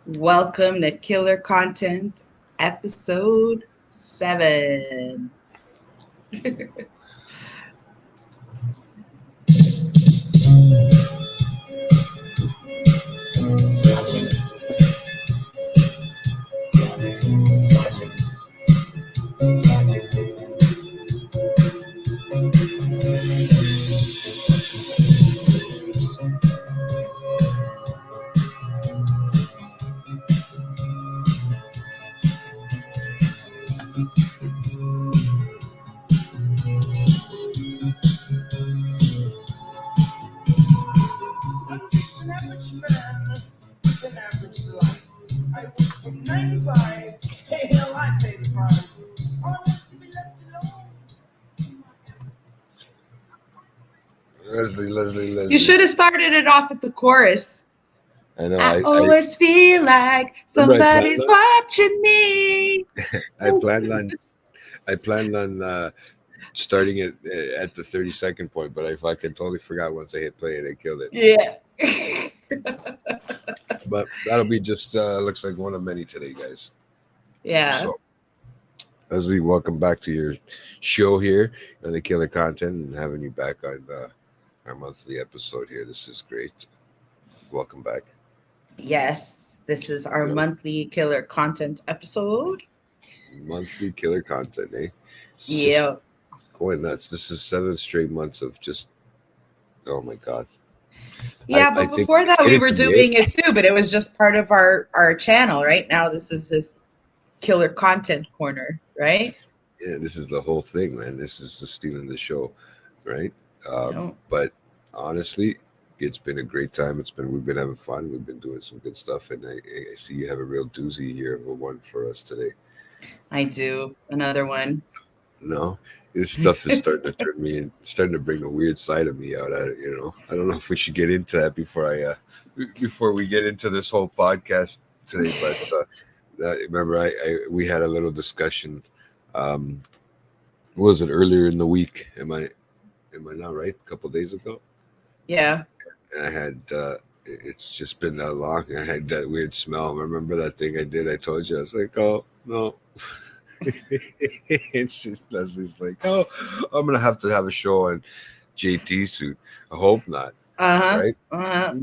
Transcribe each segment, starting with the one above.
Welcome to Killer Content, episode 7. An average man with an average life. I work from 95. Hell, I pay the price. All I want is to be left alone. You Leslie. should have started it off at the chorus. I know. I I always feel like remember somebody's watching me. I planned on starting it at the 30-second point, but I fucking totally forgot once I hit play and I killed it. Yeah. But that'll be just looks like one of many today, guys. Yeah. So, Leslie, welcome back to your show here on the Killer Content and having you back on our monthly episode here. This is great. Welcome back. Yes, this is our monthly Killer Content episode. Monthly Killer Content, eh? It's just Yeah. going nuts. This is 7 straight months of just, oh my God. Yeah, I but think before that hit we it were to me, doing it too, but it was just part of our channel. Right now this is his Killer Content Corner, right? Yeah, this is the whole thing, man. This is the stealing the show, right? No. But honestly, it's been a great time. We've been having fun. We've been doing some good stuff, and I see you have a real doozy here of a one for us today. I do. Another one. No, this stuff is starting to turn me in, starting to bring a weird side of me out. I don't know if we should get into that before we get into this whole podcast today. But remember, we had a little discussion. What was it earlier in the week? Am I not right? A couple of days ago, Yeah. and I had. It's just been that long. I had that weird smell. Remember that thing I did? I told you. I was like, oh no. It's just Leslie's like, oh, I'm gonna have to have a show on JT suit. I hope not. Uh-huh. Right? Uh-huh.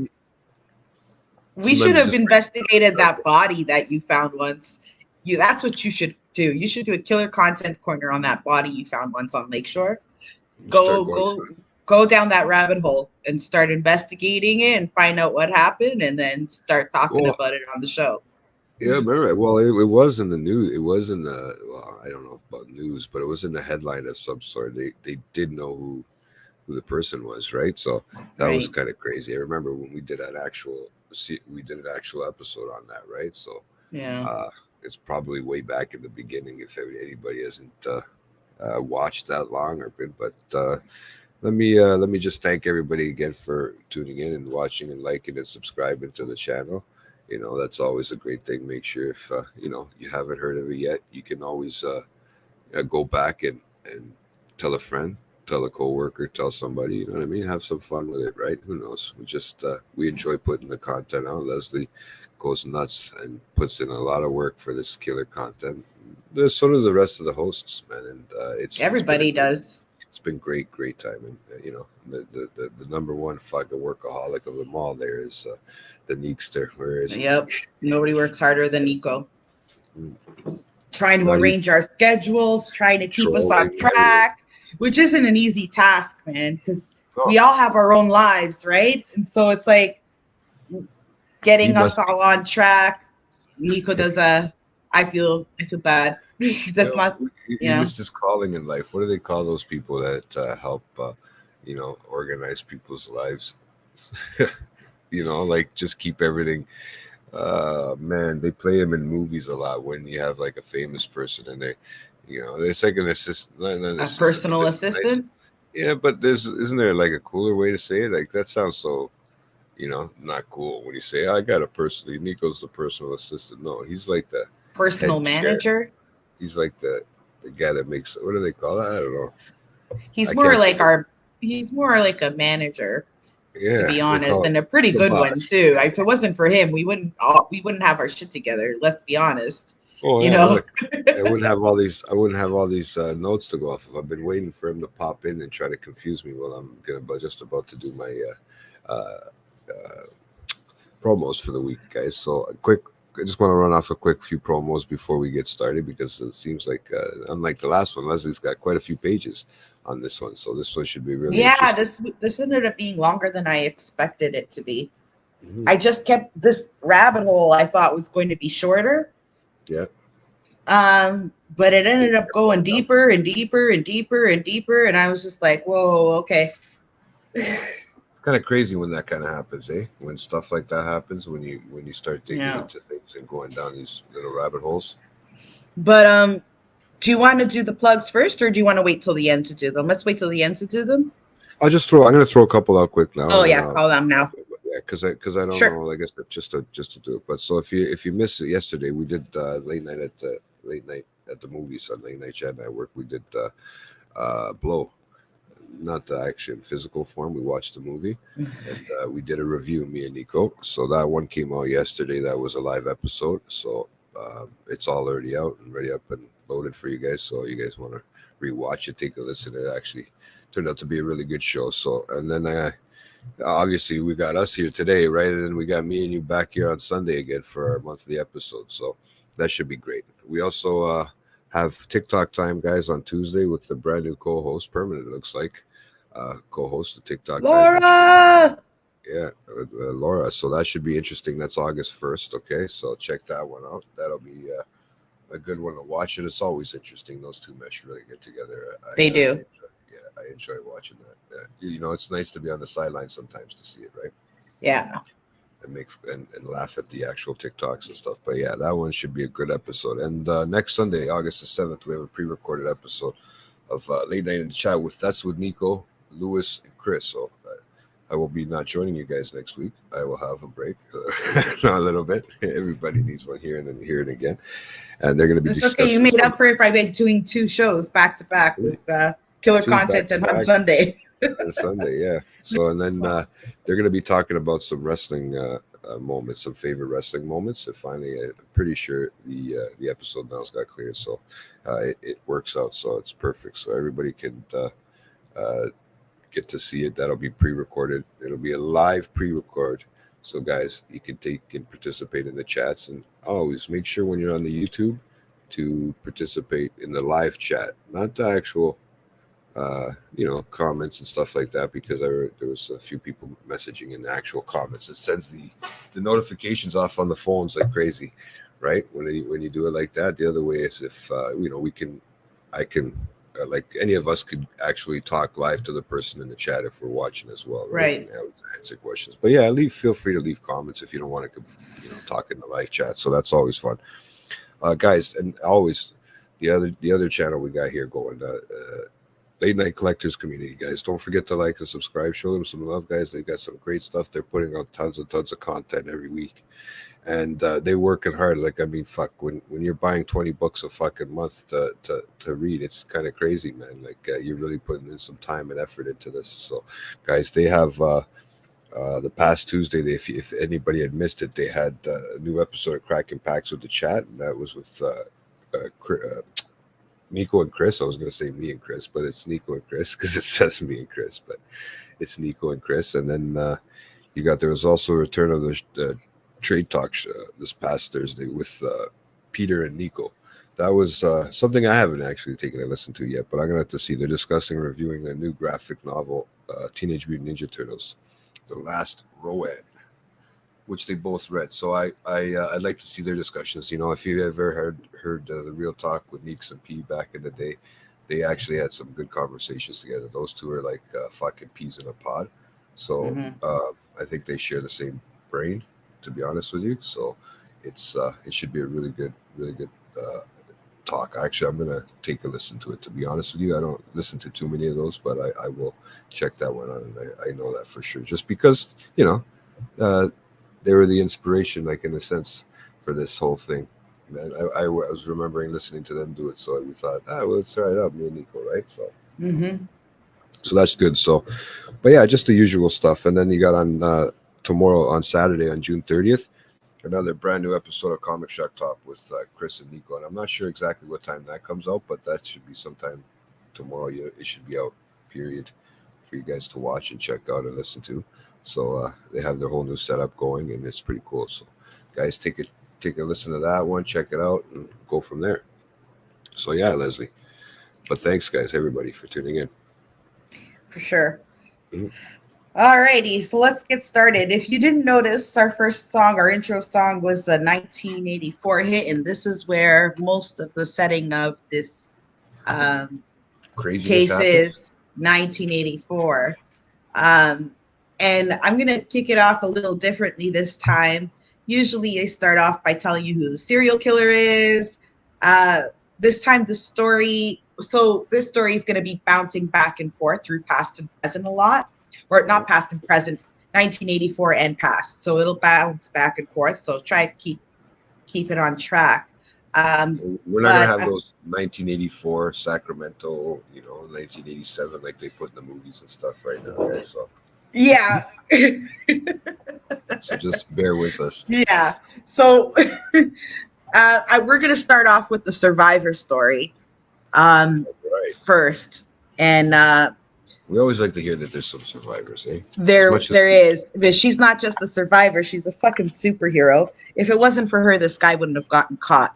We Sometimes should it have just investigated that body that you found once. That's what you should do. You should do a Killer Content Corner on that body you found once on Lakeshore. start Go going. go down that rabbit hole and start investigating it and find out what happened and then start talking Well, about it on the show. yeah, remember. Well, it was in the news. It was in the. Well, I don't know about news, but it was in the headline of some sort. They did know who the person was, right? So that was Right. kind of crazy. I remember when we did an actual episode on that, right? So Yeah. uh, it's probably way back in the beginning if anybody hasn't watched that long or been. But let me just thank everybody again for tuning in and watching and liking and subscribing to the channel. That's always a great thing. Make sure if you haven't heard of it yet, you can always go back and tell a friend, tell a coworker, tell somebody. You know what I mean? Have some fun with it, right? Who knows? We enjoy putting the content out. Leslie goes nuts and puts in a lot of work for this killer content. There's sort of the rest of the hosts, man, and Everybody does. it's been great time, and the number one fucking workaholic of them all there is the Neekster. Where is he? Yep. Nobody works harder than Nico. Trying to No, he's arrange our schedules, trying to keep us on trolling. track, which isn't an easy task, man, because No, we all have our own lives, right? And so it's like he getting us must. all on track. Nico does I feel bad. That's not, He missed his calling in life. What do they call those people that help, organize people's lives? Like just keep everything. Man, they play him in movies a lot when you have like a famous person and it's like an assistant, not an a assistant, but personal they're nice. assistant. Yeah, but isn't there like a cooler way to say it? Like that sounds so, not cool when you say I got a personal. Nico's the personal assistant. No, he's like the Personal head chair. manager. He's like the guy that makes. What do they call that? I don't know. He's I more can't like think of. he's more like a manager. to Yeah, be they honest, call it and a pretty the good one boss. too. If it wasn't for him, we wouldn't have our shit together. Let's be honest. Oh You yeah, know. look, I wouldn't have all these notes to go off of. I've been waiting for him to pop in and try to confuse me while I'm just about to do my promos for the week, guys. So a quick, I just want to run off a quick few promos before we get started because it seems like, unlike the last one, Leslie's got quite a few pages on this one, so this one should be really Yeah, interesting. this ended up being longer than I expected it to be. Hmm. I just kept this rabbit hole I thought was going to be shorter. Yeah, But it ended up going deeper and deeper and deeper and deeper, and I was just like, whoa, okay. it's kind of crazy when that kind of happens, eh? When stuff like that happens, when you start digging Yeah. into things and going down these little rabbit holes. But do you want to do the plugs first, or do you want to wait till the end to do them? Let's wait till the end to do them. I'm gonna throw a couple out quick now, Oh and then yeah, call them now. yeah, because I don't Sure. know. I guess just to do it. But so if you missed it yesterday, we did late night at the movies on Late Night Chat Network. We did Blow, not the action physical form. We watched the movie and we did a review, me and Nico. So that one came out yesterday. That was a live episode. So it's all already out and ready up and loaded for you guys. So you guys want to rewatch it, take a listen. It actually turned out to be a really good show. So and then obviously we got us here today, right? And then we got me and you back here on Sunday again for our monthly episode. So that should be great. We also have TikTok time, guys, on Tuesday with the brand new co-host, permanent, it looks like, co-host of TikTok time. Laura. Yeah, Laura. So that should be interesting. That's August 1st. Okay, so check that one out. That'll be a good one to watch. And it's always interesting. Those two mesh really good together. They do. I enjoy watching that. It's nice to be on the sidelines sometimes to see it, right? Yeah. And make and laugh at the actual TikToks and stuff. But yeah, that one should be a good episode. And next Sunday, August the 7th, we have a pre-recorded episode of Late Night in the Chat with Nico, Lewis, and Chris. So I will be not joining you guys next week. I will have a break a little bit. Everybody needs one here and then hear it again. And they're going to be It's discussing. okay. You made up for it by doing two shows back to back with killer Two content and on back-to-back. Sunday. And Sunday, yeah. So and then they're going to be talking about some wrestling moments, some favorite wrestling moments. And finally, I'm pretty sure the episode now's got cleared, so it works out. So it's perfect. So everybody can uh, get to see it. That'll be pre-recorded. It'll be a live pre-record. So guys, you can take and participate in the chats, and always make sure when you're on the YouTube to participate in the live chat, not the actual comments and stuff like that, because there was a few people messaging in the actual comments. It sends the notifications off on the phones like crazy, right? When you do it like that. The other way is if I can like any of us could actually talk live to the person in the chat if we're watching as well, right? Right. And I would answer questions. But yeah, feel free to leave comments if you don't want to talk in the live chat. So that's always fun, guys. And always the other channel we got here going. Late Night Collectors Community, guys. Don't forget to like and subscribe. Show them some love, guys. They got some great stuff. They're putting out tons and tons of content every week, and they're working hard. Like, I mean, fuck, when you're buying 20 books a fucking month to read, it's kind of crazy, man. Like, you're really putting in some time and effort into this. So, guys, they have the past Tuesday. If anybody had missed it, they had a new episode of Cracking Packs with the Chat, and that was with Nico and Chris. I was going to say me and Chris, but it's Nico and Chris because it says me and Chris, but it's Nico and Chris. And then there was also a return of the Trade Talk this past Thursday with Peter and Nico. That was something I haven't actually taken a listen to yet, but I'm going to have to see. They're discussing reviewing a new graphic novel, Teenage Mutant Ninja Turtles, The Last Road, which they both read. So I'd like to see their discussions. If you ever heard the Real Talk with Neeks and P back in the day, they actually had some good conversations together. Those two are like fucking peas in a pod. So I think they share the same brain, to be honest with you. So it should be a really good talk. Actually, I'm gonna take a listen to it. To be honest with you, I don't listen to too many of those, but I will check that one out, and I know that for sure. Just because they were the inspiration, like in a sense, for this whole thing. Man, I was remembering listening to them do it, so we thought, well, let's try it out, me and Nico, right? So, So that's good. So, but yeah, just the usual stuff. And then you got on tomorrow on Saturday on June 30th, another brand new episode of Comic Shack Talk with Chris and Nico. And I'm not sure exactly what time that comes out, but that should be sometime tomorrow. It should be out, period, for you guys to watch and check out and listen to. So they have their whole new setup going, and it's pretty cool. So, guys, take a listen to that one, check it out, and go from there. So yeah, Leslie. But thanks, guys, everybody, for tuning in. For sure. Mhm. Alrighty, so let's get started. If you didn't notice, our first song, our intro song, was a 1984 hit, and this is where most of the setting of this Craziness case happens. is 1984. And I'm going to kick it off a little differently this time. Usually I start off by telling you who the serial killer is. This time this story is going to be bouncing back and forth through past and present a lot. Or not past and present, 1984 and past. So it'll bounce back and forth. So try to keep it on track. We're not gonna have those 1984 Sacramento, 1987 like they put in the movies and stuff right now. Right? So yeah. so just bear with us. Yeah. So we're gonna start off with the survivor story Right. first. And We always like to hear that there's some survivors, eh? there is. But she's not just a survivor, she's a fucking superhero. If it wasn't for her, this guy wouldn't have gotten caught.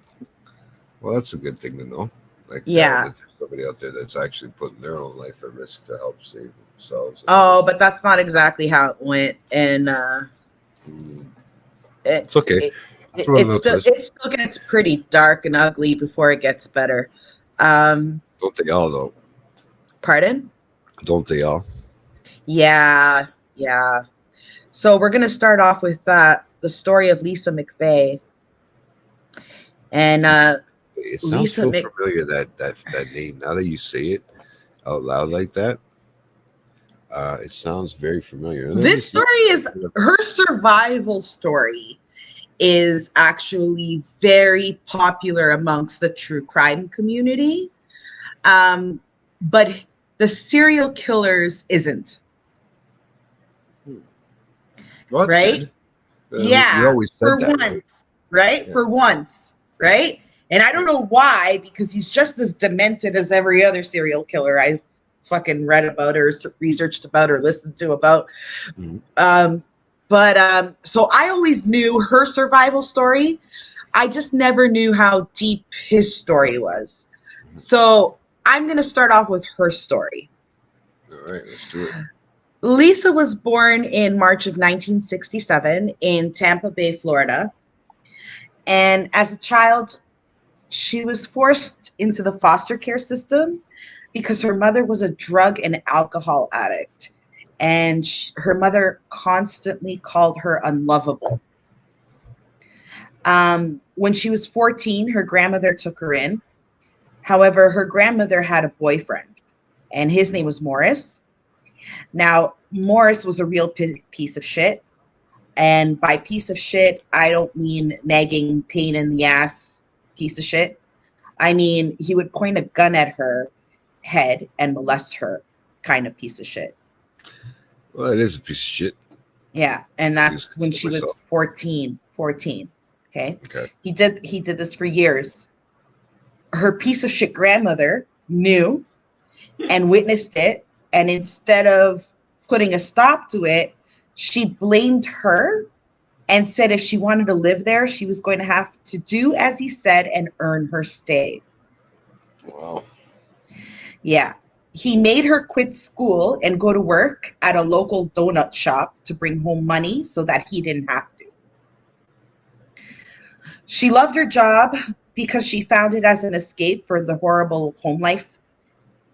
Well, that's a good thing to know. Like, yeah, that there's somebody out there that's actually putting their own life at risk to help save themselves. Oh, but that's not exactly how it went. And it's okay. It still gets pretty dark and ugly before it gets better. Don't they all, though? Pardon? Don't they all? Yeah. So we're gonna start off with the story of Lisa Mcvey. And it sounds so familiar, that name. Now that you say it out loud like that, it sounds very familiar. This story is her survival story. Is actually very popular amongst the true crime community, but the serial killers isn't. Well, right? Yeah, we always said for that, once, right? Yeah. For once, right? And I don't know why, because he's just as demented as every other serial killer I fucking read about or researched about or listened to about. Mm-hmm. So I always knew her survival story. I just never knew how deep his story was. So I'm going to start off with her story. All right, let's do it. Lisa was born in March of 1967 in Tampa Bay, Florida. And as a child, she was forced into the foster care system because her mother was a drug and alcohol addict. And her mother constantly called her unlovable. When she was 14, her grandmother took her in. However, her grandmother had a boyfriend, and his name was Morris. Now, Morris was a real piece of shit. And by piece of shit, I don't mean nagging, pain in the ass piece of shit. I mean, he would point a gun at her head and molest her kind of piece of shit. Well, it is a piece of shit. Yeah, and that's when she was 14. Okay. He did this for years. Her piece of shit grandmother knew and witnessed it, and instead of putting a stop to it, she blamed her and said if she wanted to live there, she was going to have to do as he said and earn her stay. Wow. Yeah. He made her quit school and go to work at a local donut shop to bring home money so that he didn't have to. She loved her job because she found it as an escape for the horrible home life.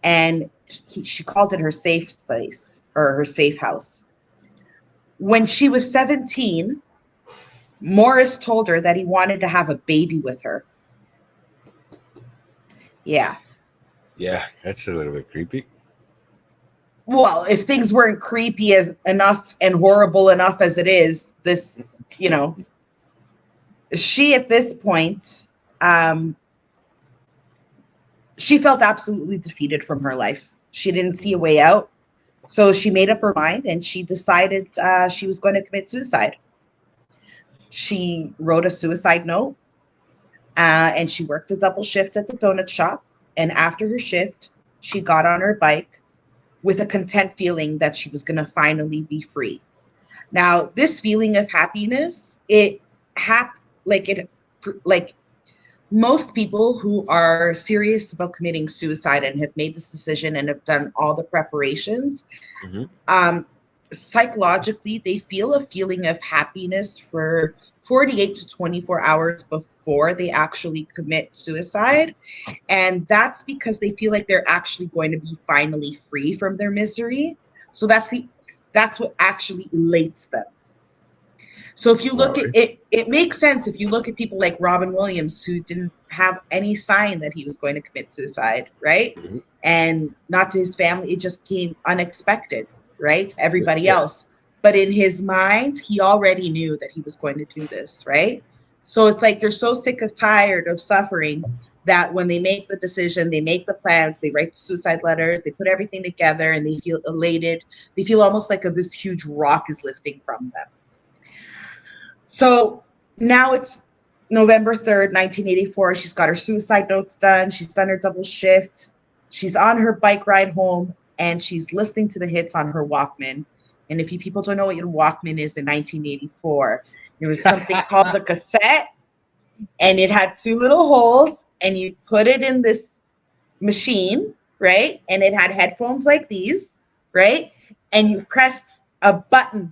And she called it her safe space or her safe house. When she was 17, Morris told her that he wanted to have a baby with her. Yeah. Yeah, that's a little bit creepy. Well, if things weren't creepy as enough and horrible enough as it is, this, she at this point, she felt absolutely defeated from her life. She didn't see a way out. So she made up her mind and she decided she was going to commit suicide. She wrote a suicide note and she worked a double shift at the donut shop. And after her shift, she got on her bike with a content feeling that she was going to finally be free. Now, this feeling of happiness, like it like most people who are serious about committing suicide and have made this decision and have done all the preparations, Mm-hmm. um, psychologically, they feel a feeling of happiness for 48 to 24 hours before they actually commit suicide. And that's because they feel like they're actually going to be finally free from their misery. So that's what actually elates them. So if you All look at right. it, it makes sense if you look at people like Robin Williams, who didn't have any sign that he was going to commit suicide, right? Mm-hmm. And not to his family, it just came unexpected, right? To everybody Yeah. else. But in his mind, he already knew that he was going to do this, right? So it's like they're so sick of tired of suffering that when they make the decision, they make the plans, they write the suicide letters, they put everything together and they feel elated. They feel almost like this huge rock is lifting from them. So now it's November 3rd, 1984. She's got her suicide notes done. She's done her double shift. She's on her bike ride home and she's listening to the hits on her Walkman. And if you people don't know what your Walkman is in 1984, there was something called a cassette and it had two little holes and you put it in this machine, right? And it had headphones like these, right? And you pressed a button,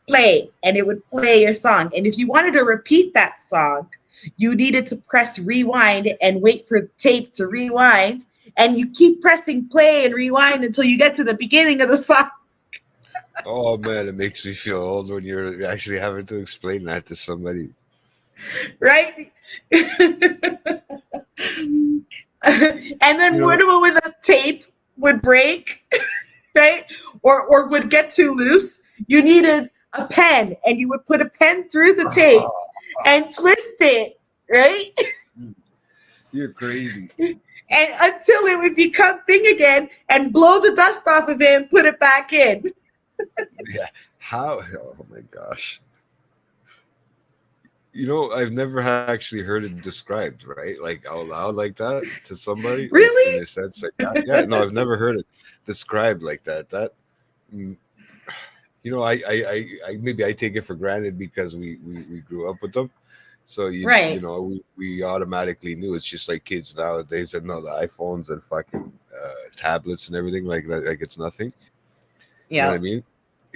play, and it would play your song. And if you wanted to repeat that song, you needed to press rewind and wait for the tape to rewind. And you keep pressing play and rewind until you get to the beginning of the song, Oh man, it makes me feel old when you're actually having to explain that to somebody. right? And You then know, when the tape would break, right? Or would get too loose, you needed a pen and you would put a pen through the tape and twist it, right? you're crazy. And until it would become thing again and blow the dust off of it and put it back in. Yeah. How? Oh my gosh. I've never actually heard it described, right? Like out loud like that to somebody, like in Really? a sense like that. Yeah, no, I've never heard it described like that. Mm, I maybe I take it for granted because we grew up with them. So Right. we automatically knew. It's just like kids nowadays that know the iPhones and fucking tablets and everything like that, like it's nothing. You know what I Yeah. mean?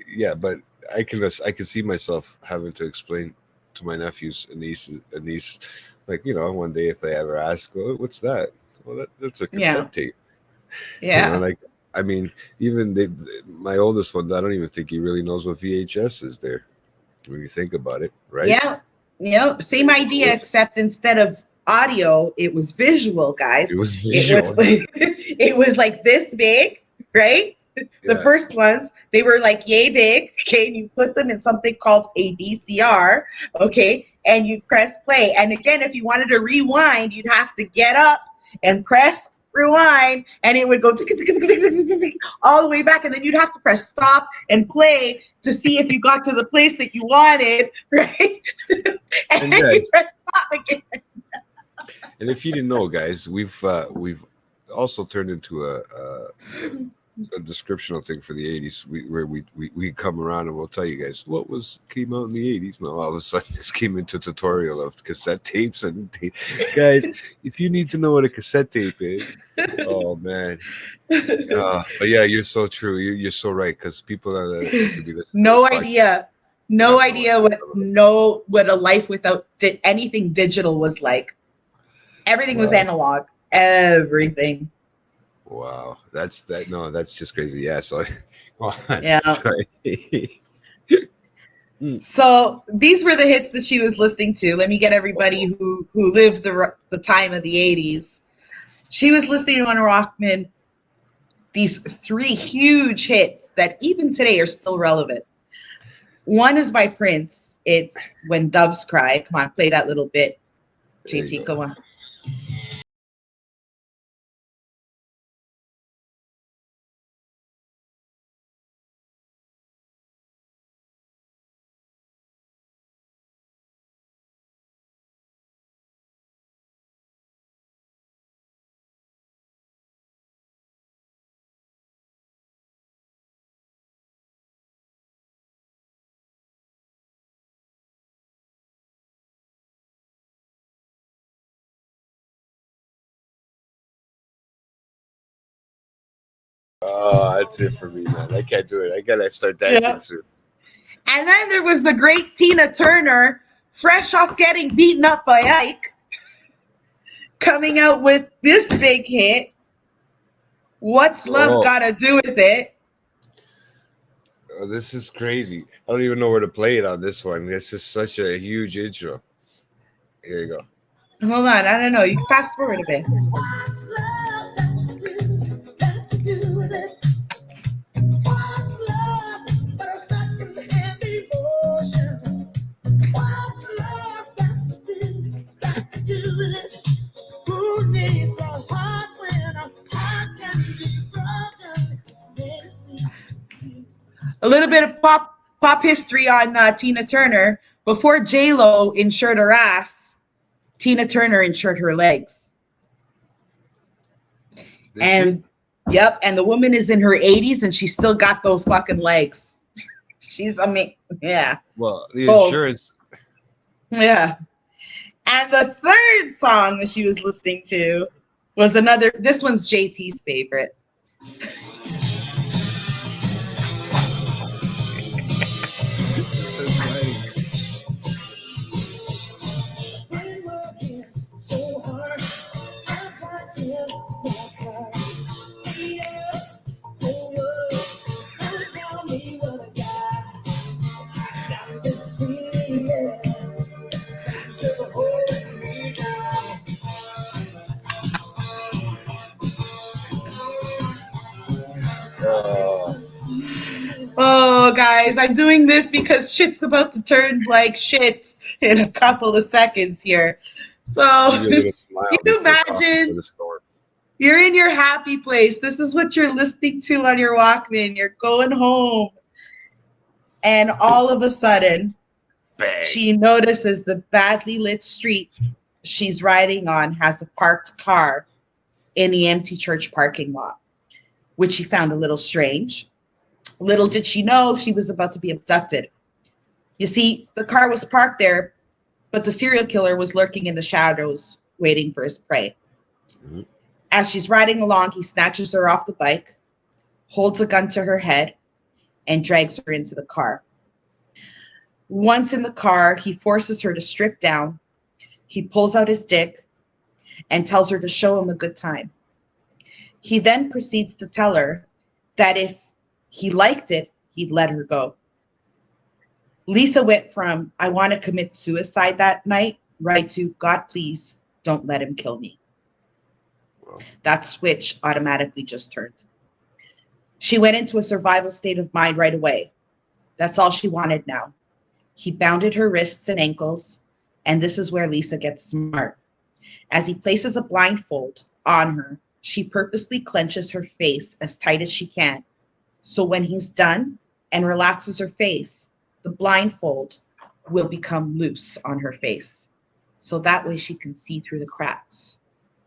Yeah, but I can see myself having to explain to my nephews and niece, like one day if they ever ask, "Oh, what's that?" Well, that's a Yeah. cassette tape. Yeah. Like I mean, even my oldest one, I don't even think he really knows what VHS is there when you think about it, right? Yeah. Yep. Same idea, Which except instead of audio, it was visual, it guys. was It was visual. like it was like this big, right? The Yeah. first ones, they were like yay big. Okay, and you put them in something called a VCR, okay, and you press play. And again, if you wanted to rewind, you'd have to get up and press rewind, and it would go all the way back, and then you'd have to press stop and play to see if you got to the place that you wanted, right? And And then you guys, press stop again. and if you didn't know, guys, we've also turned into a descriptional thing for the 80s where we come around and we'll tell you guys what was came out in the 80s. Now all of a sudden this came into a tutorial of cassette tapes and guys, if you need to know what a cassette tape is, oh man. But yeah, you're so true. You're so right because people that could be listening to this No podcast idea. No have no idea idea. what a life without anything digital was like. Everything was Wow. analog. Everything. Wow. That's that. No, that's just crazy. Yeah. So, go on. Yeah. Sorry. Mm. So these were the hits that she was listening to. Let me get everybody who lived the time of the 80s. She was listening on Rockman these three huge hits that even today are still relevant. One is by Prince. It's When Doves Cry. Come on, play that little bit. There you JT, go. come on. Oh, that's it for me, man. I can't do it. I gotta start dancing Yeah. soon. And then there was the great Tina Turner, fresh off getting beaten up by Ike, coming out with this big hit. What's Love Oh, Gotta Do with It? this is crazy. I don't even know where to play it on this one. This is such a huge intro. Here you go. Hold on, I don't know. You can fast forward a bit. What's love got to do with it? What's love but a second-hand emotion? What's love got to do with it? Who needs a heart when a heart can be broken? Makes me A little bit of pop history on Tina Turner. Before J-Lo insured her ass, Tina Turner insured her legs. Did she? And yep, and the woman is in her 80s and she still got those fucking legs. She's yeah. Well, the Goals. insurance. Yeah. And the third song that she was listening to was this one's JT's favorite. been working so hard. I'm watching my car. Yeah, oh, oh, tell me what I got. I got this feeling. Time to hold me down. Oh, guys, I'm doing this because shit's about to turn like shit in a couple of seconds here. So, Give you a little smile you before talking imagine to the storm. you're in your happy place. This is what you're listening to on your Walkman. You're going home. And all of a sudden, Bang. she notices the badly lit street she's riding on has a parked car in the empty church parking lot, which she found a little strange. Little did she know she was about to be abducted. You see, the car was parked there, but the serial killer was lurking in the shadows, waiting for his prey. Mhm. As she's riding along, he snatches her off the bike, holds a gun to her head, and drags her into the car. Once in the car, he forces her to strip down. He pulls out his dick and tells her to show him a good time. He then proceeds to tell her that if he liked it, he'd let her go. Lisa went from, I want to commit suicide that night, right to, God, please don't let him kill me. Wow. That switch automatically just turned. She went into a survival state of mind right away. That's all she wanted now. He bounded her wrists and ankles, and this is where Lisa gets smart. As he places a blindfold on her, she purposely clenches her face as tight as she can. So when he's done and relaxes her face, the blindfold will become loose on her face. So that way she can see through the cracks.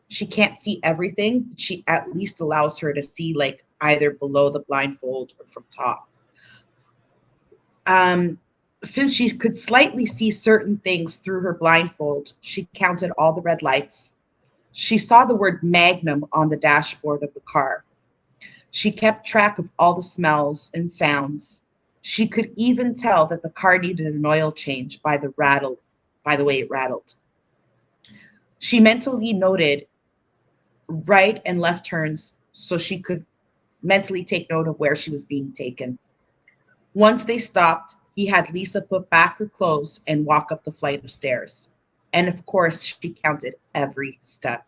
She can't see everything, but she at least allows her to see like either below the blindfold or from top. Since she could slightly see certain things through her blindfold, she counted all the red lights. She saw the word Magnum on the dashboard of the car. She kept track of all the smells and sounds. She could even tell that the car needed an oil change by the way it rattled. She mentally noted right and left turns so she could mentally take note of where she was being taken. Once they stopped, he had Lisa put back her clothes and walk up the flight of stairs. And of course, she counted every step.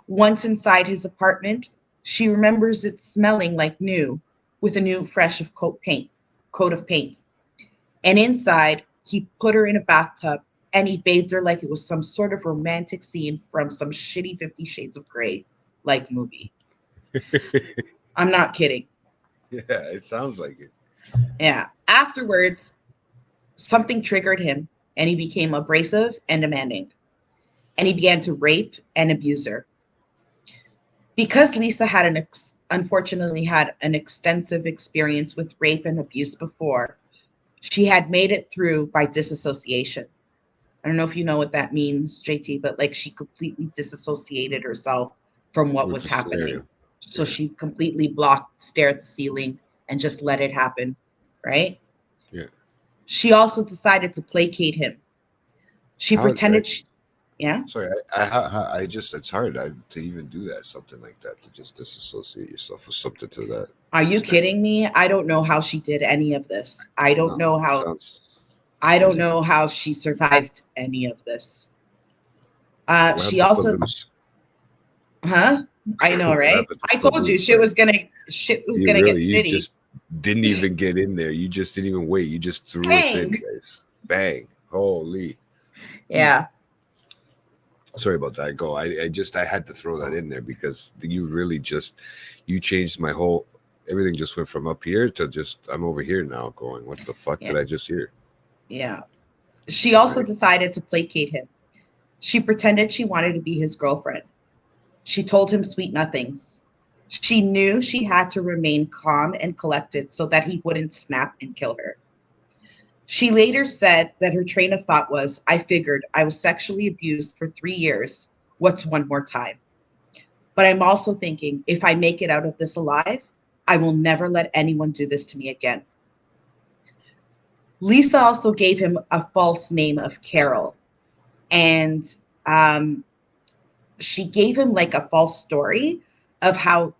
Once inside his apartment, she remembers it smelling like new, with a new fresh of coat of paint. And inside, he put her in a bathtub and he bathed her like it was some sort of romantic scene from some shitty 50 Shades of Grey like movie. I'm not kidding. Yeah, it sounds like it. Yeah. Afterwards, something triggered him and he became abrasive and demanding. And he began to rape and abuse her. Because Lisa had unfortunately had an extensive experience with rape and abuse before, she had made it through by disassociation. I don't know if you know what that means, JT, but like she completely disassociated herself from what was Which is scary. happening. So she completely blocked, stared at the ceiling, and just let it happen, right? Yeah. She also decided to placate him. She How? pretended she, yeah. Sorry, I just it's hard to even do that, something like that, to just disassociate yourself with something to that Are you extent. kidding me? I don't know how she did any of this. I don't No, know how. sounds I don't crazy. know how she survived any of this. What She happened to also, Footloose? huh? I know, What right? happened to I told you Footloose? Like, shit was you gonna get really, you shitty. just didn't even get in there. You just didn't even wait. You just threw us in, Bang. guys. Bang! Holy. Hmm. Yeah, Sorry about that. Go. I had to throw that in there because you really just you changed my whole everything. Just went from up here to just I'm over here now. Going, what the fuck yeah, did I just hear? yeah. She All also right. decided to placate him. She pretended she wanted to be his girlfriend. She told him sweet nothings. She knew she had to remain calm and collected so that he wouldn't snap and kill her. She later said that her train of thought was, I figured I was sexually abused for 3 years. What's one more time? But I'm also thinking, if I make it out of this alive, I will never let anyone do this to me again. Lisa also gave him a false name of Carol. And um, she gave him like a false story of how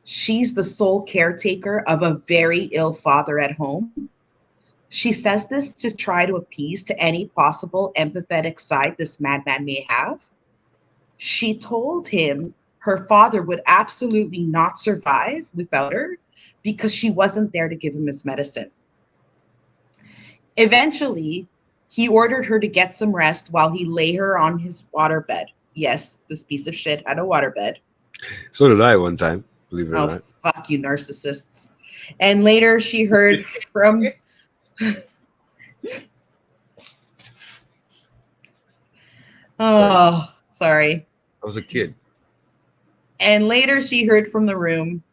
she's the sole caretaker of a very ill father at home. She says this to try to appease to any possible empathetic side this madman may have. She told him her father would absolutely not survive without her because she wasn't there to give him his medicine. Eventually, he ordered her to get some rest while he lay her on his waterbed. Yes, this piece of shit had a waterbed. So did I one time. Believe it or Oh, not. fuck you, narcissists. And later she heard from, Sorry, oh, sorry. I was a kid. And later she heard from the room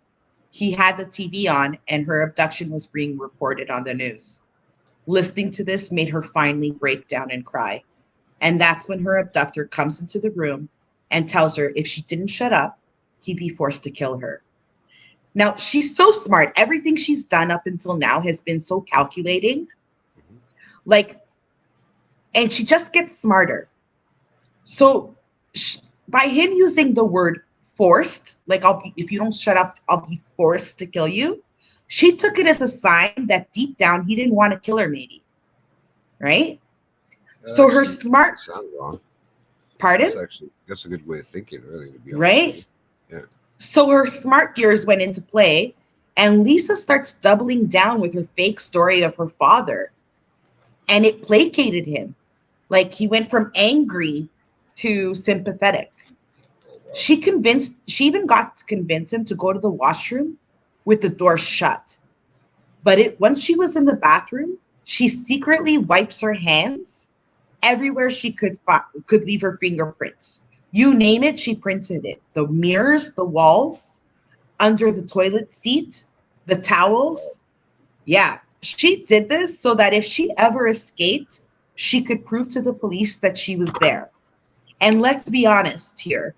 he had the TV on and her abduction was being reported on the news. Listening to this made her finally break down and cry. And that's when her abductor comes into the room and tells her if she didn't shut up, he'd be forced to kill her. Now, she's so smart. Everything she's done up until now has been so calculating. Mhm. Like, and she just gets smarter. So, by him using the word forced, like, if you don't shut up, I'll be forced to kill you. She took it as a sign that deep down he didn't want to kill her, maybe. Right? That So, her actually smart, doesn't sound wrong. pardon? That's a good way of thinking, really, to be honest with Right? you. Yeah. So her smart gears went into play, and Lisa starts doubling down with her fake story of her father, and it placated him. Like he went from angry to sympathetic. Oh wow. She even got to convince him to go to the washroom with the door shut. But once she was in the bathroom, she secretly wipes her hands everywhere she could leave her fingerprints. You name it, she printed it. The mirrors, the walls, under the toilet seat, the Wow. towels. Yeah, she did this so that if she ever escaped, she could prove to the police that she was there. And let's be honest here,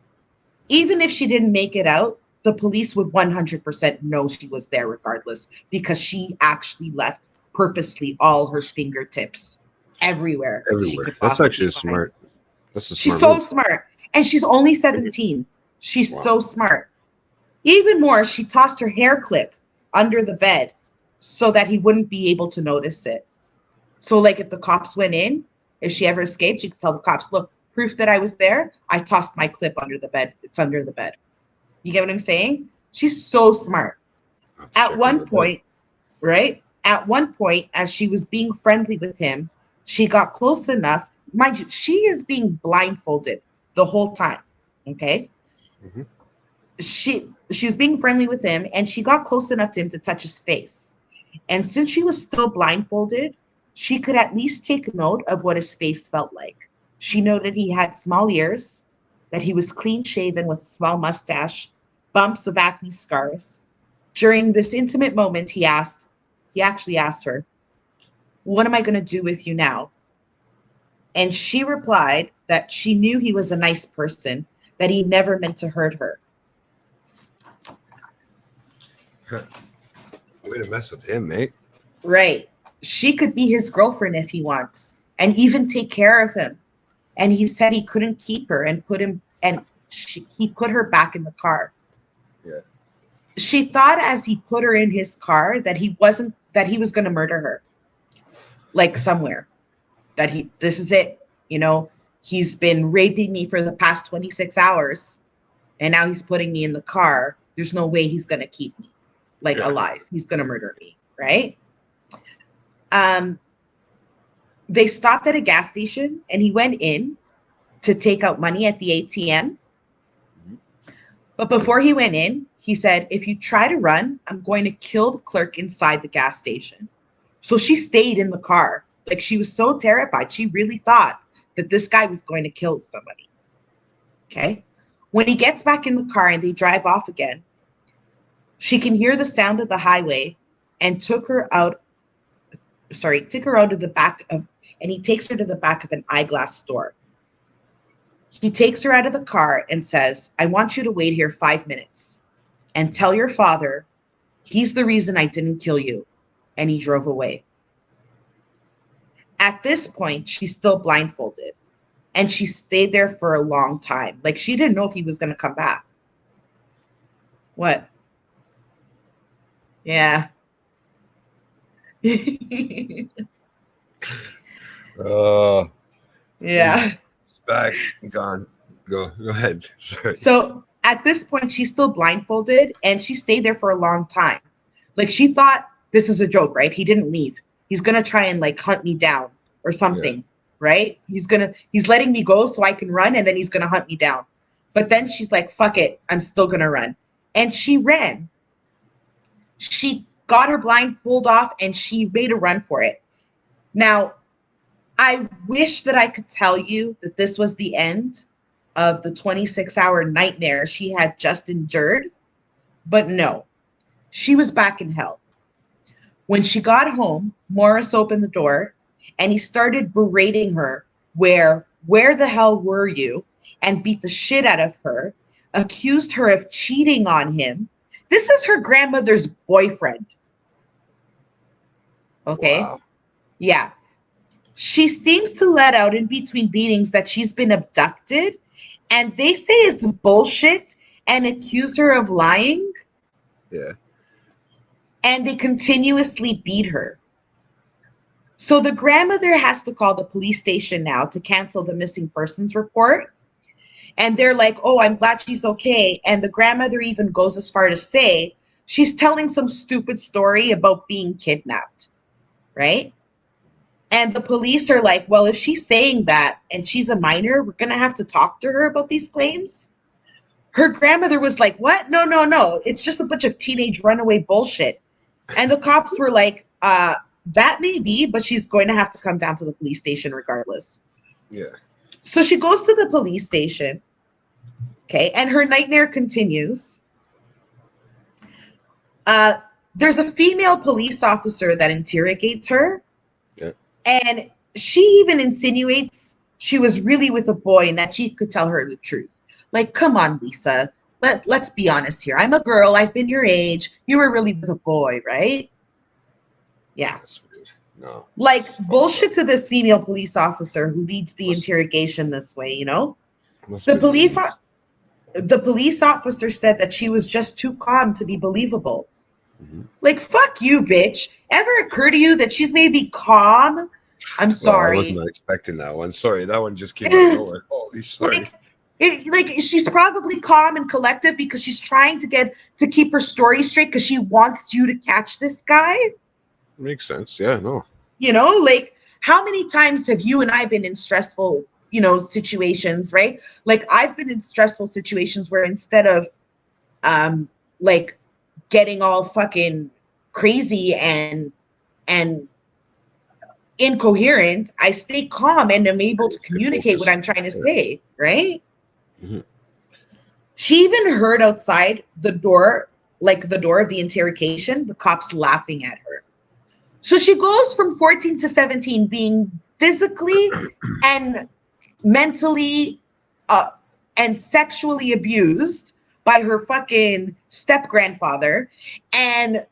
even if she didn't make it out, the police would 100% know she was there regardless because she actually left purposely all her fingertips everywhere she Everywhere. could That's possibly actually a find. smart. That's a She's smart so move. smart. And she's only 17. She's Wow. so smart. Even more, she tossed her hair clip under the bed so that he wouldn't be able to notice it. So, like, if the cops went in, if she ever escaped, she could tell the cops, look, proof that I was there, I tossed my clip under the bed. It's under the bed. You get what I'm saying? She's so smart. I'll have to At check her one out then. point, right? At one point, as she was being friendly with him, she got close enough. Mind you, she is being blindfolded the whole time. Okay. Hmm. She was being friendly with him and she got close enough to him to touch his face. And since she was still blindfolded, she could at least take note of what his face felt like. She noted he had small ears, that he was clean shaven with a small mustache, bumps of acne scars. During this intimate moment, he actually asked her, what am I going to do with you now? And she replied that she knew he was a nice person, that he never meant to hurt her. Way to mess with him, mate. Right. She could be his girlfriend if he wants and even take care of him. And he said he couldn't keep her and he put her back in the car. Yeah. She thought as he put her in his car that he was going to murder her. Like somewhere. This is it. You know, he's been raping me for the past 26 hours and now he's putting me in the car. There's no way he's going to keep me alive. He's going to murder me. Right. They stopped at a gas station and he went in to take out money at the ATM. But before he went in, he said, if you try to run, I'm going to kill the clerk inside the gas station. So she stayed in the car. Like, she was so terrified. She really thought that this guy was going to kill somebody. Okay. When he gets back in the car and they drive off again, she can hear the sound of the highway and took her out of the back of, and he takes her to the back of an eyeglass store. He takes her out of the car and says, I want you to wait here 5 minutes and tell your father he's the reason I didn't kill you. And he drove away. At this point, she's still blindfolded and she stayed there for a long time. Like, she didn't know if he was going to come back. What? Yeah. Yeah. Back, gone. Go ahead. Sorry. So at this point, she's still blindfolded and she stayed there for a long time. Like, she thought this is a joke, right? He didn't leave. He's going to try and hunt me down or something, right? He's letting me go so I can run and then he's going to hunt me down. But then she's like, fuck it. I'm still going to run. And she ran. She got her blindfold off and she made a run for it. Now, I wish that I could tell you that this was the end of the 26-hour nightmare she had just endured, but no, she was back in hell. When she got home, Morris opened the door and he started berating her, where the hell were you? And beat the shit out of her, accused her of cheating on him. This is her grandmother's boyfriend. Okay? Wow. Yeah. She seems to let out in between beatings that she's been abducted, and they say it's bullshit and accuse her of lying. Yeah. And they continuously beat her. So the grandmother has to call the police station now to cancel the missing persons report. And they're like, oh, I'm glad she's okay. And the grandmother even goes as far to say she's telling some stupid story about being kidnapped, right? And the police are like, well, if she's saying that and she's a minor, we're going to have to talk to her about these claims. Her grandmother was like, what? No. It's just a bunch of teenage runaway bullshit. And the cops were like, that may be, but she's going to have to come down to the police station regardless. Yeah. So she goes to the police station. Okay. And her nightmare continues. There's a female police officer that interrogates her. Yeah. And she even insinuates she was really with a boy and that she could tell her the truth. Like, come on, Lisa. Let's be honest here. I'm a girl. I've been your age. You were really with a boy, right? Yeah. That's weird. No. Like, bullshit to this female police officer who leads the interrogation this way, you know? The police officer said that she was just too calm to be believable. Mm-hmm. Like, fuck you, bitch. Ever occur to you that she's maybe calm? I'm sorry. Well, I wasn't expecting that one. Sorry, that one just came out of nowhere. Holy sorry. Like she's probably calm and collective because she's trying to keep her story straight because she wants you to catch this guy. Makes sense. Yeah, no. You know, like, how many times have you and I been in stressful, situations, right? Like, I've been in stressful situations where instead of like getting all fucking crazy and incoherent, I stay calm and am able to communicate what I'm trying to say, right? Mm-hmm. She even heard outside the door, like the door of the interrogation, the cops laughing at her. So she goes from 14 to 17 being physically and mentally and sexually abused by her fucking step grandfather and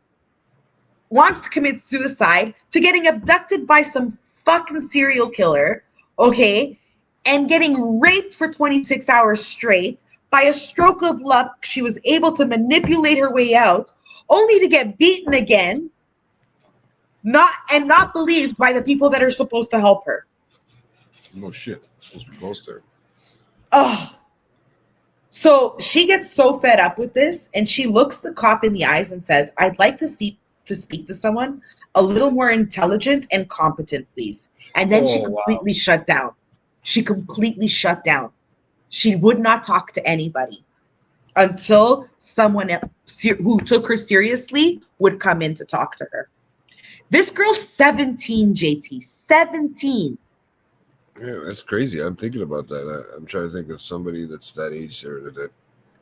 wants to commit suicide to getting abducted by some fucking serial killer, okay, and getting raped for 26 hours straight. By a stroke of luck, she was able to manipulate her way out, only to get beaten again, not believed by the people that are supposed to help her. No shit. Supposed to be close to her. Oh. So she gets so fed up with this, and she looks the cop in the eyes and says, "I'd like to speak to someone a little more intelligent and competent, please." And then she completely shut down. She completely shut down. She would not talk to anybody until someone who took her seriously would come in to talk to her. This girl's 17, JT. 17. Yeah, that's crazy. I'm thinking about that. I'm trying to think of somebody that's that age or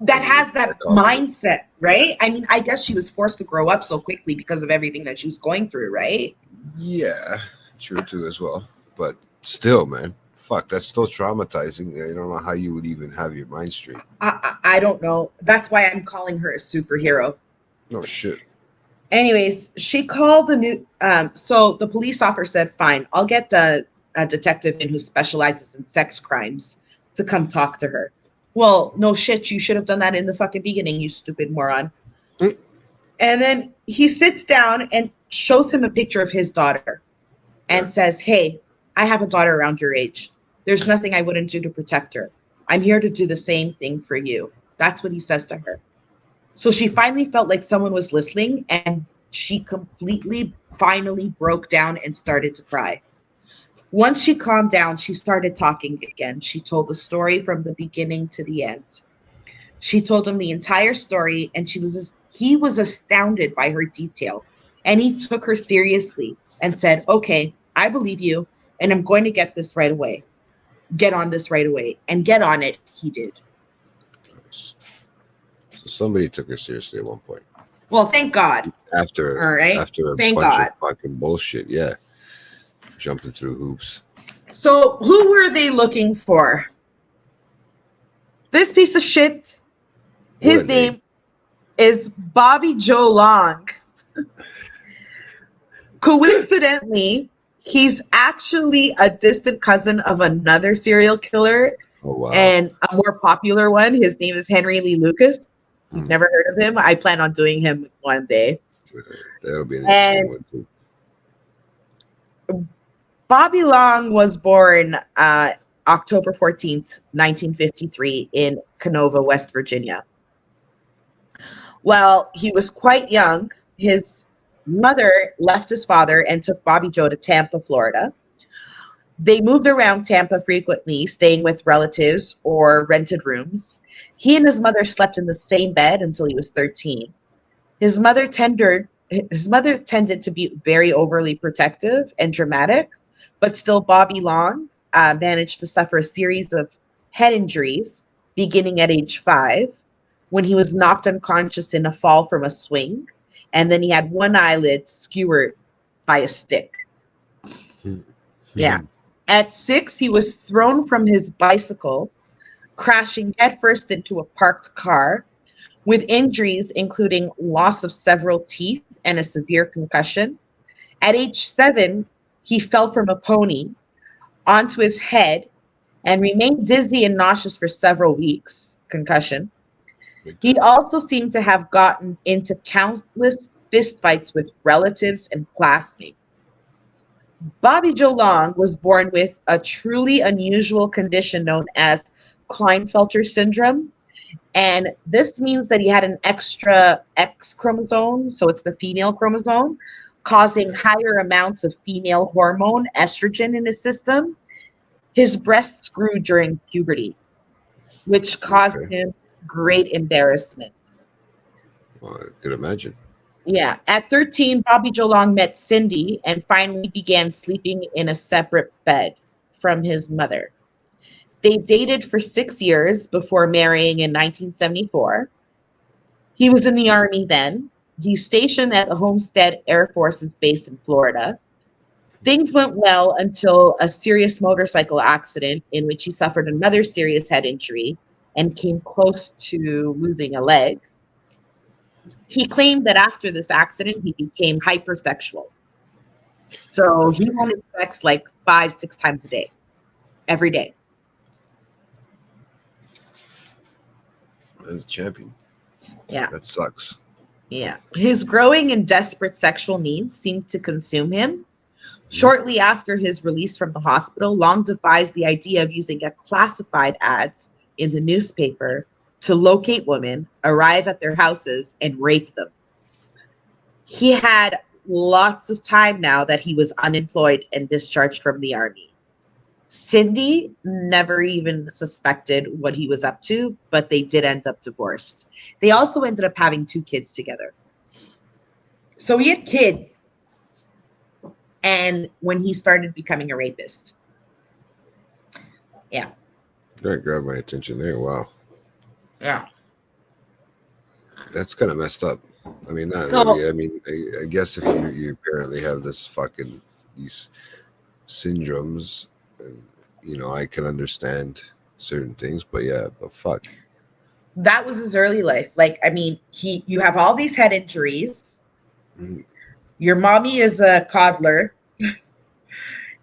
that has that mindset, right? I mean, I guess she was forced to grow up so quickly because of everything that she was going through, right? Yeah, true too as well. But still, man, fuck, that's still traumatizing. I don't know how you would even have your mind straight. I don't know. That's why I'm calling her a superhero. No shit. Anyways, she called the new. So the police officer said, "Fine, I'll get the detective in who specializes in sex crimes to come talk to her." Well, no shit. You should have done that in the fucking beginning, you stupid moron. And then he sits down and shows him a picture of his daughter and says, "Hey, I have a daughter around your age. There's nothing I wouldn't do to protect her. I'm here to do the same thing for you." That's what he says to her. So she finally felt like someone was listening, and she completely, finally broke down and started to cry. Once she calmed down, she started talking again. She told the story from the beginning to the end. She told him the entire story, and he was astounded by her detail. And he took her seriously and said, "Okay, I believe you, and I'm going to get this right away. Get on this right away." And get on it, he did. Nice. So somebody took her seriously at one point. Well, thank God. After a Thank bunch God. of fucking bullshit, yeah. Jumping through hoops. So who were they looking for? This piece of shit, his name is Bobby Joe Long. Coincidentally, he's actually a distant cousin of another serial killer. Oh, wow. And a more popular one. His name is Henry Lee Lucas. You've never heard of him? I plan on doing him one day. That'll be an interesting one too. Bobby Long was born October 14th, 1953 in Canova, West Virginia. Well, he was quite young. His mother left his father and took Bobby Joe to Tampa, Florida. They moved around Tampa frequently, staying with relatives or rented rooms. He and his mother slept in the same bed until he was 13. His mother tended to be very overly protective and dramatic, but still Bobby Long managed to suffer a series of head injuries beginning at age 5 when he was knocked unconscious in a fall from a swing, and then he had one eyelid skewered by a stick. Yeah. At 6, he was thrown from his bicycle, crashing headfirst into a parked car, with injuries including loss of several teeth and a severe concussion. At age 7, he fell from a pony onto his head and remained dizzy and nauseous for several weeks. Concussion. He also seemed to have gotten into countless fistfights with relatives and classmates. Bobby Joe Long was born with a truly unusual condition known as Klinefelter syndrome. And this means that he had an extra X chromosome, so it's the female chromosome, causing higher amounts of female hormone, estrogen, in his system. His breasts grew during puberty, which caused him great embarrassment. Well, I could imagine. Yeah. At 13, Bobby Joe Long met Cindy and finally began sleeping in a separate bed from his mother. They dated for 6 years before marrying in 1974. He was in the Army then. He's stationed at the Homestead Air Force's base in Florida. Things went well until a serious motorcycle accident in which he suffered another serious head injury and came close to losing a leg. He claimed that after this accident, he became hypersexual. So he wanted sex like 5-6 times a day, every day. As a champion. Yeah. That sucks. Yeah. His growing and desperate sexual needs seemed to consume him. Shortly after his release from the hospital, Long devised the idea of using a classified ads in the newspaper to locate women, arrive at their houses, and rape them. He had lots of time now that he was unemployed and discharged from the army. Cindy never even suspected what he was up to, but they did end up divorced. They also ended up having 2 kids together. So he had kids. And when he started becoming a rapist. Yeah. That grabbed my attention there. Wow. Yeah. That's kind of messed up. I mean, not So- really. I mean, I guess if you apparently have these syndromes, and I can understand certain things, but yeah, but fuck. That was his early life. Like, I mean, you have all these head injuries. Mm. Your mommy is a coddler.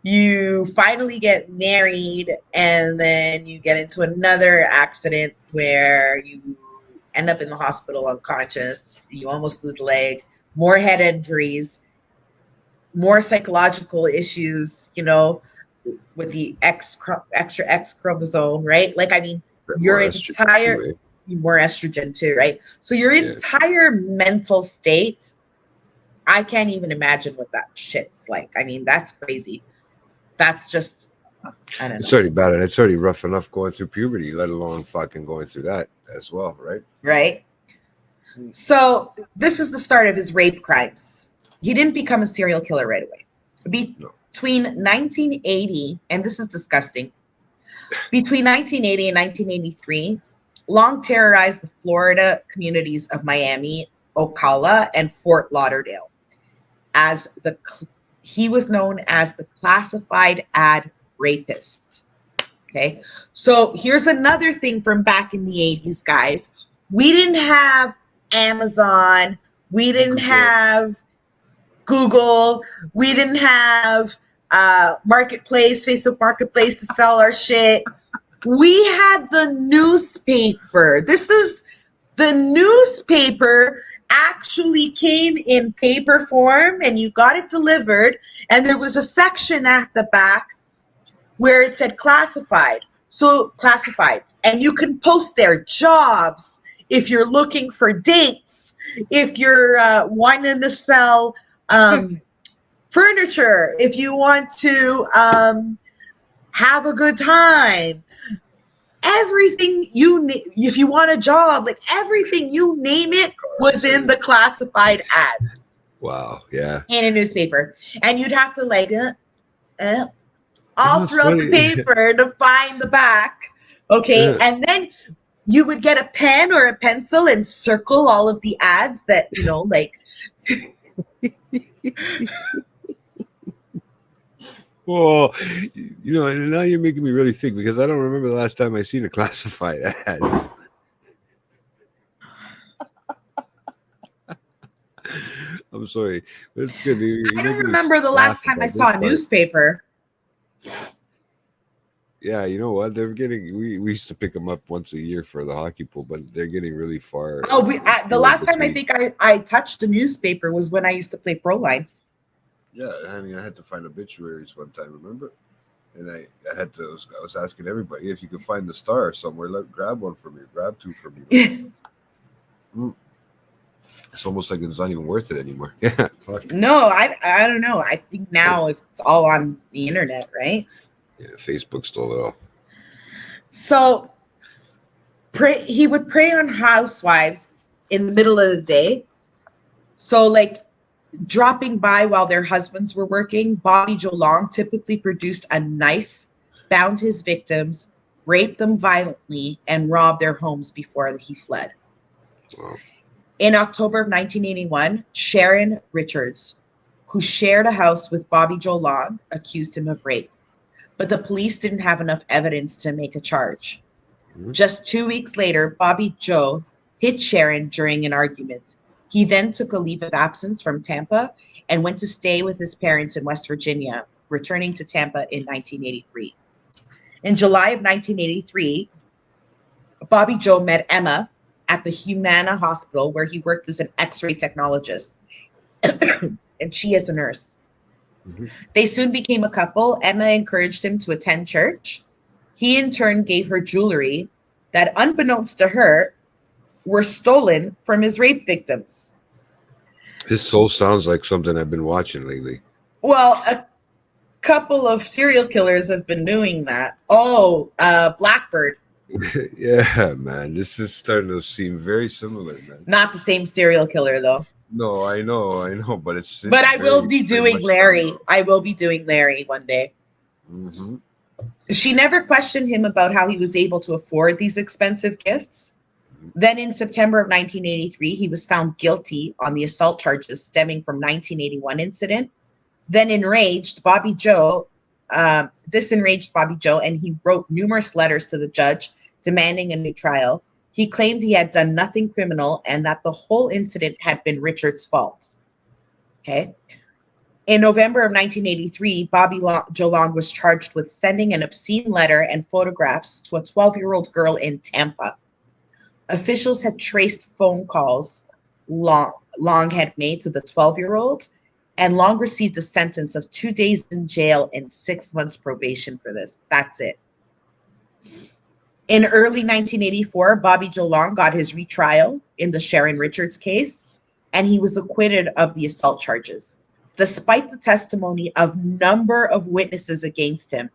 You finally get married, and then you get into another accident where you end up in the hospital unconscious. You almost lose a leg, more head injuries, more psychological issues, with the extra X chromosome, right? Like, I mean, your entire more estrogen too, right? So your entire mental state, I can't even imagine what that shit's like. I mean, that's crazy. That's just, I don't know. It's already bad, and it's already rough enough going through puberty, let alone fucking going through that as well, right? Right. So this is the start of his rape crimes. He didn't become a serial killer right away. Between 1980, and this is disgusting, between 1980 and 1983, Long terrorized the Florida communities of Miami, Ocala, and Fort Lauderdale. He was known as the classified ad rapist. Okay, so here's another thing from back in the 80s, guys. We didn't have Amazon. We didn't have Google. We didn't have Marketplace, Facebook Marketplace to sell our shit. We had the newspaper. The newspaper actually came in paper form, and you got it delivered, and there was a section at the back where it said classified. So classifieds, and you can post their jobs if you're looking for dates, if you're wanting to sell furniture, if you want to have a good time. Everything if you want a job, like everything you name it was in the classified ads. Wow, yeah. In a newspaper. And you'd have to all throughout the paper to find the back. Okay. And then you would get a pen or a pencil and circle all of the ads that, like. Well, and now you're making me really think, because I don't remember the last time I seen a classified ad. I'm sorry. It's good. I don't remember the last time I saw a newspaper. Yeah, you know what? They're getting. We used to pick them up once a year for the hockey pool, but they're getting really far. Oh, the last time I think I touched a newspaper was when I used to play Pro Line. Yeah, I mean, I had to find obituaries one time, remember? And I was asking everybody if you could find the Star somewhere, grab one for me, grab 2 for me. It's almost like it's not even worth it anymore. Yeah, fuck. No, I don't know. I think now it's all on the internet, right? Yeah, Facebook still though. So he would prey on housewives in the middle of the day. So like dropping by while their husbands were working, Bobby Joe Long typically produced a knife, bound his victims, raped them violently, and robbed their homes before he fled. Wow. In October of 1981, Sharon Richards, who shared a house with Bobby Joe Long, accused him of rape. But the police didn't have enough evidence to make a charge. Just 2 weeks later, Bobby Joe hit Sharon during an argument. He then took a leave of absence from Tampa and went to stay with his parents in West Virginia, returning to Tampa in 1983. In July of 1983, Bobby Joe met Emma at the Humana Hospital, where he worked as an X-ray technologist, and she is a nurse. They soon became a couple. Emma encouraged him to attend church. He, in turn, gave her jewelry that, unbeknownst to her, were stolen from his rape victims. This soul sounds like something I've been watching lately. Well, a couple of serial killers have been doing that. Oh, Blackbird. Yeah, man. This is starting to seem very similar, man. Not the same serial killer, though. No, I know, but it's. But I will be doing Larry. I will be doing Larry one day. Mm-hmm. She never questioned him about how he was able to afford these expensive gifts. Then in September of 1983, he was found guilty on the assault charges stemming from 1981 incident. Then enraged, Bobby Joe, this enraged Bobby Joe, and he wrote numerous letters to the judge demanding a new trial. He claimed he had done nothing criminal and that the whole incident had been Richard's fault. Okay. In November of 1983, Joe Long was charged with sending an obscene letter and photographs to a 12-year-old girl in Tampa. Officials had traced phone calls Long had made to the 12-year-old, and Long received a sentence of 2 days in jail and 6 months probation for this. That's it. In early 1984, Bobby Joe Long got his retrial in the Sharon Richards case, and he was acquitted of the assault charges, despite the testimony of number of witnesses against him.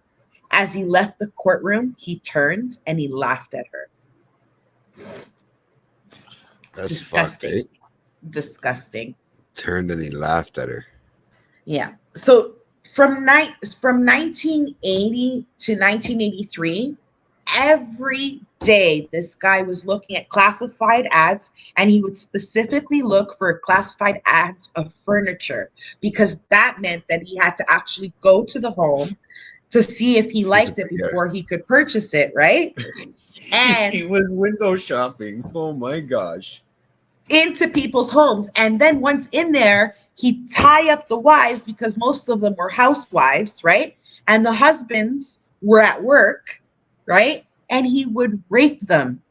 As he left the courtroom, he turned and he laughed at her. That's disgusting. Fucked, eh? Disgusting. Turned and he laughed at her. Yeah. So from 1980 to 1983, every day this guy was looking at classified ads, and he would specifically look for classified ads of furniture, because that meant that he had to actually go to the home to see if he liked it before he could purchase it, right? And he was window shopping. Oh my gosh. Into people's homes. And then once in there, he'd tie up the wives, because most of them were housewives, right? And the husbands were at work, right? And he would rape them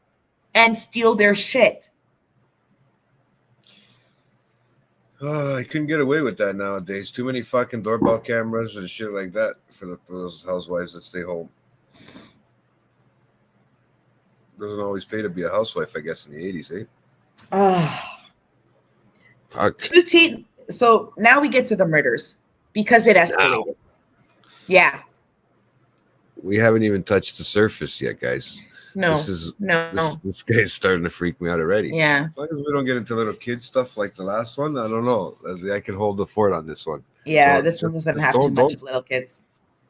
and steal their shit. Oh, I couldn't get away with that nowadays. Too many fucking doorbell cameras and shit like that for those housewives that stay home. Doesn't always pay to be a housewife, I guess, in the 80s, eh? Fuck. So now we get to the murders, because it escalated. Now. Yeah. We haven't even touched the surface yet, guys. No. This guy's starting to freak me out already. Yeah. As long as we don't get into little kid stuff like the last one, I don't know. I can hold the fort on this one. Yeah, so this one doesn't have too much of little kids.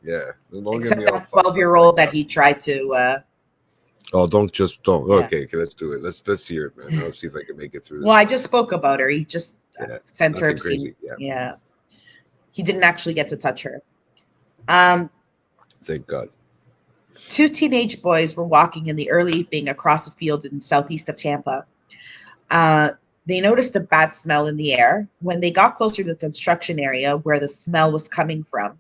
Yeah. Except that 12-year-old that he tried to don't. Yeah. Okay, let's do it. Let's hear it, man. Let's see if I can make it through this. Well, I just spoke about her. He just sent her crazy. Yeah. He didn't actually get to touch her. Thank God. 2 teenage boys were walking in the early evening across a field in southeast of Tampa. They noticed a bad smell in the air. When they got closer to the construction area where the smell was coming from,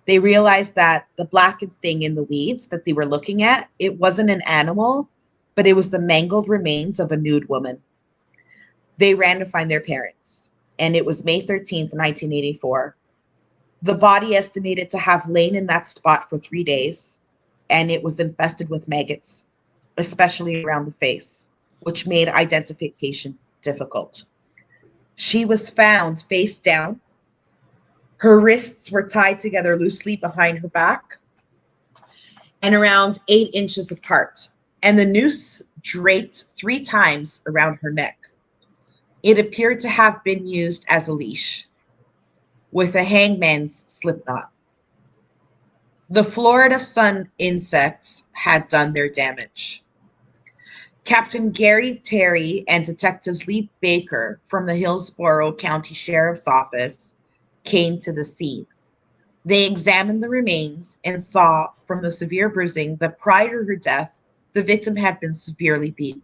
they realized that the blackened thing in the weeds that they were looking at, it wasn't an animal, but it was the mangled remains of a nude woman. They ran to find their parents, and it was May 13th, 1984. The body estimated to have lain in that spot for 3 days, and it was infested with maggots, especially around the face, which made identification difficult. She was found face down. Her wrists were tied together loosely behind her back and around 8 inches apart, and the noose draped 3 times around her neck. It appeared to have been used as a leash with a hangman's slip knot. The Florida sun insects had done their damage. Captain Gary Terry and Detectives Lee Baker from the Hillsborough County Sheriff's Office came to the scene. They examined the remains and saw from the severe bruising that prior to her death, the victim had been severely beaten.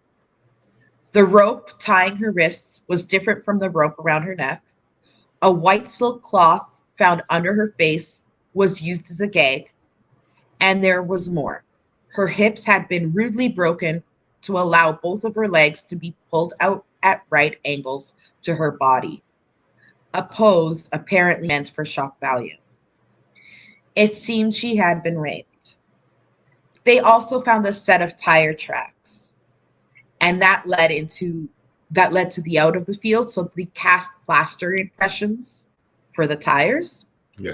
The rope tying her wrists was different from the rope around her neck. A white silk cloth found under her face was used as a gag, and there was more. Her hips had been rudely broken to allow both of her legs to be pulled out at right angles to her body, a pose apparently meant for shock value. It seemed she had been raped. They also found a set of tire tracks, and that led to the out of the field, so the cast plaster impressions for the tires. Yeah.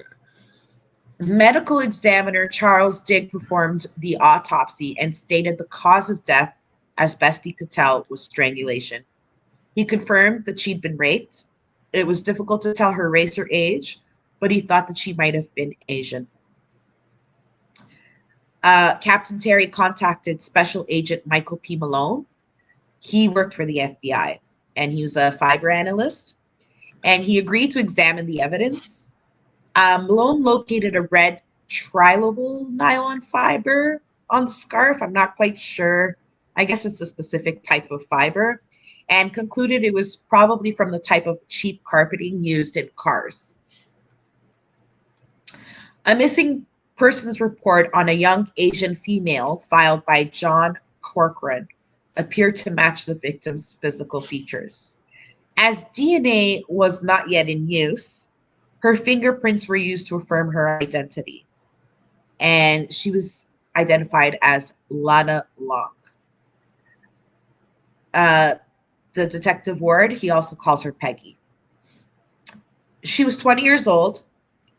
Medical examiner Charles Digg performed the autopsy and stated the cause of death, as best he could tell, was strangulation. He confirmed that she'd been raped. It was difficult to tell her race or age, but he thought that she might have been Asian. Captain Terry contacted Special Agent Michael P. Malone. He worked for the FBI, and he was a fiber analyst, and he agreed to examine the evidence. Malone located a red trilobal nylon fiber on the scarf. I'm not quite sure. I guess it's a specific type of fiber, and concluded it was probably from the type of cheap carpeting used in cars. A missing persons report on a young Asian female filed by John Corcoran appeared to match the victim's physical features. As DNA was not yet in use, her fingerprints were used to affirm her identity, and she was identified as Lana Long. The detective Ward, he also calls her Peggy. She was 20 years old,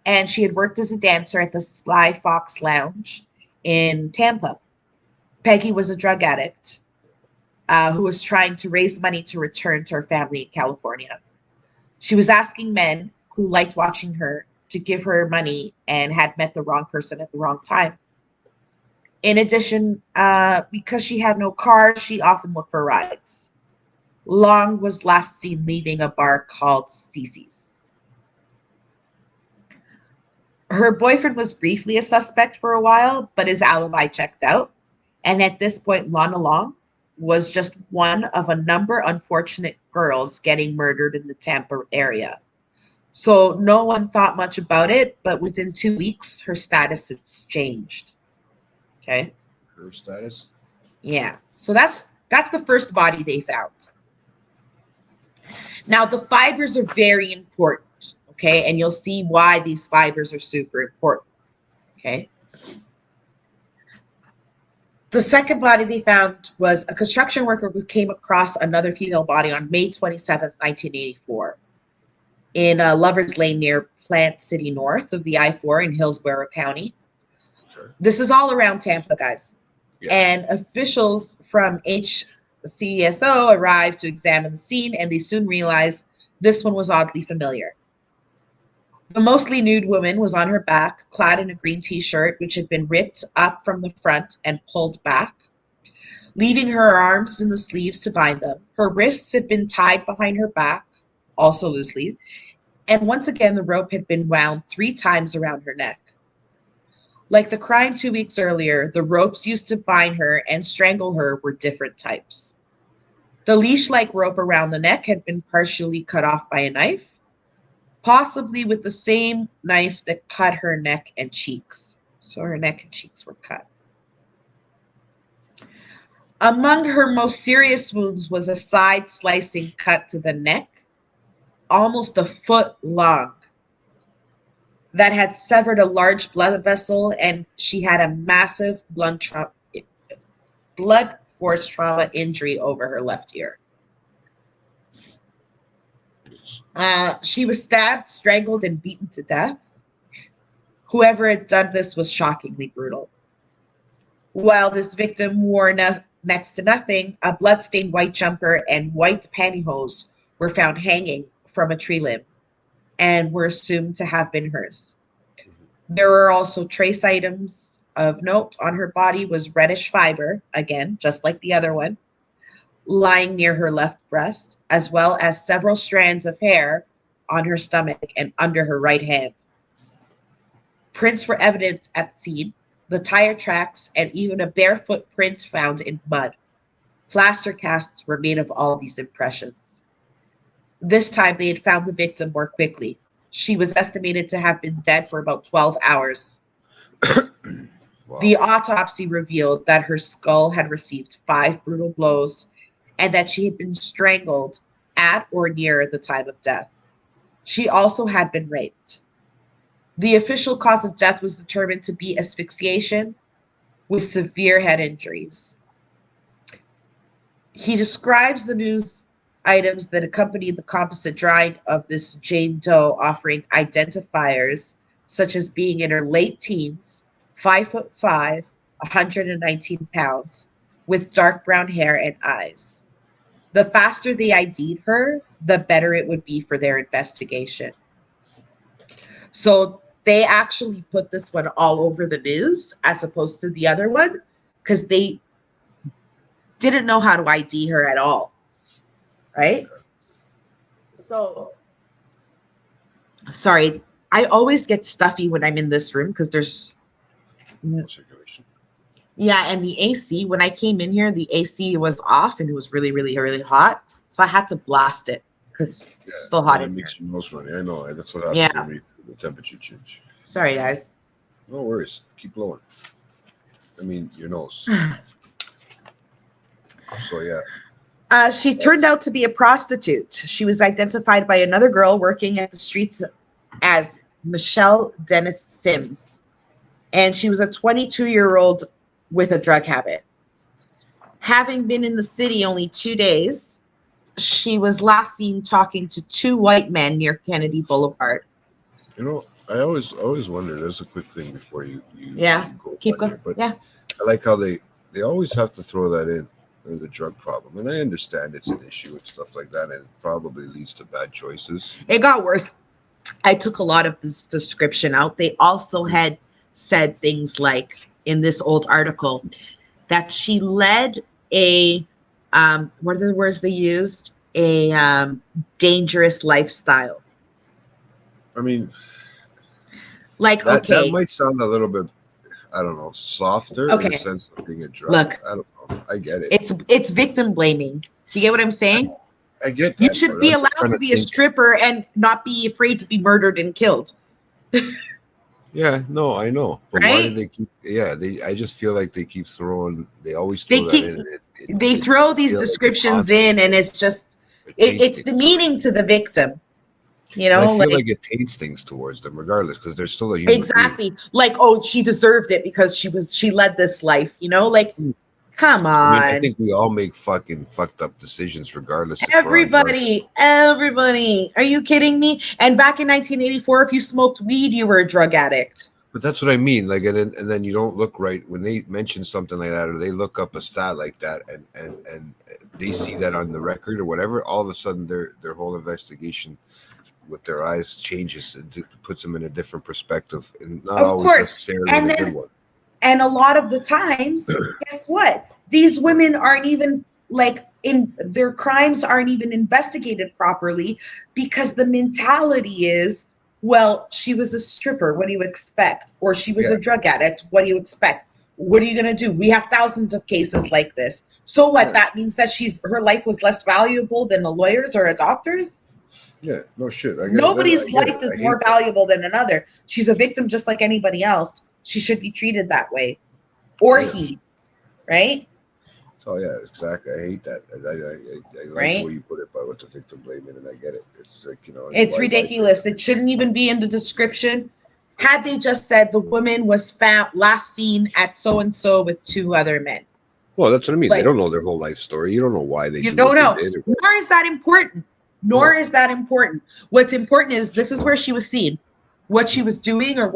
and she had worked as a dancer at the Sly Fox Lounge in Tampa. Peggy was a drug addict who was trying to raise money to return to her family in California. She was asking men who liked watching her to give her money and had met the wrong person at the wrong time. In addition, because she had no car, she often looked for rides. Long was last seen leaving a bar called Cece's. Her boyfriend was briefly a suspect for a while, but his alibi checked out. And at this point, Lana Long was just one of a number of unfortunate girls getting murdered in the Tampa area. So no one thought much about it, but within 2 weeks, her status has changed. Okay. Her status? Yeah. So that's the first body they found. Now, the fibers are very important, okay? And you'll see why these fibers are super important, okay? The second body they found was a construction worker who came across another female body on May 27th, 1984 in Lover's Lane near Plant City North of the I-4 in Hillsborough County. Sure. This is all around Tampa, guys. Yeah. And officials from HCSO arrived to examine the scene, and they soon realized this one was oddly familiar. The mostly nude woman was on her back, clad in a green t-shirt, which had been ripped up from the front and pulled back, leaving her arms in the sleeves to bind them. Her wrists had been tied behind her back, also loosely, and once again, the rope had been wound 3 times around her neck. Like the crime 2 weeks earlier, the ropes used to bind her and strangle her were different types. The leash-like rope around the neck had been partially cut off by a knife, possibly with the same knife that cut her neck and cheeks. So her neck and cheeks were cut. Among her most serious wounds was a side slicing cut to the neck, almost a foot long, that had severed a large blood vessel, and she had a massive blunt force trauma injury over her left ear. She was stabbed, strangled, and beaten to death. Whoever had done this was shockingly brutal. While this victim wore next to nothing, a bloodstained white jumper and white pantyhose were found hanging from a tree limb and were assumed to have been hers. There were also trace items of note. On her body was reddish fiber, again, just like the other one, lying near her left breast, as well as several strands of hair on her stomach and under her right hand. Prints were evident at the scene, the tire tracks, and even a barefoot print found in mud. Plaster casts were made of all these impressions. This time they had found the victim more quickly. She was estimated to have been dead for about 12 hours. Wow. The autopsy revealed that her skull had received 5 brutal blows and that she had been strangled at or near the time of death. She also had been raped. The official cause of death was determined to be asphyxiation with severe head injuries. He describes the news items that accompanied the composite drawing of this Jane Doe, offering identifiers such as being in her late teens, 5'5", 119 pounds, with dark brown hair and eyes. The faster they ID'd her, the better it would be for their investigation. So they actually put this one all over the news as opposed to the other one because they didn't know how to ID her at all. Right? So, sorry, I always get stuffy when I'm in this room because there's No circulation. yeah, and the AC, when I came in here, the AC was off and it was really, really, really hot. So I had to blast it because it's still hot It in here. makes your nose runny. I know. That's what happens Yeah. when we the temperature change. Sorry, guys. No worries. Keep blowing. I mean, your nose. So, yeah. She turned out to be a prostitute. She was identified by another girl working at the streets as Michelle Dennis Sims. And she was a 22-year-old with a drug habit. Having been in the city only 2 days, she was last seen talking to 2 white men near Kennedy Boulevard. You know, I always wonder. There's a quick thing before you go Keep on going. here, but Yeah. I like how they always have to throw that in the drug problem, and I understand it's an issue and stuff like that, and it probably leads to bad choices. It got worse. I took a lot of this description out. They also had said things like in this old article that she led a what are the words they used? A dangerous lifestyle. I mean, Like, that okay, might sound a little bit, I don't know, softer in Okay. the sense of being a drug. Look. I don't know. I get it. it's victim blaming. Do you get what I'm saying? I get that. You should but be I'm just allowed trying to be a think. stripper and not be afraid to be murdered and killed. Yeah, no, I know, but why do Right? they keep? Yeah, I just feel like they keep throwing. They always They throw that keep in. And they it throw these feels like a descriptions constant in, and thing. it's just It taints it's things. demeaning to the victim. You And I know, feel like it taints things towards them, regardless, because they're still a human being. exactly. Like, oh, she deserved it because she led this life. You know, like, come I mean, I on. think we all make fucking fucked up decisions, regardless. If we're on drugs. Everybody. Are you kidding me? And back in 1984, if you smoked weed, you were a drug addict. But that's what I mean. Like, and then you don't look right when they mention something like that, or they look up a stat like that, and they see that on the record or whatever. All of a sudden, their whole investigation with their eyes changes and puts them in a different perspective, and not Of always course. necessarily And the then- good one. And a lot of the times, guess what? These women aren't even like in their crimes aren't even investigated properly because the mentality is, well, she was a stripper. What do you expect? Or she was a drug addict. What do you expect? What are you going to do? We have thousands of cases like this. So what? Yeah. That means that her life was less valuable than a lawyer's or a doctor's? Yeah, no shit. I get Nobody's it. I get life it. is I more hate that. valuable than another. She's a victim just like anybody else. She should be treated that way. Or Yeah. he, right? Oh yeah, exactly. I hate that. I like Right? the way you put it, but with the victim blaming, and I get it. It's like, It's ridiculous. It shouldn't even be in the description. Had they just said the woman was found last seen at so and so with 2 other men. Well, that's what I mean. Like- They don't know their whole life story. You don't know why they You do don't what know. they did. Nor is that important. What's important is this is where she was seen. What she was doing or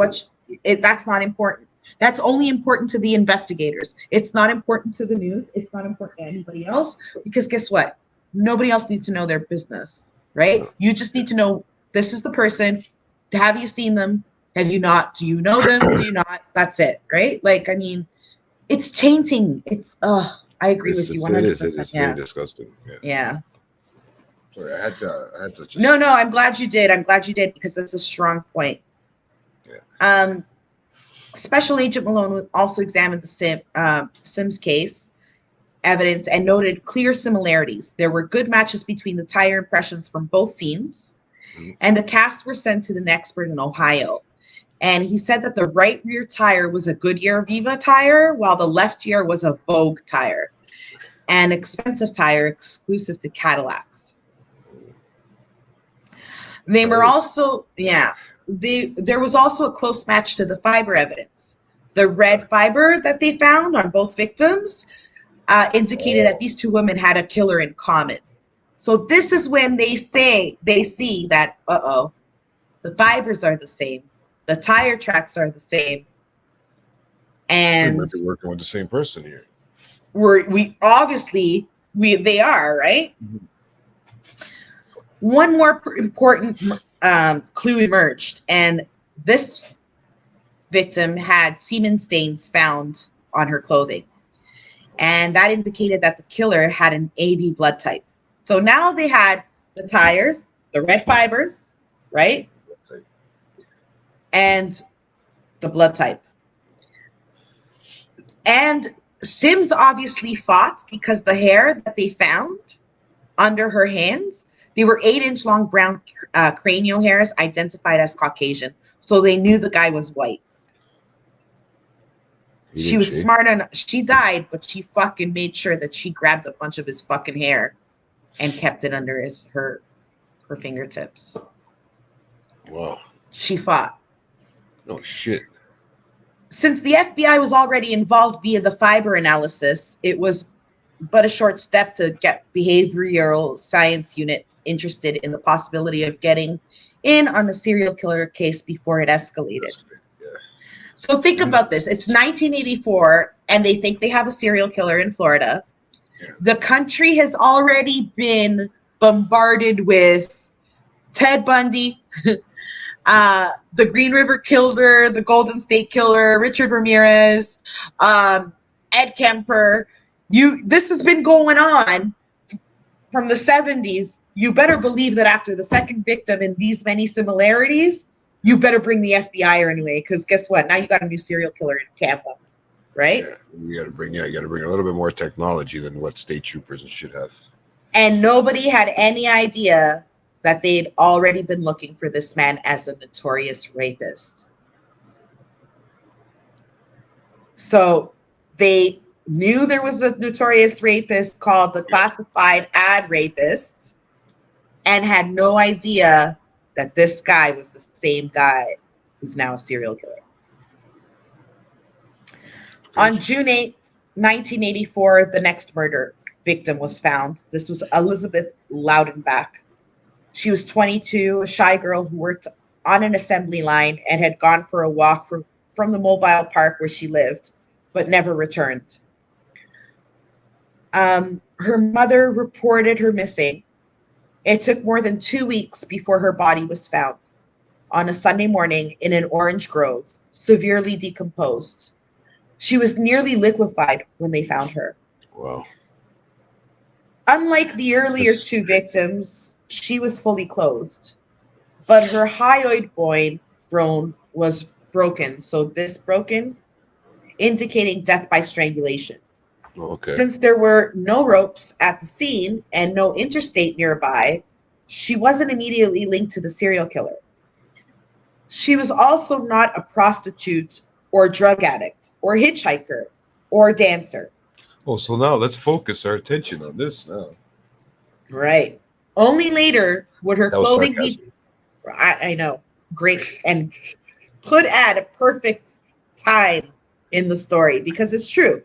that's not important. That's only important to the investigators. It's not important to the news. It's not important to anybody else because guess what? Nobody else needs to know their business, right? You just need to know this is the person. Have you seen them? Have you not? Do you know them? Do you not? That's it, right? Like, I mean, it's tainting. It's I agree with you 100%. It is. It's very disgusting. Yeah. Sorry, I had to just. No, I'm glad you did. I'm glad you did because that's a strong point. Yeah. Special Agent Malone also examined the Sims case evidence and noted clear similarities. There were good matches between the tire impressions from both scenes, and the casts were sent to an expert in Ohio. And he said that the right rear tire was a Goodyear Viva tire, while the left rear was a Vogue tire, an expensive tire exclusive to Cadillacs. They were also, there was also a close match to the fiber evidence. The red fiber that they found on both victims indicated that these two women had a killer in common. So this is when they see that, the fibers are the same, the tire tracks are the same, and we might be working with the same person here. They are, right? Mm-hmm. One more important clue emerged, and this victim had semen stains found on her clothing. And that indicated that the killer had an AB blood type. So now they had the tires, the red fibers, right? And the blood type. And Sims obviously fought because the hair that they found under her hands, they were 8-inch long brown cranial hairs identified as Caucasian. So they knew the guy was white. She was smart enough. She died, but she fucking made sure that she grabbed a bunch of his fucking hair and kept it under her fingertips. Wow. She fought. Oh, shit. Since the FBI was already involved via the fiber analysis, it was but a short step to get behavioral science unit interested in the possibility of getting in on the serial killer case before it escalated. So think about this. It's 1984, and they think they have a serial killer in Florida. Yeah. The country has already been bombarded with Ted Bundy, the Green River Killer, the Golden State Killer, Richard Ramirez, Ed Kemper. This has been going on from the 70s. You better believe that after the second victim and these many similarities, you better bring the FBI anyway, because guess what? Now you got a new serial killer in Tampa, right? Yeah, you got to bring a little bit more technology than what state troopers and shit have. And nobody had any idea that they'd already been looking for this man as a notorious rapist. So they knew there was a notorious rapist called the classified ad rapists, and had no idea that this guy was the same guy who's now a serial killer. On June 8th, 1984, the next murder victim was found. This was Elizabeth Loudenbach. She was 22, a shy girl who worked on an assembly line and had gone for a walk from the mobile park where she lived, but never returned. Her mother reported her missing. It took more than 2 weeks before her body was found on a Sunday morning in an orange grove, severely decomposed. She was nearly liquefied when they found her. Wow. Unlike the earlier two victims, she was fully clothed, but her hyoid bone was broken. So this broken, indicating death by strangulation. Okay. Since there were no ropes at the scene and no interstate nearby, she wasn't immediately linked to the serial killer. She was also not a prostitute or drug addict or hitchhiker or dancer. Oh, so now let's focus our attention on this now. Right. Only later would her clothing be... I know. Great. And put at a perfect time in the story because it's true.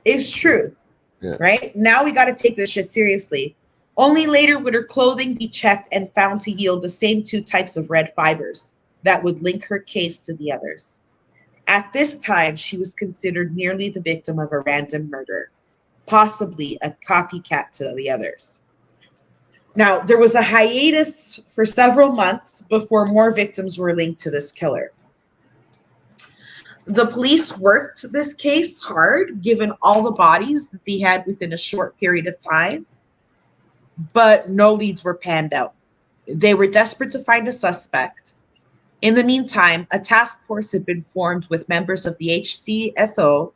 It's true. Yeah. Right? Now we got to take this shit seriously. Only later would her clothing be checked and found to yield the same two types of red fibers that would link her case to the others. At this time, she was considered merely the victim of a random murder, possibly a copycat to the others. Now, there was a hiatus for several months before more victims were linked to this killer. The police worked this case hard, given all the bodies that they had within a short period of time, but no leads were panned out. They were desperate to find a suspect, In the meantime, a task force had been formed with members of the HCSO,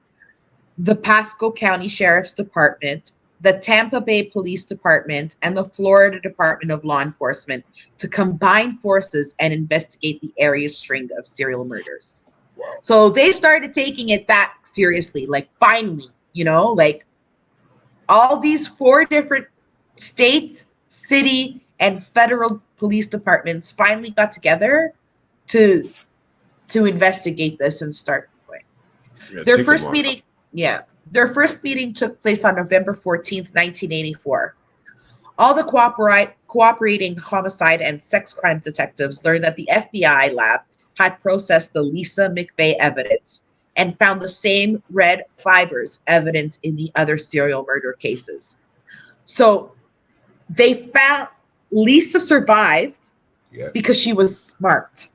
the Pasco County Sheriff's Department, the Tampa Bay Police Department, and the Florida Department of Law Enforcement to combine forces and investigate the area's string of serial murders. Wow. So they started taking it that seriously, like finally, like all these 4 different states, city, and federal police departments finally got together to investigate this and start going. Yeah, Their take 'em first on. meeting, their first meeting took place on November 14th, 1984. All the cooperating homicide and sex crimes detectives learned that the FBI lab had processed the Lisa Mcvey evidence and found the same red fibers evident in the other serial murder cases. So they found Lisa survived Yeah. because she was smart.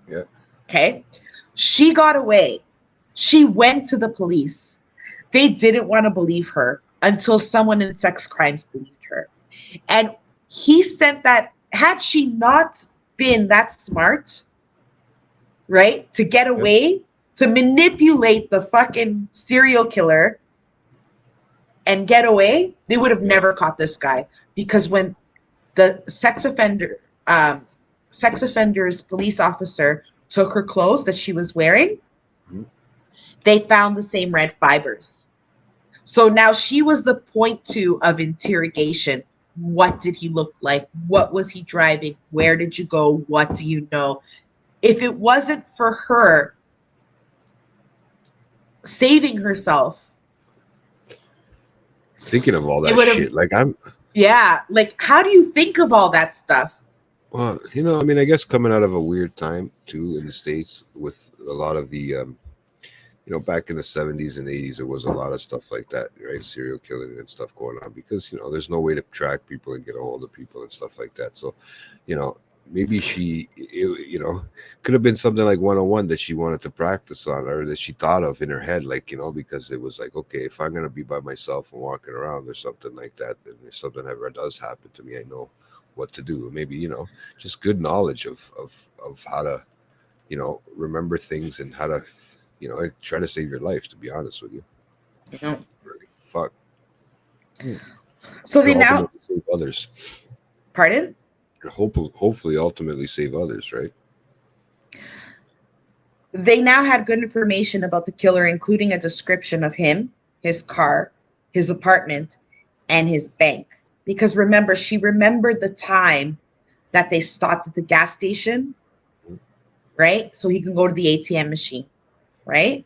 Yeah. Okay. She got away. She went to the police. They didn't want to believe her until someone in sex crimes believed her. And he sent that, had she not been that smart, right, to get away, to manipulate the fucking serial killer and get away, they would have never caught this guy. Because when the sex offender's police officer took her clothes that she was wearing, they found the same red fibers. So now she was the point 2 of interrogation. What did he look like? What was he driving? Where did you go? What do you know? If it wasn't for her saving herself, Thinking of all that would've- shit, like I'm. like how do you think of all that stuff? Well, I mean, I guess coming out of a weird time too in the States with a lot of the, back in the 70s and 80s, there was a lot of stuff like that, right? Serial killing and stuff going on because, there's no way to track people and get a hold of people and stuff like that. So, maybe could have been something like 101 that she wanted to practice on or that she thought of in her head, like, because it was like, okay, if I'm going to be by myself and walking around or something like that, and if something ever does happen to me, I know what to do. Maybe, just good knowledge of how to, remember things and how to, try to save your life, to be honest with you. Fuck. So they now, ultimately save others. pardon? Hopefully ultimately save others, right? They now had good information about the killer, including a description of him, his car, his apartment, and his bank. Because remember, she remembered the time that they stopped at the gas station, right? So he can go to the ATM machine, right?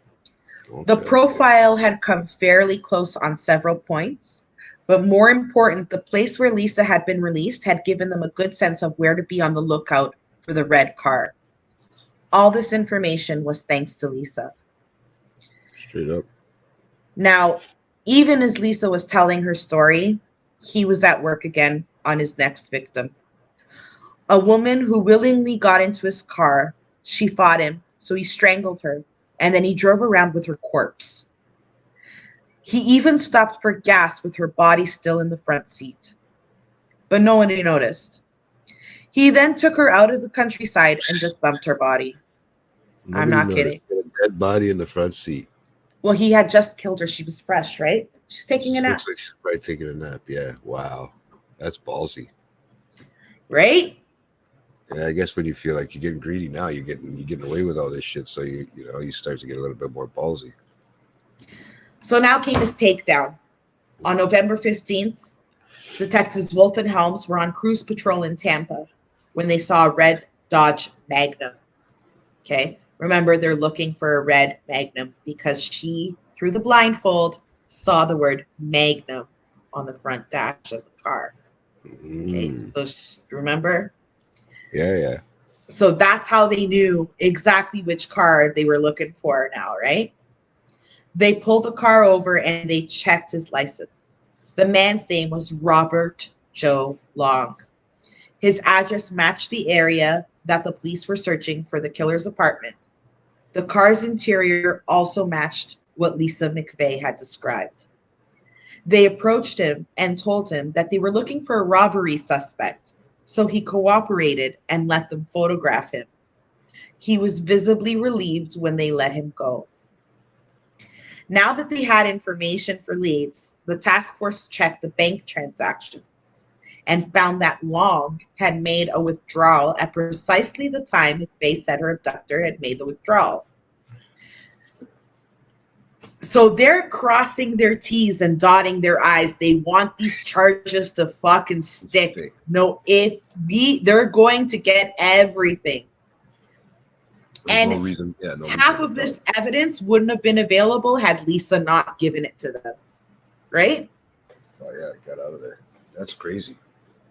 Okay. The profile had come fairly close on several points, but more important, the place where Lisa had been released had given them a good sense of where to be on the lookout for the red car. All this information was thanks to Lisa. Straight up. Now, even as Lisa was telling her story, he was at work again on his next victim. A woman who willingly got into his car. She fought him, so he strangled her, and then he drove around with her corpse. He even stopped for gas with her body still in the front seat, but no one noticed. He then took her out of the countryside and just dumped her body. I'm not kidding. A dead body in the front seat. Well, he had just killed her. She was fresh, right? She's taking a nap. Looks like she's probably taking a nap. Yeah. Wow. That's ballsy. Right? Yeah, I guess when you feel like you're getting greedy now, you're getting away with all this shit. So you start to get a little bit more ballsy. So now came his takedown. On November 15th, Detectives Wolf and Helms were on cruise patrol in Tampa when they saw a red Dodge Magnum. Okay. Remember, they're looking for a red Magnum because she, through the blindfold, saw the word Magnum on the front dash of the car. Okay. So remember? Yeah. So that's how they knew exactly which car they were looking for now, right? They pulled the car over and they checked his license. The man's name was Robert Joe Long. His address matched the area that the police were searching for the killer's apartment. The car's interior also matched what Lisa Mcvey had described. They approached him and told him that they were looking for a robbery suspect, so he cooperated and let them photograph him. He was visibly relieved when they let him go. Now that they had information for leads, the task force checked the bank transactions and found that Long had made a withdrawal at precisely the time McVey said her abductor had made the withdrawal. So they're crossing their T's and dotting their I's. They want these charges to fucking stick. No, they're going to get everything. There's And no reason. Yeah, no half reason of this evidence wouldn't have been available had Lisa not given it to them. Right? Oh, yeah, got out of there. That's crazy.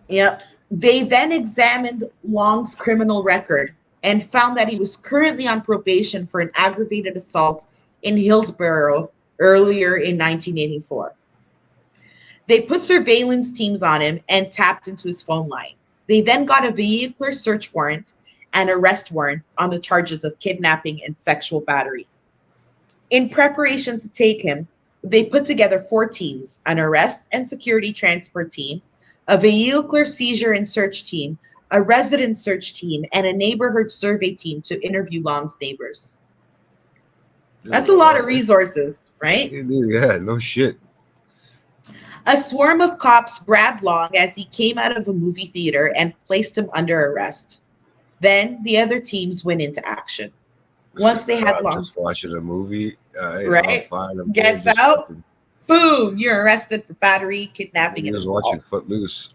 Yep. They then examined Long's criminal record and found that he was currently on probation for an aggravated assault in Hillsborough earlier in 1984. They put surveillance teams on him and tapped into his phone line. They then got a vehicular search warrant and arrest warrant on the charges of kidnapping and sexual battery. In preparation to take him, they put together 4 teams: an arrest and security transfer team, a vehicular seizure and search team, a resident search team, and a neighborhood survey team to interview Long's neighbors. That's a lot of resources, right? Yeah, no shit. A swarm of cops grabbed Long as he came out of a movie theater and placed him under arrest. Then the other teams went into action. Once they had Long, just watching a movie, right? Gets out, boom, you're arrested for battery, kidnapping, and assault. Watching Footloose.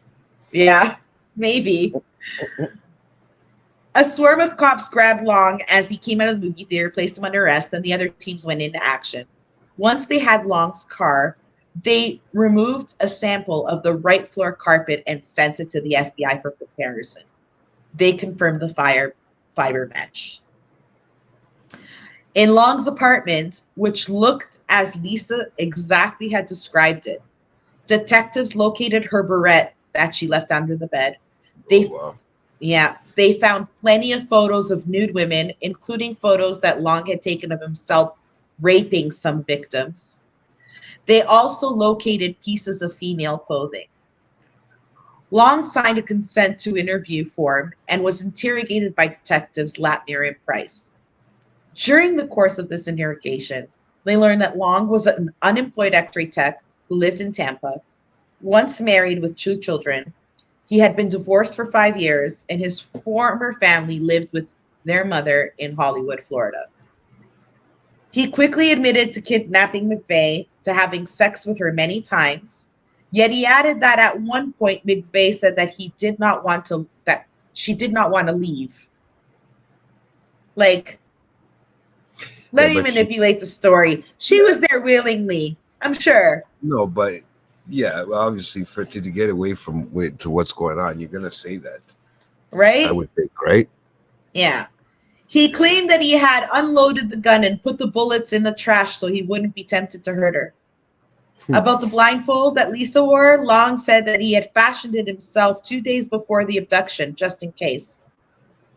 Yeah, maybe. A swarm of cops grabbed Long as he came out of the movie theater, placed him under arrest, and the other teams went into action. Once they had Long's car, they removed a sample of the right floor carpet and sent it to the FBI for comparison. They confirmed the fiber match. In Long's apartment, which looked as Lisa exactly had described it, detectives located her barrette that she left under the bed. They found plenty of photos of nude women, including photos that Long had taken of himself raping some victims. They also located pieces of female clothing. Long signed a consent to interview form and was interrogated by detectives Latmere and Price. During the course of this interrogation, they learned that Long was an unemployed X-ray tech who lived in Tampa, once married with 2 children. He had been divorced for 5 years, and his former family lived with their mother in Hollywood, Florida. He quickly admitted to kidnapping Mcvey, to having sex with her many times. Yet he added that at one point, Mcvey said that she did not want to leave. Like, let me manipulate the story. She was there willingly, I'm sure. No, but yeah, well, obviously to get away from to what's going on, you're gonna say that, right? I would think, right? Yeah. He claimed that he had unloaded the gun and put the bullets in the trash so he wouldn't be tempted to hurt her. About the blindfold that Lisa wore, Long said that he had fashioned it himself 2 days before the abduction, just in case.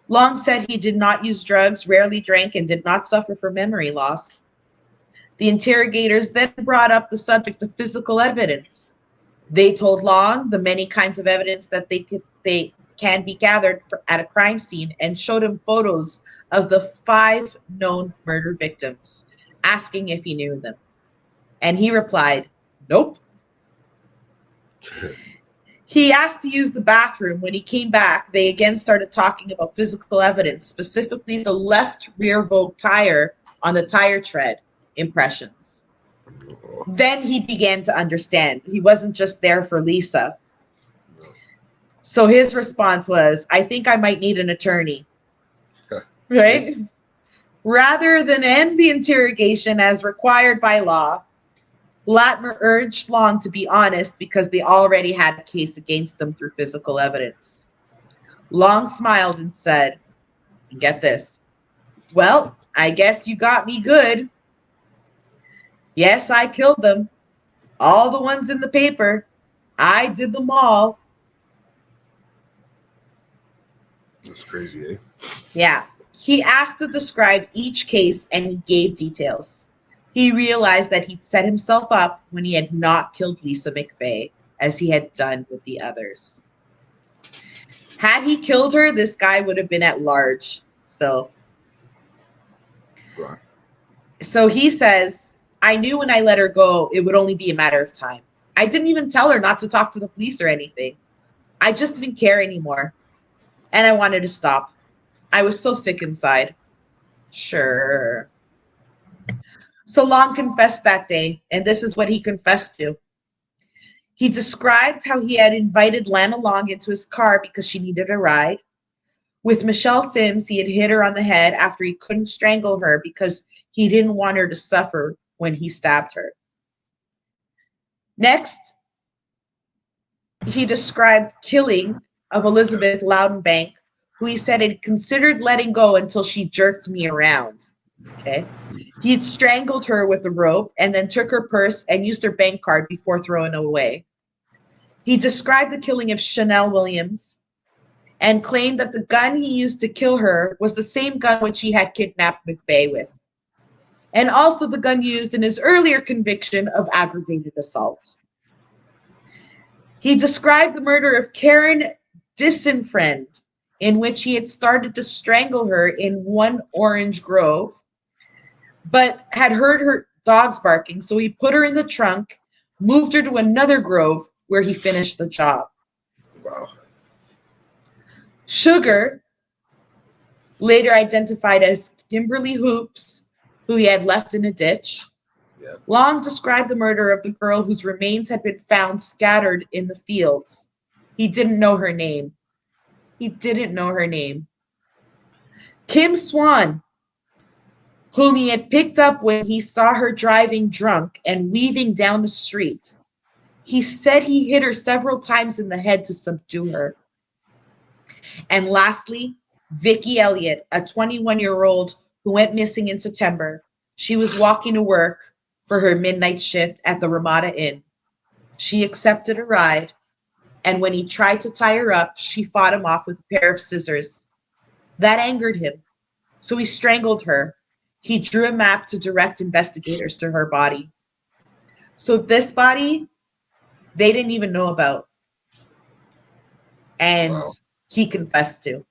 Long said he did not use drugs, rarely drank, and did not suffer from memory loss. The interrogators then brought up the subject of physical evidence. They told Long the many kinds of evidence that they can be gathered at a crime scene and showed him photos of the 5 known murder victims, asking if he knew them. And he replied, nope. He asked to use the bathroom. When he came back, they again started talking about physical evidence, specifically the left rear Vogue tire on the tire tread impressions. Then he began to understand. He wasn't just there for Lisa. So his response was, I think I might need an attorney. Right? Rather than end the interrogation as required by law, Latmer urged Long to be honest because they already had a case against them through physical evidence. Long smiled and said, get this, well, I guess you got me good. Yes, I killed them. All the ones in the paper. I did them all. That's crazy, eh? Yeah. He asked to describe each case and he gave details. He realized that he'd set himself up when he had not killed Lisa Mcvey, as he had done with the others. Had he killed her, this guy would have been at large still. Right. So he says, I knew when I let her go, it would only be a matter of time. I didn't even tell her not to talk to the police or anything. I just didn't care anymore. And I wanted to stop. I was so sick inside. Sure. So Long confessed that day, and this is what he confessed to. He described how he had invited Lana Long into his car because she needed a ride. With Michelle Sims, he had hit her on the head after he couldn't strangle her because he didn't want her to suffer when he stabbed her. Next, he described killing of Elizabeth Loudenbank, who he said had considered letting go until she jerked me around. Okay. He'd strangled her with a rope and then took her purse and used her bank card before throwing it away. He described the killing of Chanel Williams and claimed that the gun he used to kill her was the same gun which he had kidnapped Mcvey with, and also the gun used in his earlier conviction of aggravated assault. He described the murder of Karen Disenfriend, in which he had started to strangle her in one orange grove, but had heard her dogs barking, so he put her in the trunk, moved her to another grove where he finished the job. Wow. Sugar, later identified as Kimberly Hoops, who he had left in a ditch. Yeah. Long described the murder of the girl whose remains had been found scattered in the fields. He didn't know her name. Kim Swan, whom he had picked up when he saw her driving drunk and weaving down the street. He said he hit her several times in the head to subdue her. And lastly, Vicki Elliott, a 21-year-old who went missing in September. She was walking to work for her midnight shift at the Ramada Inn. She accepted a ride, and when he tried to tie her up, she fought him off with a pair of scissors. That angered him, so he strangled her. He drew a map to direct investigators to her body. So this body, they didn't even know about. And Wow. he confessed to.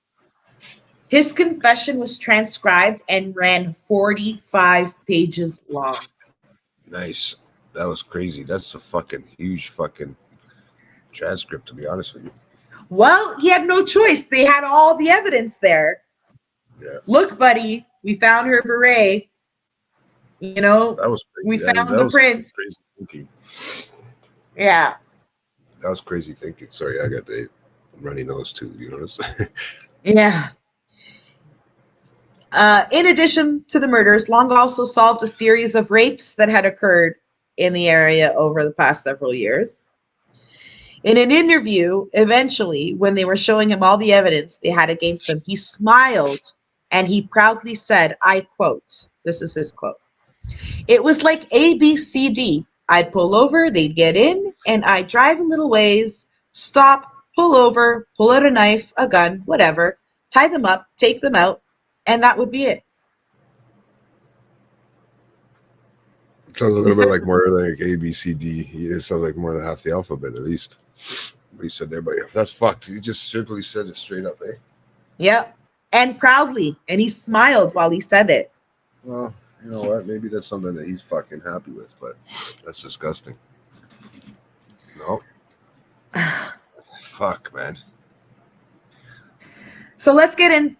His confession was transcribed and ran 45 pages long. Nice. That was crazy. That's a fucking huge fucking transcript, to be honest with you. Well, he had no choice. They had all the evidence there. Yeah. Look, buddy, we found her beret. You know, That was crazy. we That found the was prints. crazy thinking. Yeah. That was crazy thinking. Sorry, I got the runny nose too. You know what I'm saying? Yeah. In addition to the murders, Long also solved a series of rapes that had occurred in the area over the past several years. In an interview, eventually, when they were showing him all the evidence they had against him, he smiled and he proudly said, I quote, this is his quote, "It was like ABCD. I'd pull over, they'd get in, and I'd drive a little ways, stop, pull over, pull out a knife, a gun, whatever, tie them up, take them out, and that would be it." Sounds a He little bit said, like more like A, B, C, D. It sounds like more than half the alphabet, at least. What he said there, but that's fucked. He just simply said it straight up, eh? yep, and proudly, and he smiled while he said it. Well, you know what? Maybe that's something that he's fucking happy with, but that's disgusting. No. Fuck, man. So let's get in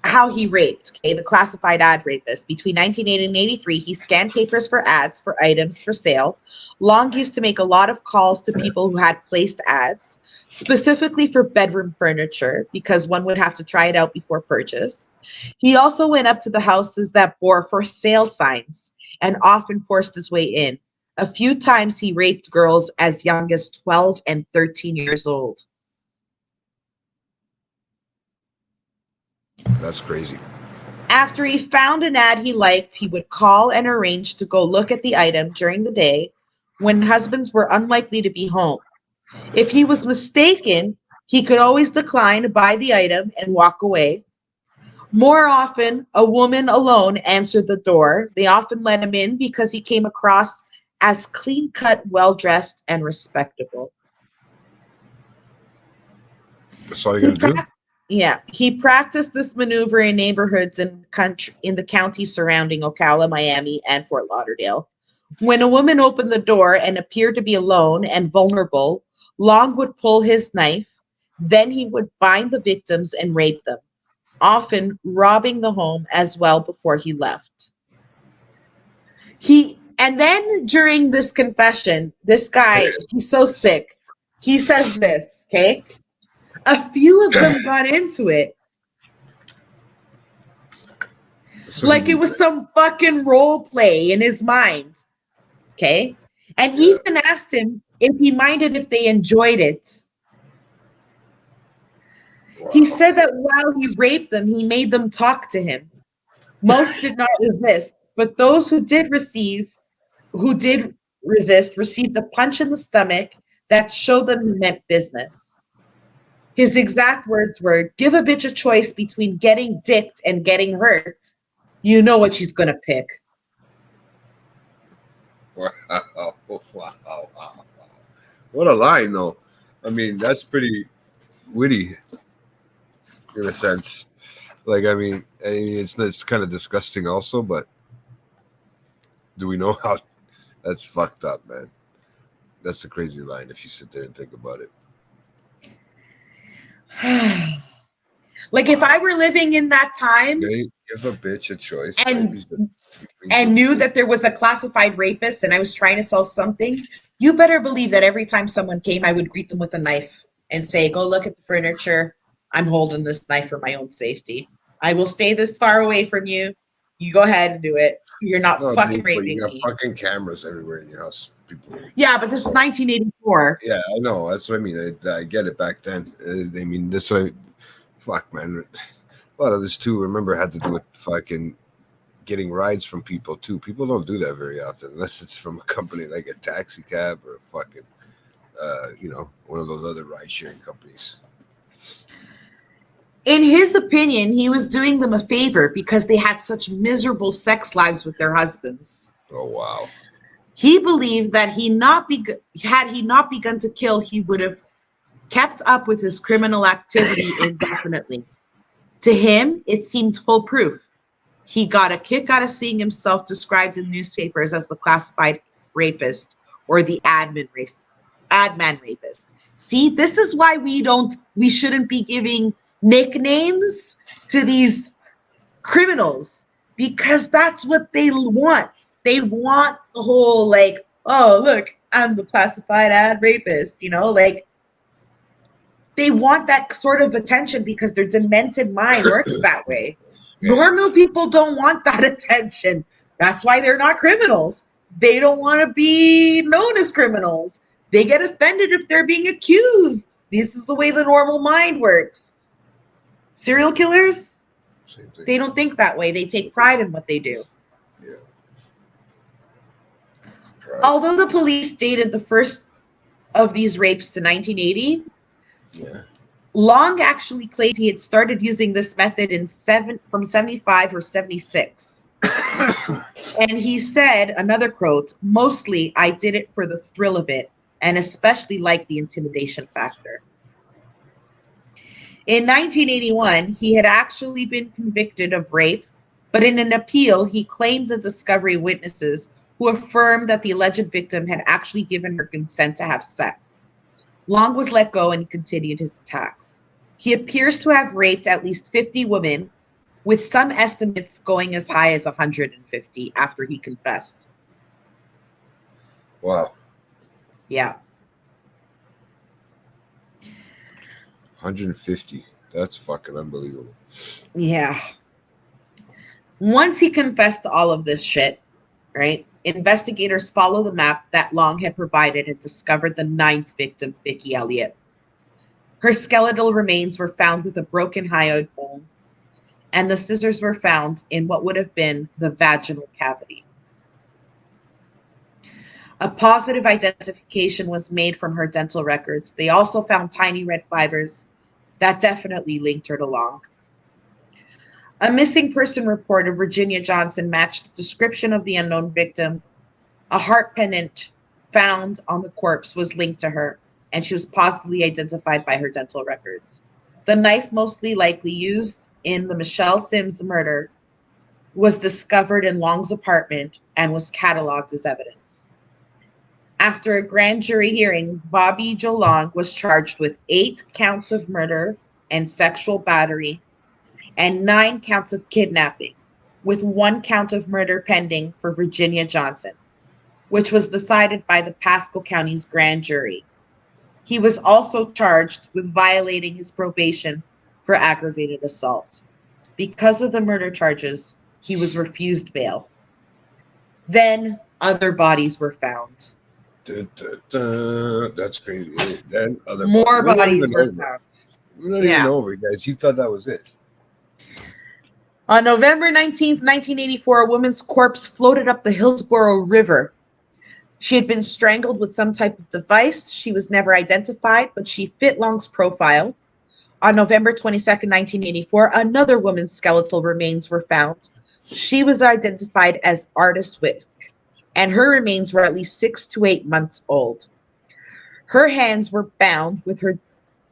how he raped, okay, the classified ad rapist. Between 1980 and 83, he scanned papers for ads for items for sale. Long used to make a lot of calls to people who had placed ads, specifically for bedroom furniture, because one would have to try it out before purchase. He also went up to the houses that bore for sale signs and often forced his way in. A few times he raped girls as young as 12 and 13 years old. That's crazy. After he found an ad he liked, he would call and arrange to go look at the item during the day when husbands were unlikely to be home. If he was mistaken, he could always decline to buy the item and walk away. More often, a woman alone answered the door. They often let him in because he came across as clean-cut, well-dressed, and respectable. That's all you gotta do? Yeah, he practiced this maneuver in neighborhoods in the counties surrounding Ocala, Miami, and Fort Lauderdale. When a woman opened the door and appeared to be alone and vulnerable, Long would pull his knife. Then he would bind the victims and rape them, often robbing the home as well before he left. And then during this confession, this guy, he's so sick. He says this, okay? A few of them got into it. So Like it was some fucking role play in his mind. Okay. And he even asked him if he minded if they enjoyed it. wow. He said that while he raped them, he made them talk to him. Most did not resist, but those who did resist, received a punch in the stomach that showed them he meant business. His exact words were, give a bitch a choice between getting dicked and getting hurt. You know what she's going to pick. Wow. Wow. What a line, though. I mean, that's pretty witty in a sense. Like, I mean, it's kind of disgusting also, but do we know how that's fucked up, man? That's a crazy line if you sit there and think about it. Like if I were living in that time Give a bitch a choice and knew that there was a classified rapist and I was trying to solve something, you better believe that every time someone came, I would greet them with a knife and say, go look at the furniture. I'm holding this knife for my own safety. I will stay this far away from you. You go ahead and do it. You're not fucking raping me. You got me. fucking cameras everywhere in your house. People. Yeah, but this is 1984. Yeah, I know. That's what I mean. I get it back then. I mean, this fuck, man. A lot of this too. Remember, had to do with fucking getting rides from people too. People don't do that very often unless it's from a company like a taxi cab or a fucking, one of those other ride sharing companies. In his opinion, he was doing them a favor because they had such miserable sex lives with their husbands. Oh, wow. He believed that had he not begun to kill, he would have kept up with his criminal activity indefinitely. To him, it seemed foolproof. He got a kick out of seeing himself described in newspapers as the classified rapist or the ad man rapist. See, this is why we shouldn't be giving nicknames to these criminals, because that's what they want. They want the whole like, oh, look, I'm the classified ad rapist, like they want that sort of attention because their demented mind works that way. Yeah. Normal people don't want that attention. That's why they're not criminals. They don't want to be known as criminals. They get offended if they're being accused. This is the way the normal mind works. Serial killers, they don't think that way. They take pride in what they do. Yeah. Although the police dated the first of these rapes to 1980, Long actually claimed he had started using this method from 75 or 76. And he said, another quote, mostly I did it for the thrill of it, and especially like the intimidation factor. In 1981, he had actually been convicted of rape, but in an appeal, he claimed the discovery witnesses who affirmed that the alleged victim had actually given her consent to have sex. Long was let go and continued his attacks. He appears to have raped at least 50 women, with some estimates going as high as 150 after he confessed. Wow. Yeah. 150. That's fucking unbelievable. Yeah. Once he confessed to all of this shit, right, investigators followed the map that Long had provided and discovered the 9th victim, Vicky Elliott. Her skeletal remains were found with a broken hyoid bone, and the scissors were found in what would have been the vaginal cavity. A positive identification was made from her dental records. They also found tiny red fibers that definitely linked her to Long. A missing person report of Virginia Johnson matched the description of the unknown victim. A heart pendant found on the corpse was linked to her, and she was positively identified by her dental records. The knife mostly likely used in the Michelle Sims murder was discovered in Long's apartment and was cataloged as evidence. After a grand jury hearing, Bobby Joe Long was charged with 8 counts of murder and sexual battery and 9 counts of kidnapping, with 1 count of murder pending for Virginia Johnson, which was decided by the Pasco County's grand jury. He was also charged with violating his probation for aggravated assault. Because of the murder charges, he was refused bail. Then other bodies were found. That's crazy. Then other More bodies. bodies were found. We're not even Yeah. over, guys. You thought that was it. On November 19th, 1984, a woman's corpse floated up the Hillsborough River. She had been strangled with some type of device. She was never identified, but she fit Long's profile. On November 22nd, 1984, another woman's skeletal remains were found. She was identified as Artis Wick, and her remains were at least 6 to 8 months old. Her hands were bound with her,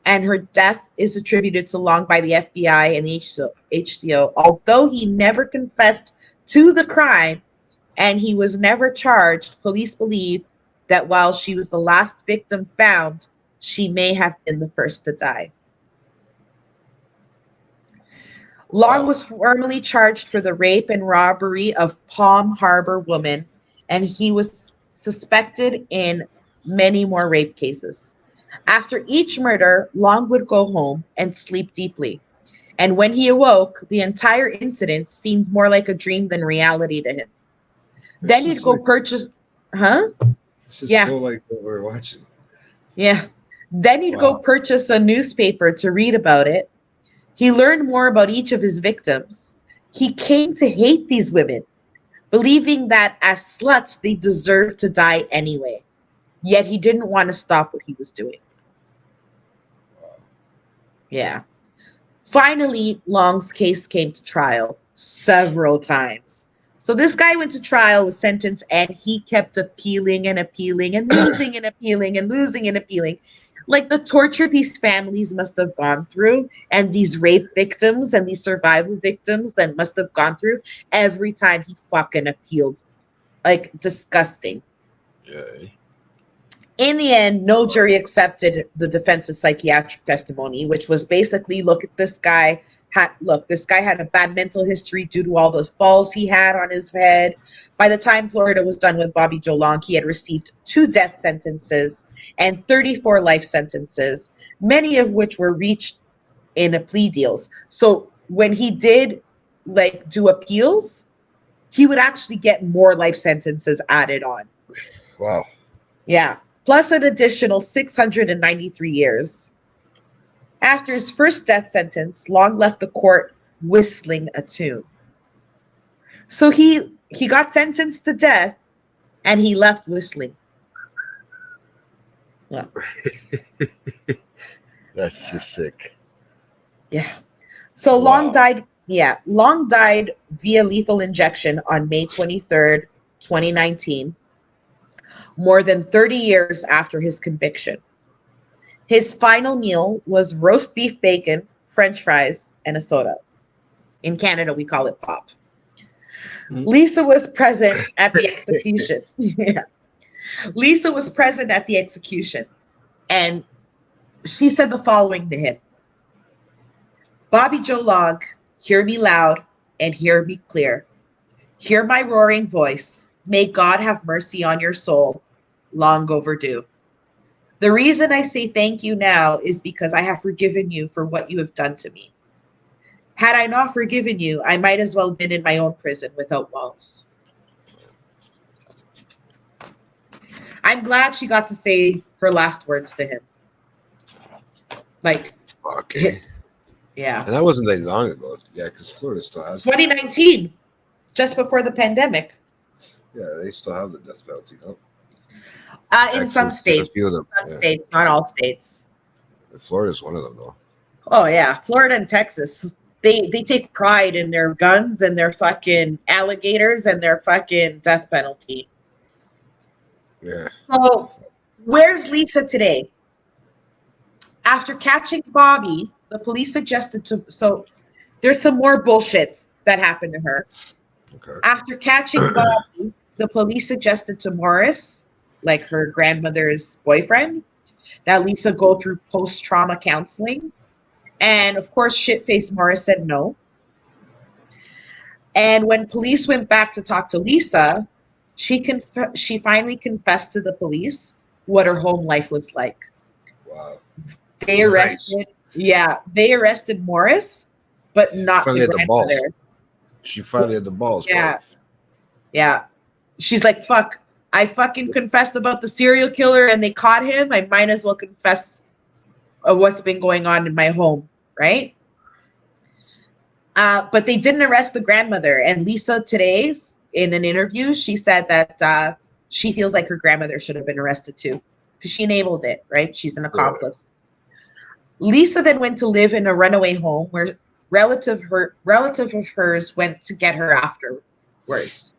and her death is attributed to Long by the FBI and the HCO. Although he never confessed to the crime and he was never charged, police believe that while she was the last victim found, she may have been the first to die. Long was formally charged for the rape and robbery of Palm Harbor woman, and he was suspected in many more rape cases. After each murder, Long would go home and sleep deeply. And when he awoke, the entire incident seemed more like a dream than reality to him. Then he'd go purchase, This is Yeah. so like what we're watching. Yeah. Then he'd go purchase a newspaper to read about it. He learned more about each of his victims. He came to hate these women, believing that as sluts, they deserved to die anyway. Yet he didn't want to stop what he was doing. Yeah. Finally, Long's case came to trial several times. So this guy went to trial, was sentenced, and he kept appealing and appealing and losing and appealing and losing and appealing. Like the torture these families must have gone through, and these rape victims and these survival victims that must have gone through every time he fucking appealed. Like, disgusting. Yeah. In the end, no jury accepted the defense's psychiatric testimony, which was basically, this guy had a bad mental history due to all the falls he had on his head. By the time Florida was done with Bobby Joe Long, he had received 2 death sentences and 34 life sentences, many of which were reached in a plea deals. So when he did do appeals, he would actually get more life sentences added on. Wow. Yeah. Plus an additional 693 years. After his first death sentence, Long left the court whistling a tune. So he got sentenced to death and he left whistling. Yeah. That's just sick. Yeah. So Wow. Long died via lethal injection on May 23rd, 2019, more than 30 years after his conviction. His final meal was roast beef bacon, French fries, and a soda. In Canada, we call it pop. Lisa was present at the execution. Yeah. Lisa was present at the execution, and she said the following to him. Bobby Joe Long, hear me loud and hear me clear. Hear my roaring voice. May God have mercy on your soul. Long overdue. The reason I say thank you now is because I have forgiven you for what you have done to me. Had I not forgiven you, I might as well have been in my own prison without walls. I'm glad she got to say her last words to him. Okay. Yeah. And that wasn't that long ago. Yeah, because Florida still has 2019, just before the pandemic. Yeah, they still have the death penalty, no? In some states. A few of them. Some states, not all states. Florida's one of them, though. Oh, yeah. Florida and Texas. They take pride in their guns and their fucking alligators and their fucking death penalty. Yeah. So, where's Lisa today? After catching Bobby, the police suggested to. So there's some more bullshits that happened to her. Okay. After catching Bobby, the police suggested to Morris, like her grandmother's boyfriend, that Lisa go through post-trauma counseling. And of course, shit-faced Morris said no. And when police went back to talk to Lisa, she finally confessed to the police what her home life was like. Wow. They arrested, they arrested Morris, but not Finally the had the balls. grandmother. She finally had the balls. Yeah, Bro. yeah. She's like, fuck, I fucking confessed about the serial killer and they caught him. I might as well confess what's been going on in my home, right? But they didn't arrest the grandmother. And Lisa today, in an interview, she said that she feels like her grandmother should have been arrested too, because she enabled it, right? She's an accomplice. Yeah. Lisa then went to live in a runaway home where relative of hers went to get her afterwards.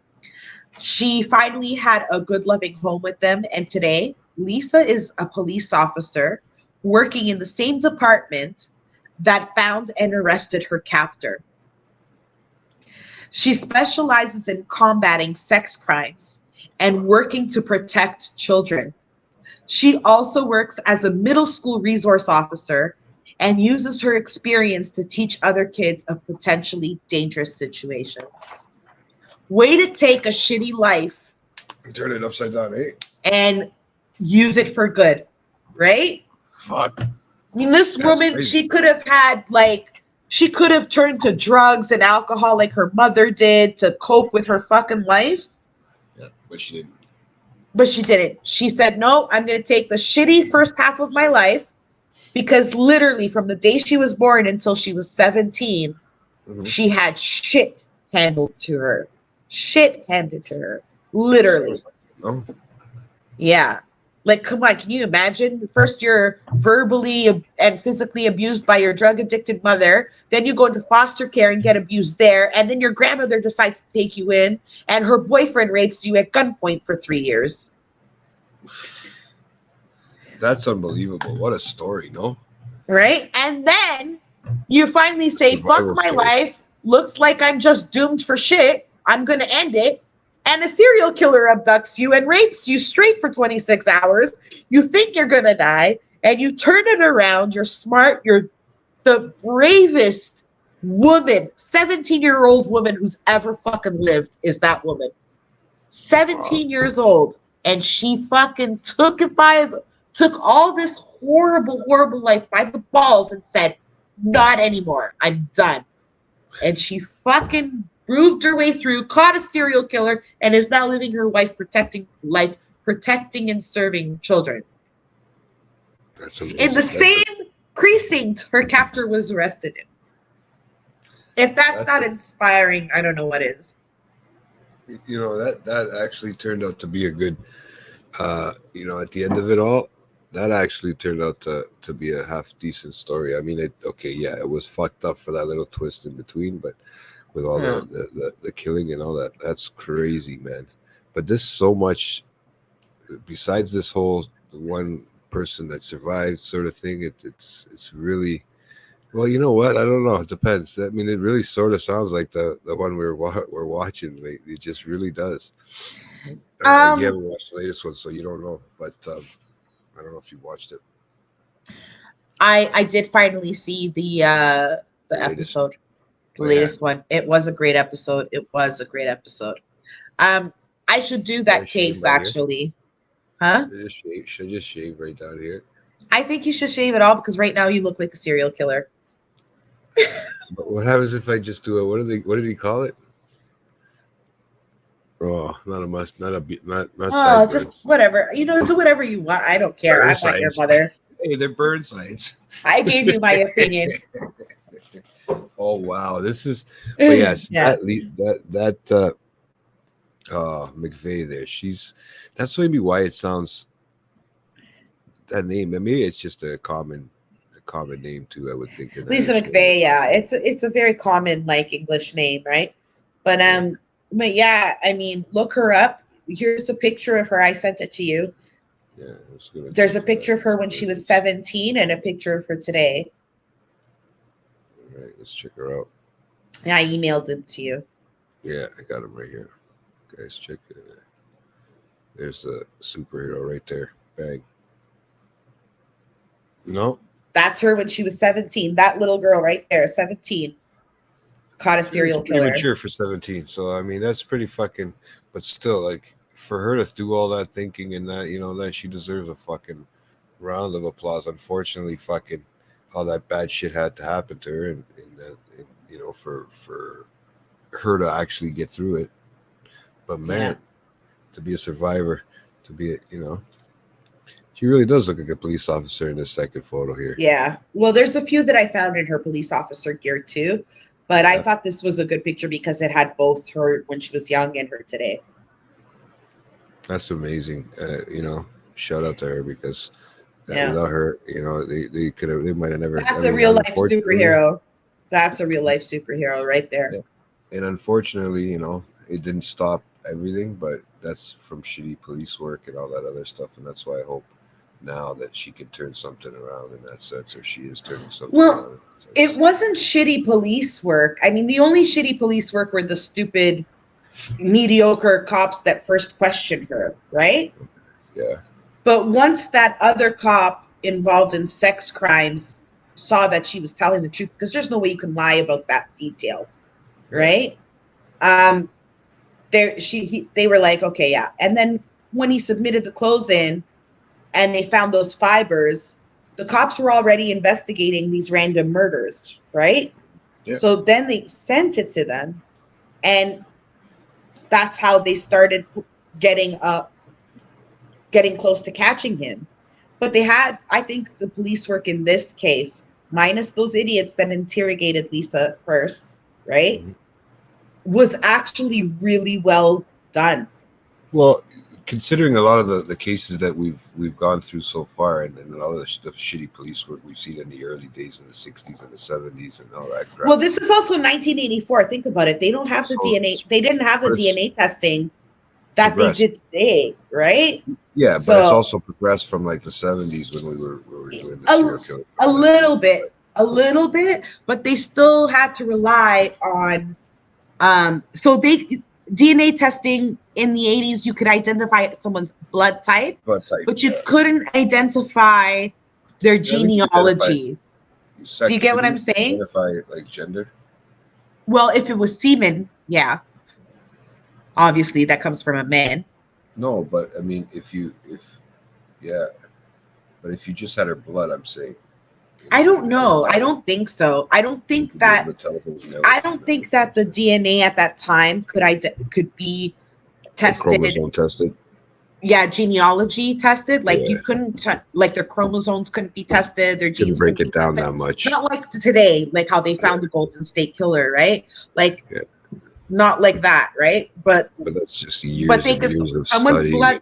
She finally had a good, loving home with them. And today, Lisa is a police officer working in the same department that found and arrested her captor. She specializes in combating sex crimes and working to protect children. She also works as a middle school resource officer and uses her experience to teach other kids of potentially dangerous situations. Way to take a shitty life and turn it upside down, eh? And use it for good, right? Fuck. I mean, this woman, crazy. she could have had, like, she could have turned to drugs and alcohol like her mother did to cope with her fucking life. Yeah, but she didn't. But she didn't. She said, no, I'm going to take the shitty first half of my life, because literally from the day she was born until she was 17, she had shit handed to her. Shit handed to her. Literally. Oh. Yeah. Like, come on, can you imagine? First, you're verbally and physically abused by your drug-addicted mother. Then you go into foster care and get abused there. And then your grandmother decides to take you in, and her boyfriend rapes you at gunpoint for 3 years. That's unbelievable. What a story, no? Right? And then you finally say, fuck my life. Looks like I'm just doomed for shit. I'm going to end it. And a serial killer abducts you and rapes you straight for 26 hours. You think you're going to die, and you turn it around. You're smart. You're the bravest woman, 17-year-old woman who's ever fucking lived is that woman. 17 years old. And she fucking took all this horrible, horrible life by the balls and said, not anymore. I'm done. And she fucking proved her way through, caught a serial killer, and is now living her life protecting and serving children. That's amazing. In the same precinct her captor was arrested in. If that's not inspiring, I don't know what is. You know, that actually turned out to be a good, you know, at the end of it all, that actually turned out to be a half decent story. I mean, it was fucked up for that little twist in between, but with all the killing and all that, that's crazy, man. But there's so much besides this whole one person that survived sort of thing. It's really, well, you know what? I don't know. It depends. I mean, it really sort of sounds like the one we're watching. It just really does. You haven't watched the latest one, so you don't know. But I don't know if you watched it. I did finally see the episode, the latest one. It was a great episode. I should do that case actually. Huh? Should I just shave right down here? I think you should shave it all, because right now you look like a serial killer. But what happens if I just do it? What did he call it? Oh, not sideburns. Just whatever. You know, do whatever you want. I don't care. I'm not your mother. Hey, they're burn sides. I gave you my opinion. Oh wow, this is. But yes, that Mcvey there. That's maybe why it sounds that name. Maybe it's just a common name too. I would think. Lisa Mcvey. Yeah, it's a very common like English name, right? But yeah, I mean, look her up. Here's a picture of her. I sent it to you. Yeah, there's a picture of her when she was 17 and a picture of her today. All right, let's check her out. Yeah, I emailed them to you. Yeah, I got him right here. Guys, check it. There's the superhero right there. Bang. No, That's her when she was 17. That little girl right there, 17, caught a she looks serial pretty killer. mature for 17. So I mean, that's pretty fucking. But still, like for her to do all that thinking and that, that she deserves a fucking round of applause. Unfortunately, fucking how that bad shit had to happen to her, and that, for her to actually get through it. But man, to be a survivor, to be, she really does look like a police officer in this second photo here. Yeah. Well, there's a few that I found in her police officer gear too, but I thought this was a good picture because it had both her when she was young and her today. That's amazing. Shout out to her because without her, they might have never. That's a real life superhero. That's a real life superhero right there. Yeah. And unfortunately, it didn't stop everything, but that's from shitty police work and all that other stuff. And that's why I hope now that she can turn something around in that sense, or she is turning something around. It wasn't shitty police work. I mean, the only shitty police work were the stupid, mediocre cops that first questioned her, right? Yeah. But once that other cop involved in sex crimes saw that she was telling the truth, because there's no way you can lie about that detail, right? They were like, okay, yeah. And then when he submitted the clothes in and they found those fibers, the cops were already investigating these random murders, right? Yeah. So then they sent it to them, and that's how they started getting close to catching him. But I think the police work in this case, minus those idiots that interrogated Lisa first, right? Mm-hmm. Was actually really well done. Well, considering a lot of the cases that we've gone through so far, and a lot of the shitty police work we've seen in the early days in the 60s and the 70s and all that crap. Well, this is also 1984. Think about it. They don't have the DNA. They didn't have the DNA testing that they did today, right? Yeah, but it's also progressed from like the 70s when we were doing the serial killer. A little bit, but they still had to rely on. So DNA testing in the 80s, you could identify someone's blood type, but you couldn't identify their genealogy. Do you get what I'm saying? Identify like gender. Well, if it was semen, yeah. Obviously, that comes from a man. No, but I mean, if you just had her blood, I'm saying. I don't know. I don't think so. I don't think that the DNA at that time could be tested. Chromosome tested. Yeah, genealogy tested. Like you couldn't, like their chromosomes couldn't be tested. Their genes couldn't break it down that much. Not like today, like how they found the Golden State Killer, right? Like, not like that, right? But that's just years and years of someone's studying. Blood.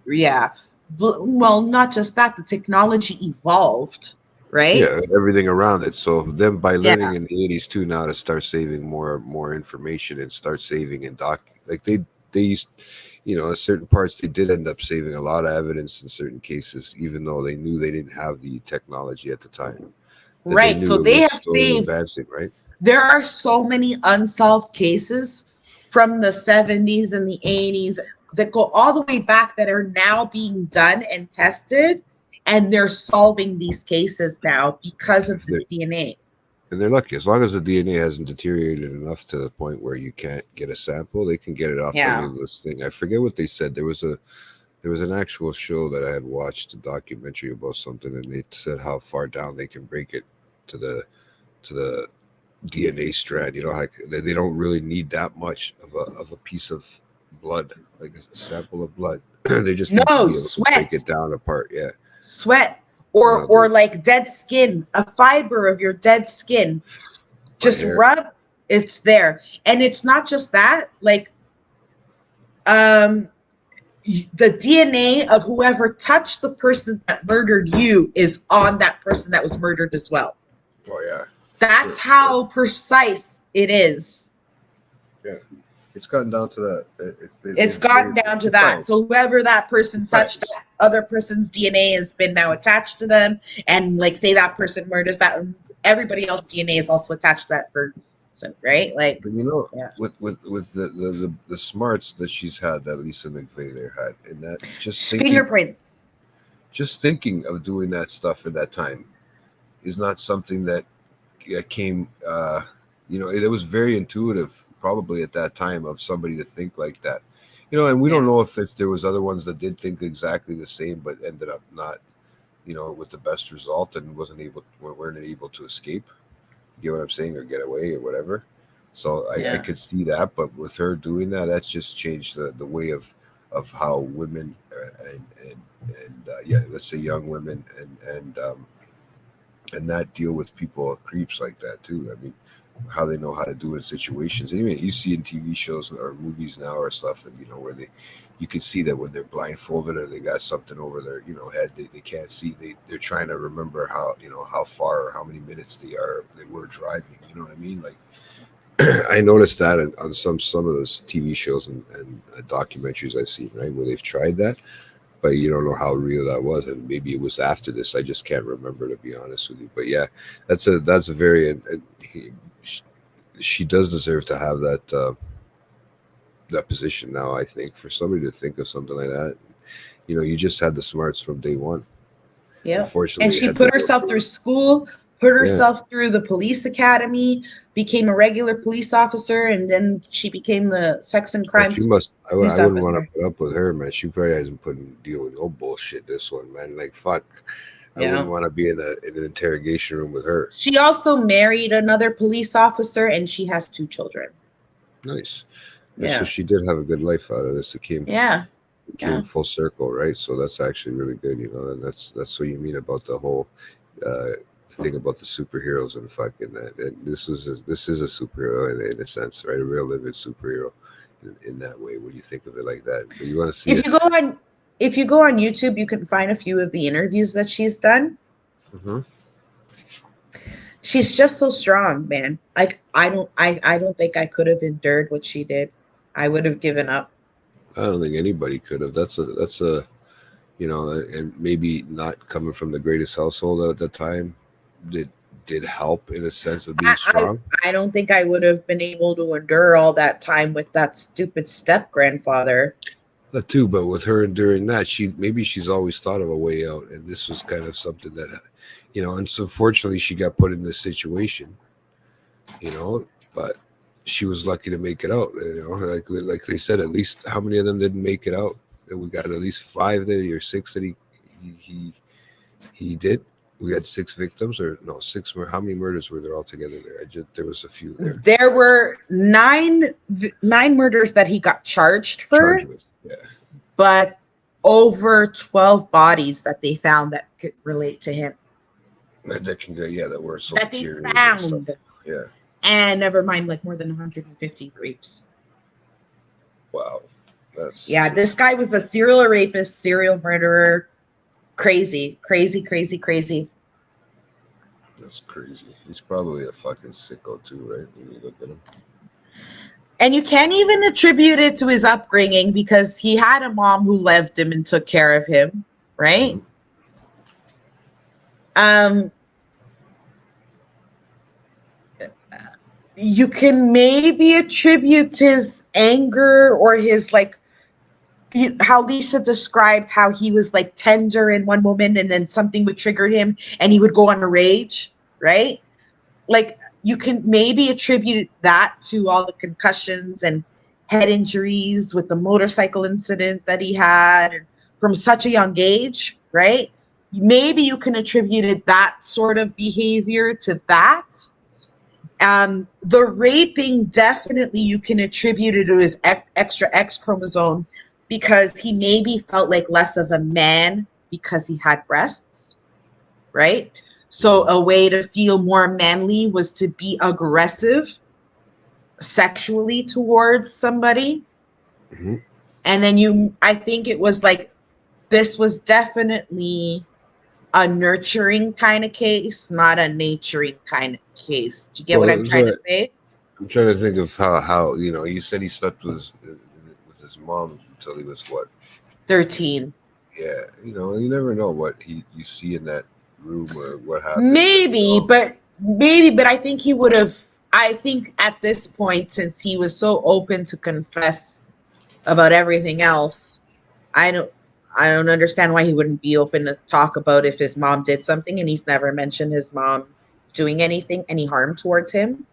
Yeah. Well, not just that. The technology evolved. Right? Yeah, everything around it. So then by learning in the 80s too now to start saving more information and start saving and like they used, certain parts they did end up saving a lot of evidence in certain cases, even though they knew they didn't have the technology at the time. Right. So they have saved advancing, right? There are so many unsolved cases from the 70s and the 80s that go all the way back that are now being done and tested. And they're solving these cases now because of this DNA. And they're lucky. As long as the DNA hasn't deteriorated enough to the point where you can't get a sample, they can get it off this thing. I forget what they said. There was an actual show that I had watched, a documentary about something, and they said how far down they can break it to the DNA strand. They don't really need that much of a piece of blood, like a sample of blood. They just need to be able to break it down apart. Yeah. Sweat or like dead skin, a fiber of your dead skin, just rub, it's there. And it's not just that, like the DNA of whoever touched the person that murdered you is on that person that was murdered as well. Oh yeah, that's how precise it is. Yeah. It's gotten down to that. It's gotten down to that. So whoever that person touched, that other person's DNA has been now attached to them. And like, say that person murders that, everybody else's DNA is also attached to that person, right? Like, But you know, yeah. with the smarts that she's had, that Lisa McVey there had, and that Fingerprints. just thinking of doing that stuff at that time is not something that came. It was very intuitive, probably at that time, of somebody to think like that. And we don't know if there was other ones that did think exactly the same, but ended up not, with the best result and weren't able to escape. You know what I'm saying, or get away or whatever. So I could see that, but with her doing that, that's just changed the way of how women let's say young women and not deal with people creeps like that too. I mean, how they know how to do it in situations. Even you see in TV shows or movies now or stuff, and where you can see that when they're blindfolded or they got something over their head, they can't see. They're trying to remember how far or how many minutes they were driving. You know what I mean? Like I noticed that on some of those TV shows and documentaries I've seen, right, where they've tried that, but you don't know how real that was, and maybe it was after this. I just can't remember, to be honest with you. But yeah, that's a very she does deserve to have that position now. I think for somebody to think of something like that, you just had the smarts from day one. Yeah. Unfortunately, and she put herself through school, put herself through the police academy, became a regular police officer, and then she became the sex and crimes. She must. I wouldn't want to put up with her, man. She probably hasn't deal with no bullshit. This one, man. Like fuck. I wouldn't want to be in an interrogation room with her. She also married another police officer, and she has 2 children. Nice. Yeah. So she did have a good life out of this. It came full circle, right? So that's actually really good, and that's what you mean about the whole thing about the superheroes and fucking that. And this is a superhero in a sense, right? A real living superhero in that way when you think of it like that. But you want to see if you go on YouTube, you can find a few of the interviews that she's done. Mm-hmm. She's just so strong, man. Like I don't think I could have endured what she did. I would have given up. I don't think anybody could have. That's a and maybe not coming from the greatest household at the time did help in a sense of being strong. I don't think I would have been able to endure all that time with that stupid step grandfather. That too, but with her enduring that, she's always thought of a way out, and this was kind of something that, and so fortunately she got put in this situation, but she was lucky to make it out. Like they said, at least how many of them didn't make it out? And we got at least 5 or 6 that he did. We had 6 victims, or no, 6 more. How many murders were there altogether there? There was a few there. There were 9 murders that he got charged with. Yeah. But over 12 bodies that they found that could relate to him. That were so that they found. Yeah. And never mind, like more than 150 rapes. Wow. This guy was a serial rapist, serial murderer. Crazy. That's crazy. He's probably a fucking sicko too, right? When you look at him. And you can't even attribute it to his upbringing because he had a mom who loved him and took care of him, right? Mm-hmm. You can maybe attribute his anger or his how Lisa described how he was like tender in one moment and then something would trigger him and he would go on a rage, right? Like you can maybe attribute that to all the concussions and head injuries with the motorcycle incident that he had from such a young age, right? Maybe you can attribute that sort of behavior to that. The raping, definitely you can attribute it to his extra X chromosome because he maybe felt like less of a man because he had breasts, right? So a way to feel more manly was to be aggressive sexually towards somebody. Mm-hmm. And then I think it was like, this was definitely a nurturing kind of case, not a naturing kind of case. Do you get what I'm trying to say? I'm trying to think of how you said he slept with his mom until he was what? 13. Yeah, you never know what you see in that room or what happens. Maybe, but I think he would have. I think at this point, since he was so open to confess about everything else, I don't. I don't understand why he wouldn't be open to talk about if his mom did something, and he's never mentioned his mom doing any harm towards him.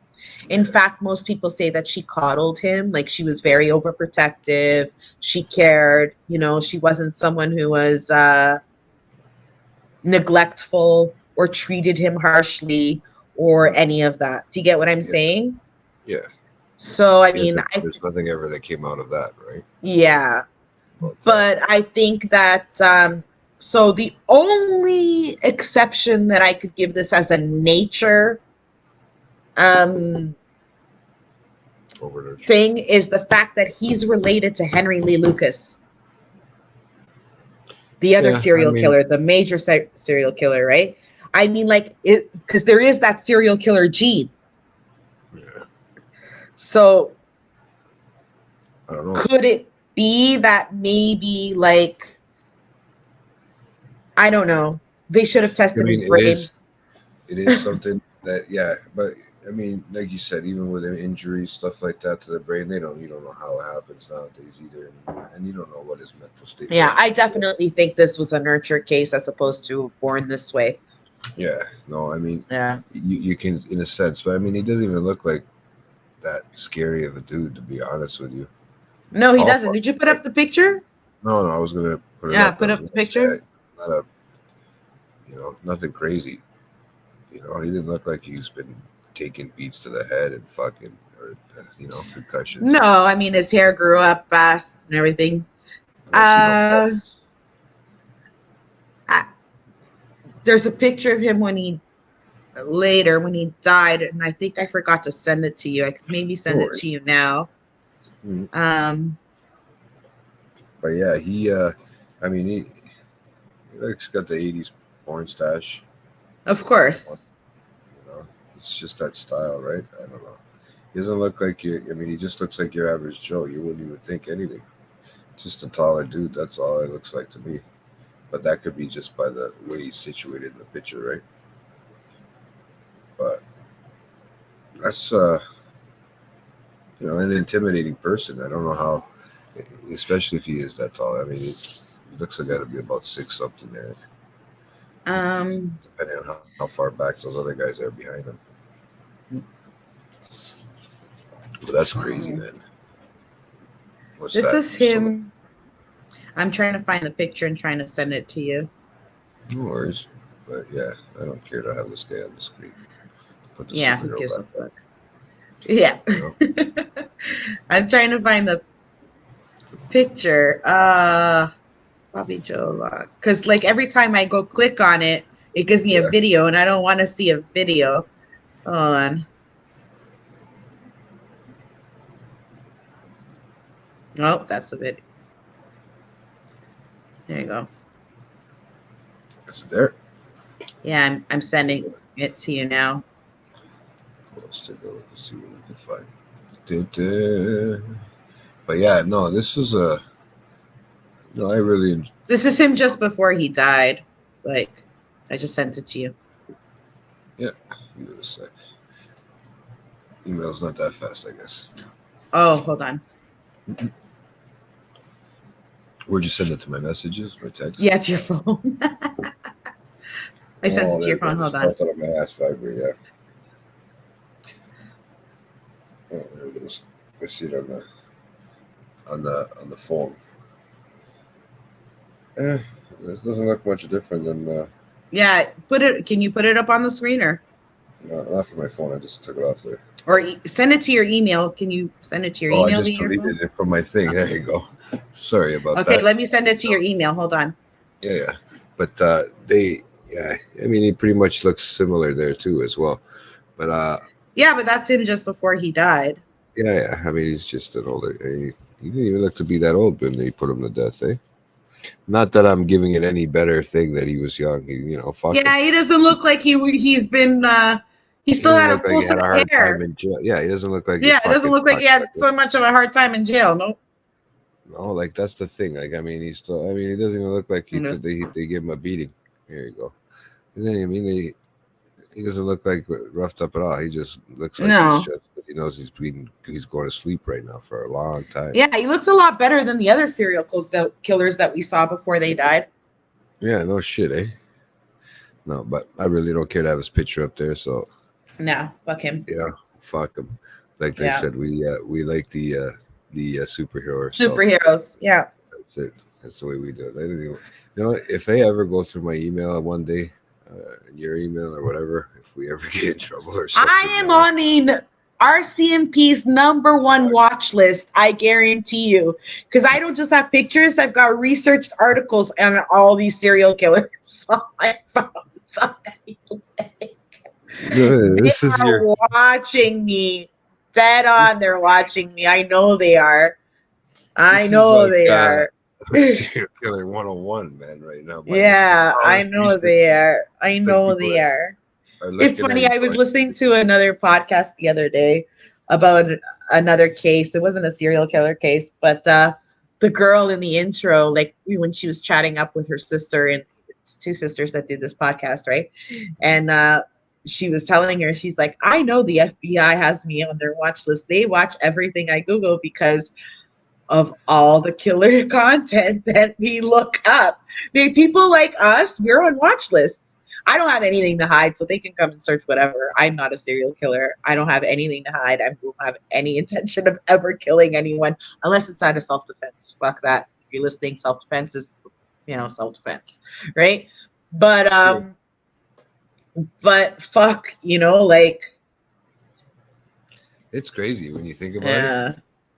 In Yeah, fact, most people say that she coddled him, like she was very overprotective. She cared, she wasn't someone who was neglectful or treated him harshly or any of that. Do you get what I'm yeah, saying? yeah. So, I Yes, mean, there's nothing ever that came out of that, right? yeah, About that. but I think that, so the only exception that I could give this as a nature um, Over nurture. thing is the fact that he's related to Henry Lee Lucas, the other Yeah, I serial mean, killer, the major serial killer, right? I mean, like, because there is that serial killer gene. yeah, So I don't know. could it be that maybe, like, I don't know, they should have I tested his mean, brain? it is something that, yeah, but I mean, like you said, even with injuries, stuff like that to the brain, you don't know how it happens nowadays either anymore, and you don't know what his mental state Yeah, was I before. definitely think this was a nurture case as opposed to born this way. Yeah, no, I mean, Yeah. you can in a sense, but I mean, he doesn't even look like that scary of a dude, to be honest with you. No, he Tall doesn't. fuck. Did you put up the picture? No, I was gonna put it Yeah, up. I put was up the gonna say picture. not a, nothing crazy. He didn't look like he's been taking beats to the head and fucking or concussions. No, I mean his hair grew up fast and everything. I don't see no Uh, buzz. I, there's a picture of him when he died, and I think I forgot to send it to you. I could maybe No send it to worries. you now. Mhm. Um, But yeah, I mean, he looks got the '80s porn stash. of course. It's just that style, right? I don't know. He doesn't look like you. I mean, he just looks like your average Joe. You wouldn't even think anything. Just a taller dude. That's all it looks like to me. But that could be just by the way he's situated in the picture, right? But that's an intimidating person. I don't know how, especially if he is that tall. I mean, he looks like got to be about six something there, Um, depending on how far back those other guys are behind him. But that's crazy, man. What's this that? is You still him. I'm trying to find the picture and trying to send it to you. no worries. But yeah, I don't care to have this guy on the screen. Put the Yeah, who superhero gives a back up. fuck? Yeah. You know? I'm trying to find the picture. Bobby Joe, because like every time I go click on it, it gives me a Yeah. video, and I don't want to see a video. Hold on. Oh, that's the video. There you go. Is it there? Yeah, I'm sending it to you now. Let's take a look and see what we can find. Da-da. But yeah, no, this is a. I really. This is him just before he died. Like, I just sent it to you. Yeah, give it a sec. Email's not that fast, I guess. Oh, hold on. Where'd you send it to my messages? My text? Yeah, it's your phone. I sent it to there your you go. phone. Hold Just on. felt out of my ass vibrate, yeah. Oh, there it is. I see it on the phone. It doesn't look much different than Yeah, can you put it up on the screen not for my phone. I just took it off there. or send it to your email? Can you send it to your Oh, I email just via your phone? deleted it from my thing. There you go. Sorry about Okay, that. let me send it to your email. Hold on. Yeah. But yeah, I mean, he pretty much looks similar there too as well. But Yeah, but that's him just before he died. yeah. I mean, he's just an older. He didn't even look to be that old when they put him to death, eh? Not that I'm giving it any better thing that he was young. Fuck him. Yeah, he doesn't look like he's been He He still doesn't had a look like full he set had a of hard time hair. in jail. Yeah, he doesn't look like he Yeah, it doesn't fucking look like he fucked had up. so much of a hard time in jail. No. No, like that's the thing. Like, I mean, he's still. I mean, he doesn't even look like he And took. it's- They gave him a beating. Here you go. And then, I mean, he doesn't look like roughed up at all. He just looks like he's No. just. He knows he's going to sleep right now for a long time. Yeah, he looks a lot better than the other killers that we saw before they died. Yeah, no shit, eh? No, but I really don't care to have his picture up there. So No, fuck him. yeah, fuck him. Like they Yeah. said, we like the superhero herself. Superheroes. Yeah. That's it. That's the way we do it. They don't even, you know, if they ever go through my email one day, your email or whatever, if we ever get in trouble or something, I am on the RCMP's #1 watch list. I guarantee you, because I don't just have pictures. I've got researched articles on all these serial killers. So I found something. They this is are your watching me. Dead on, they're watching me. I know they are. I this is know like they are. serial killer 101, man, right now. Yeah, All I this know research, they are. I it's like know people they are. are It's looking at funny. you I was going, listening to another podcast the other day about another case. It wasn't a serial killer case, but the girl in the intro, like when she was chatting up with her sister, and it's two sisters that do this podcast, right? And she was telling her, she's like, I know the FBI has me on their watch list. They watch everything I Google because of all the killer content that we look up. People like us, we're on watch lists. I don't have anything to hide, so they can come and search whatever. I'm not a serial killer. I don't have anything to hide. I don't have any intention of ever killing anyone unless it's out of self-defense. Fuck that. If you're listening, self-defense is, self-defense, right? But sure. fuck, like, It's crazy when you think about it. yeah.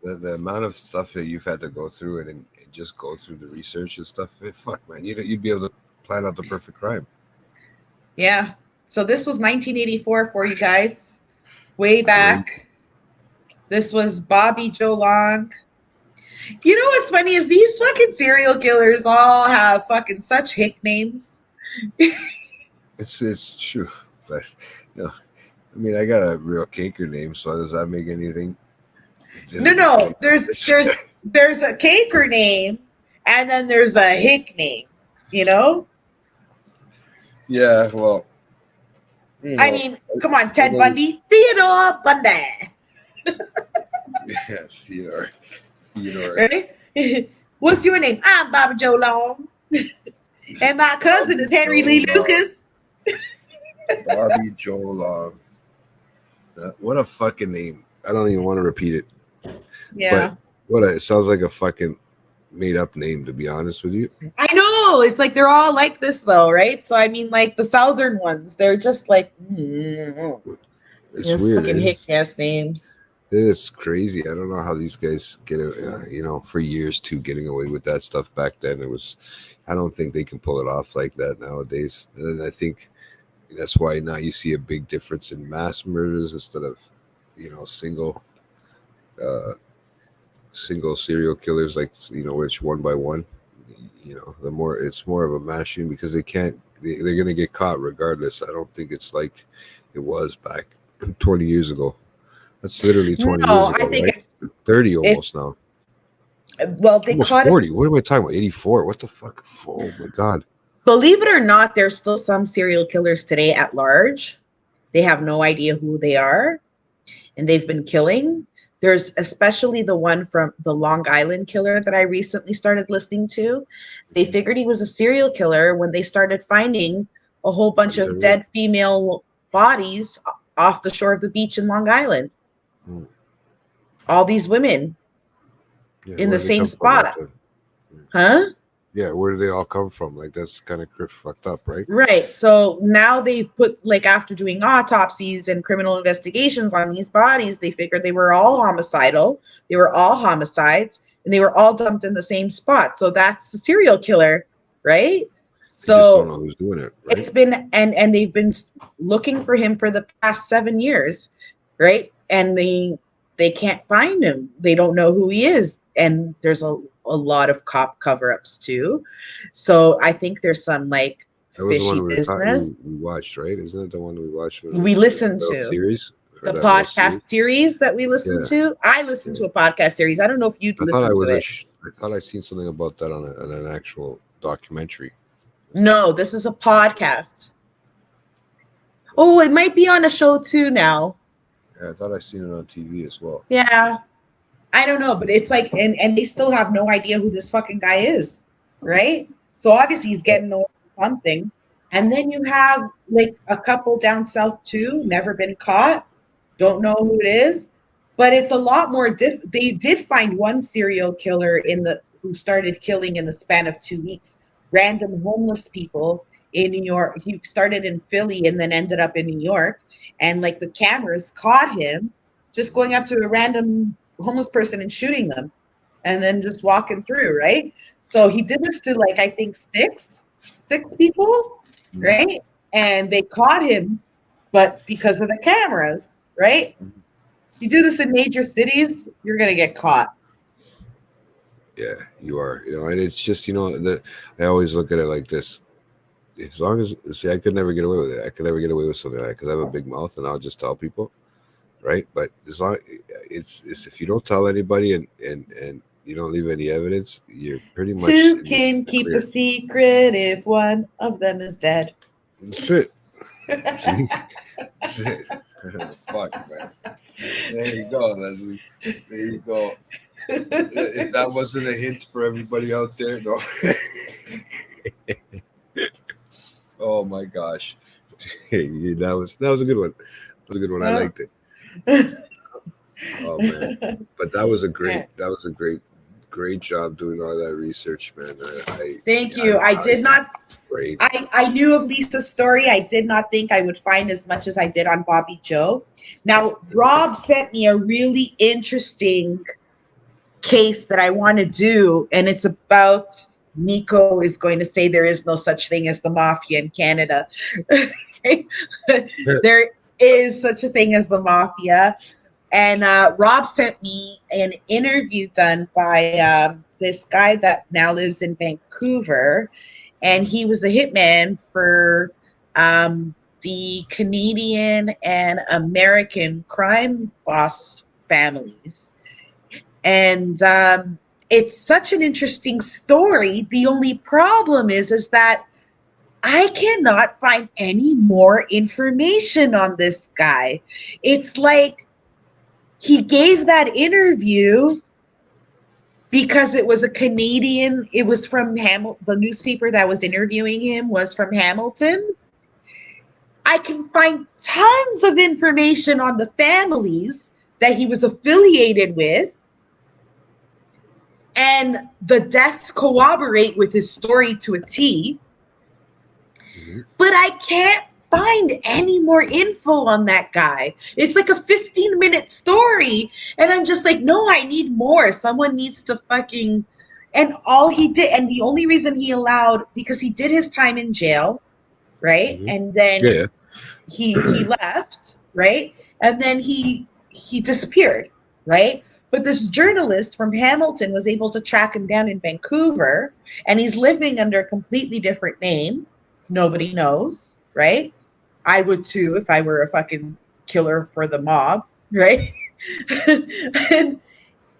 The amount of stuff that you've had to go through and just go through the research and stuff. Fuck, man, you'd be able to plan out the perfect crime. Yeah. So this was 1984 for you guys. Way back. This was Bobby Joe Long. You know what's funny is these fucking serial killers all have fucking such hick names. It's true, but I mean, I got a real caker name, so does that make anything? No. There's a caker name, and then there's a hick name. Yeah, well, I mean, come on, Ted Bundy, Theodore Bundy. Yeah, Theodore. Right? What's your name? I'm Bobby Joe Long, and my cousin is Henry Lee Lucas. Bobby Joe Long. What a fucking name! I don't even want to repeat it. Yeah. But it sounds like a fucking made up name, to be honest with you. I know. It's like they're all like this though, right? So I mean, like the southern ones, they're just like It's weird. fucking hick ass names. It's crazy. I don't know how these guys get it. For years too, getting away with that stuff back then. It was. I don't think they can pull it off like that nowadays. And I think that's why now you see a big difference in mass murders instead of, single serial killers, like which one by one. The more it's more of a mashing because they're going to get caught regardless. I don't think it's like it was back 20 years ago. That's literally 20 years ago, I think right? 30 almost now. Well, they Almost caught 40. us. What am I talking about? 84. What the fuck? Oh my god. Believe it or not, there's still some serial killers today at large. They have no idea who they are, and they've been killing. There's especially the one from the Long Island killer that I recently started listening to. They figured he was a serial killer when they started finding a whole bunch of dead female bodies off the shore of the beach in Long Island. All these women in the same spot. Huh? Yeah, where do they all come from? Like, that's kind of fucked up, right? Right. So now they've put, like, after doing autopsies and criminal investigations on these bodies, they figured they were all homicidal. They were all homicides, and they were all dumped in the same spot. So that's the serial killer, right? So they just don't know who's doing it, right? It's been, and they've been looking for him for the past 7 years, right? And they can't find him. They don't know who he is. And there's a lot of cop cover-ups too. So I think there's some like That was the one fishy business. we watched, right? Isn't it the one we watched when it We was the listened web to series or the that web series? podcast series that we listened Yeah, to. I listened yeah. to a podcast series. I don't know if you'd I thought listen to it. I thought I seen something about that on an actual documentary. No, this is a podcast. Oh, it might be on a show too now. Yeah, I thought I seen it on TV as well. Yeah, I don't know, but it's like, and they still have no idea who this fucking guy is, right? So obviously he's getting away with something. And then you have like a couple down south too, never been caught, don't know who it is, but it's a lot more they did find one serial killer who started killing in the span of 2 weeks, random homeless people in New York. He started in Philly and then ended up in New York, and like the cameras caught him just going up to a random homeless person and shooting them and then just walking through, right? So he did this to like I think six people, Mhm. right? And they caught him, but because of the cameras, right? You do this in major cities, you're gonna get caught. Yeah, you are. And it's just I always look at it like this. As long as see, I could never get away with it. I could never get away with something like that because I have a big mouth and I'll just tell people, right? But as long it's if you don't tell anybody and you don't leave any evidence, you're pretty much Two in can the keep a clear. secret if one of them is dead. That's it. See, that's it. Fuck, man. There you go, Leslie. There you go. If that wasn't a hint for everybody out there, no. Oh my gosh, that was a good one. That was a good one. I Well, liked it. Oh man, but yeah. that was a great job doing all that research, man. Thank you. I did not Great. I knew of Lisa's story. I did not think I would find as much as I did on Bobby Joe. Now, Rob sent me a really interesting case that I want to do, and it's about Nico is going to say there is no such thing as the mafia in Canada. There is such a thing as the mafia. And Rob sent me an interview done by this guy that now lives in Vancouver. And he was a hitman for the Canadian and American crime boss families. And it's such an interesting story. The only problem is that I cannot find any more information on this guy. It's like he gave that interview because it was a Canadian, it was from the newspaper that was interviewing him was from Hamilton. I can find tons of information on the families that he was affiliated with, and the deaths corroborate with his story to a T. Mm-hmm. But I can't find any more info on that guy. It's like a 15-minute story. And I'm just like, no, I need more. Someone needs to fucking. And all he did, and the only reason he allowed, because he did his time in jail, right? Mm-hmm. And then Yeah. he left, right? And then he disappeared, right? But this journalist from Hamilton was able to track him down in Vancouver, and he's living under a completely different name. Nobody knows, right? I would too if I were a fucking killer for the mob, right?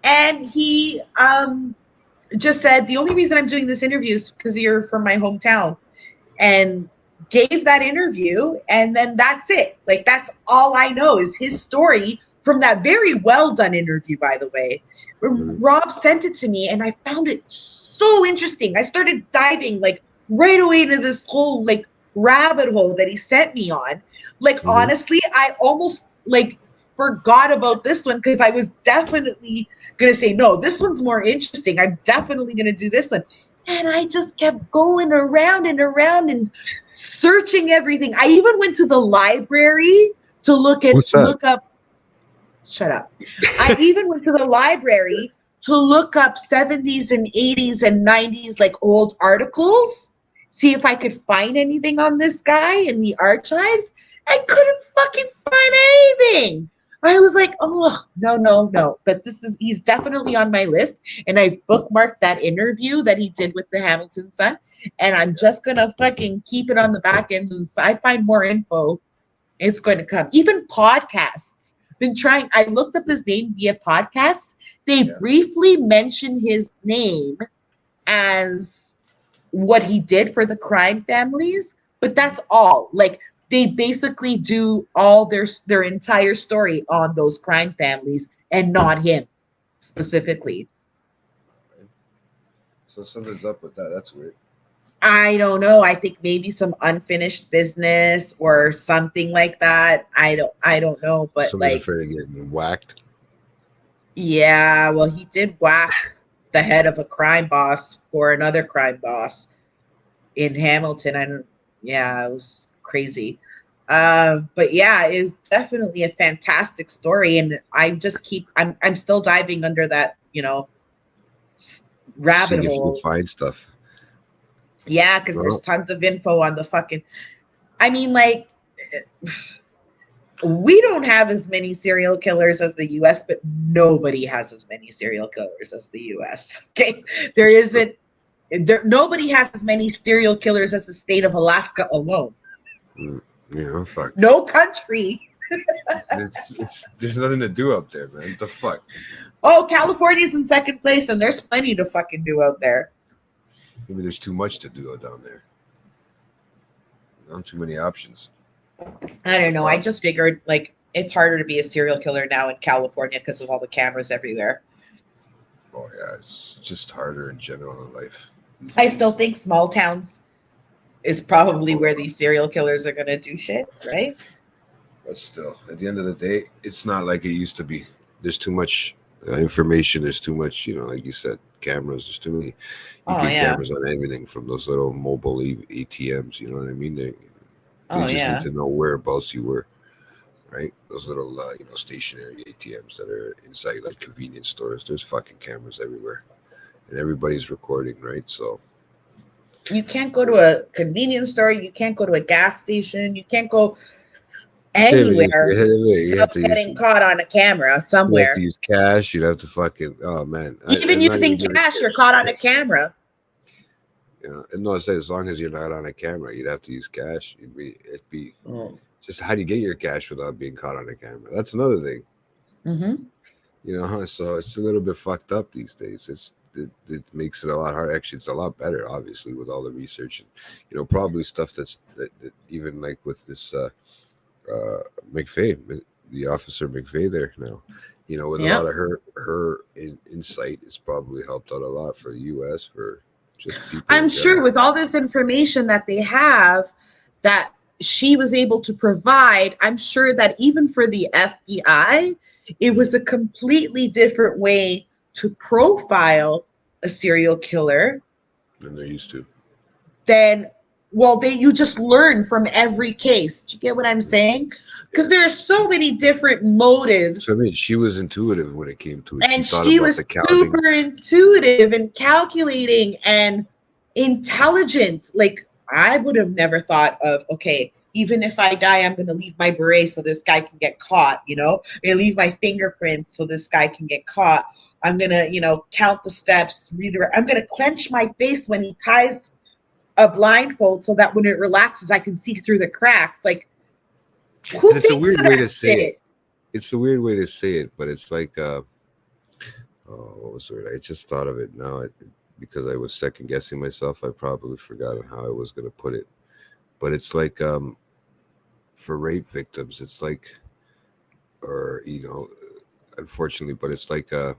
and he just said the only reason I'm doing this interview is because you're from my hometown, and gave that interview, and then that's it. Like, that's all I know is his story from that very well done interview, by the way. Rob sent it to me, and I found it so interesting. I started diving like right away into this whole like rabbit hole that he sent me on. Like, honestly, I almost like forgot about this one because I was definitely gonna say, no, this one's more interesting. I'm definitely gonna do this one. And I just kept going around and around and searching everything. I even went to the library to What's that? look up. Shut up. I even went to the library to look up 70s and 80s and 90s like old articles, see if I could find anything on this guy in the archives. I couldn't fucking find anything. I was like, oh, no, no, no. But he's definitely on my list. And I've bookmarked that interview that he did with the Hamilton Sun. And I'm just going to fucking keep it on the back end. And so I find more info, it's going to come. Even podcasts. Been trying, I looked up his name via podcasts. They briefly mention his name as what he did for the crime families, but that's all. Like, they basically do all their entire story on those crime families and not him specifically. So something's up with that. That's weird. I don't know. I think maybe some unfinished business or something like that. I don't know, but Somebody's like, afraid of getting whacked. yeah, well, he did whack the head of a crime boss for another crime boss in Hamilton. Yeah, it was crazy. But yeah, it's definitely a fantastic story, and I'm still diving under that, rabbit Seeing if you can hole. find stuff. Yeah, because there's tons of info on the fucking. I mean, like, we don't have as many serial killers as the U.S., but nobody has as many serial killers as the U.S. Okay, there isn't. Nobody has as many serial killers as the state of Alaska alone. Fuck. No country. There's nothing to do up there, man. What the fuck? Oh, California's in second place, and there's plenty to fucking do out there. Maybe there's too much to do down there. Not too many options. I don't know. I just figured, like, it's harder to be a serial killer now in California because of all the cameras everywhere. Oh, yeah. It's just harder in general in life. I still think small towns is probably where these serial killers are going to do shit, right? But still, at the end of the day, it's not like it used to be. There's too much information. There's too much, like you said, cameras. There's too many. You get cameras on everything from those little mobile ATMs. You know what I mean? They just need to know whereabouts you were, right? Those little, stationary ATMs that are inside like convenience stores. There's fucking cameras everywhere, and everybody's recording, right? So you can't go to a convenience store. You can't go to a gas station. You can't go anywhere without getting caught on a camera somewhere. You have to use cash. You'd have to fucking. Oh man! Even using cash, you're caught on a camera. Yeah, no, I say as long as you're not on a camera, you'd have to use cash. It'd be just how do you get your cash without being caught on a camera? That's another thing. Mm-hmm. So it's a little bit fucked up these days. It makes it a lot harder. Actually, it's a lot better, obviously, with all the research and probably stuff that even like with this Mcvey, the officer Mcvey there now. With a lot of her insight, it's probably helped out a lot for the U.S. for just people. I'm sure with all this information that they have that she was able to provide, I'm sure that even for the FBI, it was a completely different way to profile a serial killer than they're used to. You just learn from every case. Do you get what I'm saying? Because there are so many different motives. So, I mean, she was intuitive when it came to it. And she was super intuitive and calculating and intelligent. Like, I would have never thought of, okay, even if I die, I'm going to leave my beret so this guy can get caught, I'm going to leave my fingerprints so this guy can get caught. I'm going to, count the steps, I'm going to clench my face when he ties a blindfold so that when it relaxes, I can see through the cracks. Like, it's a weird way to say it. It's a weird way to say it, but it's like, what was the word? I just thought of it now because I was second guessing myself. I probably forgot how I was going to put it, but it's like, for rape victims, it's like, or unfortunately, but it's like a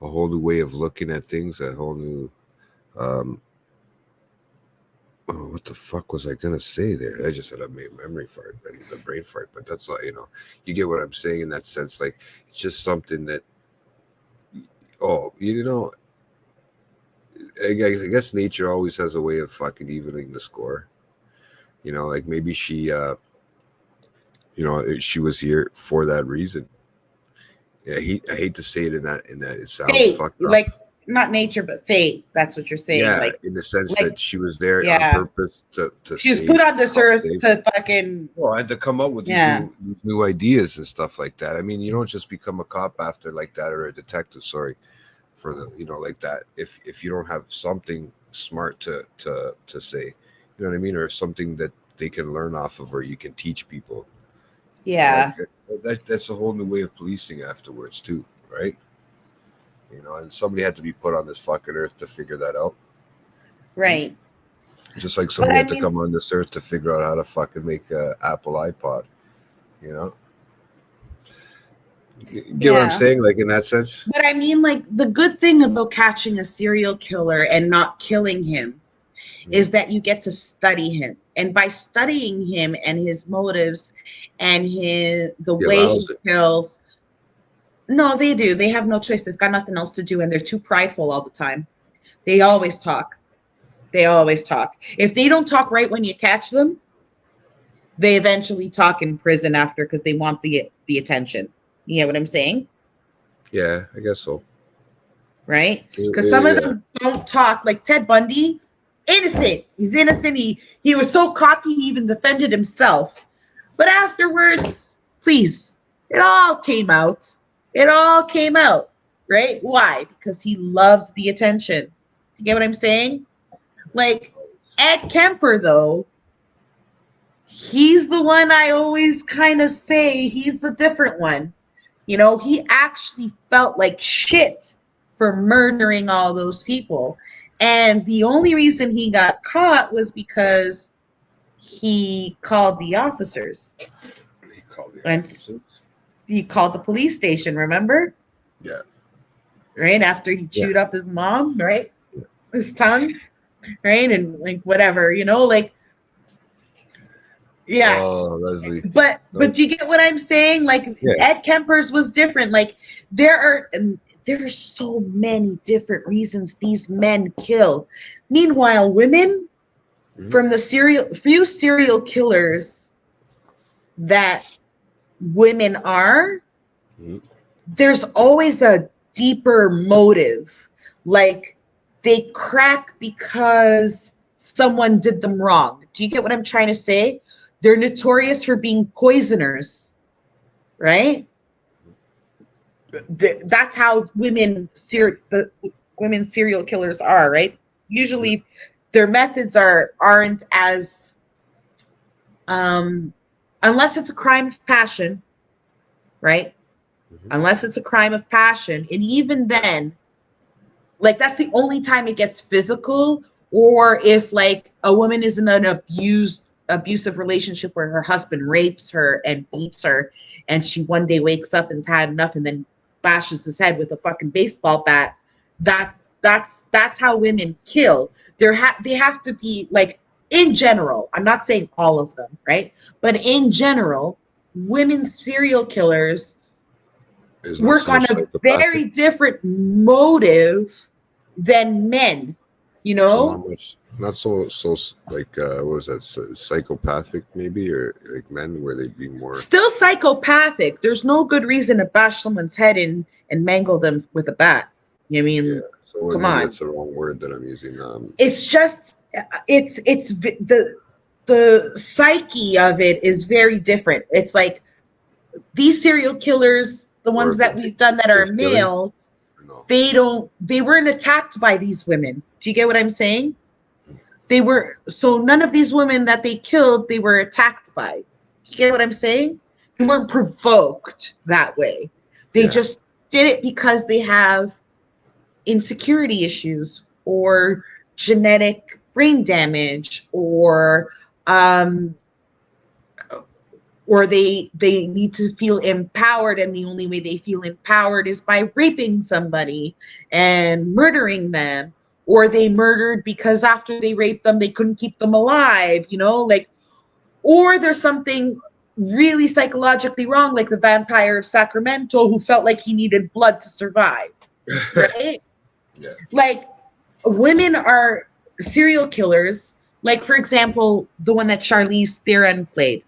whole new way of looking at things, a whole new. What the fuck was I gonna say there? I just had a memory fart and a brain fart, but that's all. You get what I'm saying in that sense. Like, it's just something that, I guess nature always has a way of fucking evening the score. Like maybe she, she was here for that reason. Yeah, I hate to say it in that it sounds fucked up. Like, not nature, but fate. That's what you're saying. Yeah, in the sense Like, that she was there on yeah, purpose to she was put save, on this help earth save. to fucking, Well, and to come up with yeah, these new ideas and stuff like that. I mean, you don't just become a cop after like that, or a detective. Sorry for the like that. If you don't have something smart to say, you know what I mean, or something that they can learn off of, or you can teach people. Like yeah, that's a whole new way of policing afterwards too, right? And somebody had to be put on this fucking earth to figure that out. right. Just like But somebody I had to mean, come on this earth to figure out how to fucking make a Apple iPod. You know, get what I'm yeah. saying? Like in that sense. But I mean, like, the good thing about catching a serial killer and not killing him Mhm. is that you get to study him. And by studying him and his motives and the He way allows he it. kills, no, they do. They have no choice. They've got nothing else to do, and they're too prideful all the time. They always talk. They always talk. If they don't talk right when you catch them, they eventually talk in prison after because they want the attention. You know what I'm saying? Yeah, I guess so. Right? Because some of Yeah. them don't talk. Like Ted Bundy, innocent. He's innocent. He was so cocky he even defended himself. But afterwards, please, it all came out. It all came out. Right? Why? Because he loved the attention. You get what I'm saying? Like Ed Kemper, though, he's the one I always kind of say he's the different one. He actually felt like shit for murdering all those people. And the only reason he got caught was because he called the officers He called the and officers. he called the police station, remember? Yeah. Right after he Yeah. chewed up his mom, right? Yeah. His tongue, right? And like whatever, like, yeah. Oh, Leslie. But No. do you get what I'm saying? Like Yeah. Ed Kemper's was different. Like there are so many different reasons these men kill. Meanwhile, women, Mhm. from the few serial killers that women are, Mhm. there's always a deeper motive. Like they crack because someone did them wrong. Do you get what I'm trying to say? They're notorious for being poisoners, right? That's how the women serial killers are, right? Usually their methods aren't as um unless it's a crime of passion, right? Mhm. Unless it's a crime of passion, and even then, like that's the only time it gets physical, or if like a woman is in an abusive relationship where her husband rapes her and beats her, and she one day wakes up and's had enough and then bashes his head with a fucking baseball bat. That's how women kill. They have to be like, in general, I'm not saying all of them, right? But in general, women serial killers Is not work so on much a psychopathic. very different motive than men, you So know? not much. Not so like what was that? Psychopathic maybe, or like men where they'd be more. Still psychopathic. There's no good reason to bash someone's head in and mangle them with a bat. I Yeah. mean, So well, come maybe on. that's the wrong word that I'm using. It's just it's the psyche of it is very different. It's like these serial killers, the More ones that we've done that are vindictive killing. males, No. they weren't attacked by these women. Do you get what I'm saying? So none of these women that they killed, they were attacked by. Do you get what I'm saying? They weren't provoked that way. They Yeah. just did it because they have insecurity issues or genetic brain damage, um or they need to feel empowered, and the only way they feel empowered is by raping somebody and murdering them, or they murdered because after they raped them they couldn't keep them alive, like, or there's something really psychologically wrong, like the vampire of Sacramento who felt like he needed blood to survive, right? Yeah. Like women are serial killers, like for example the one that Charlize Theron played,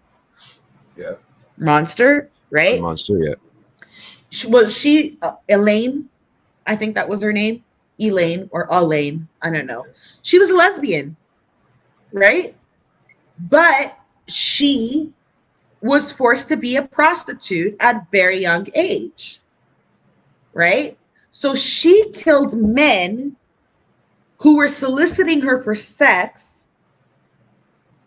Yeah. Monster, A right? monster. Yeah. Was she Elaine? I think that was her name. Elaine or Elaine, I don't know. She was a lesbian, right? But she was forced to be a prostitute at a very young age, right? So she killed men who were soliciting her for sex,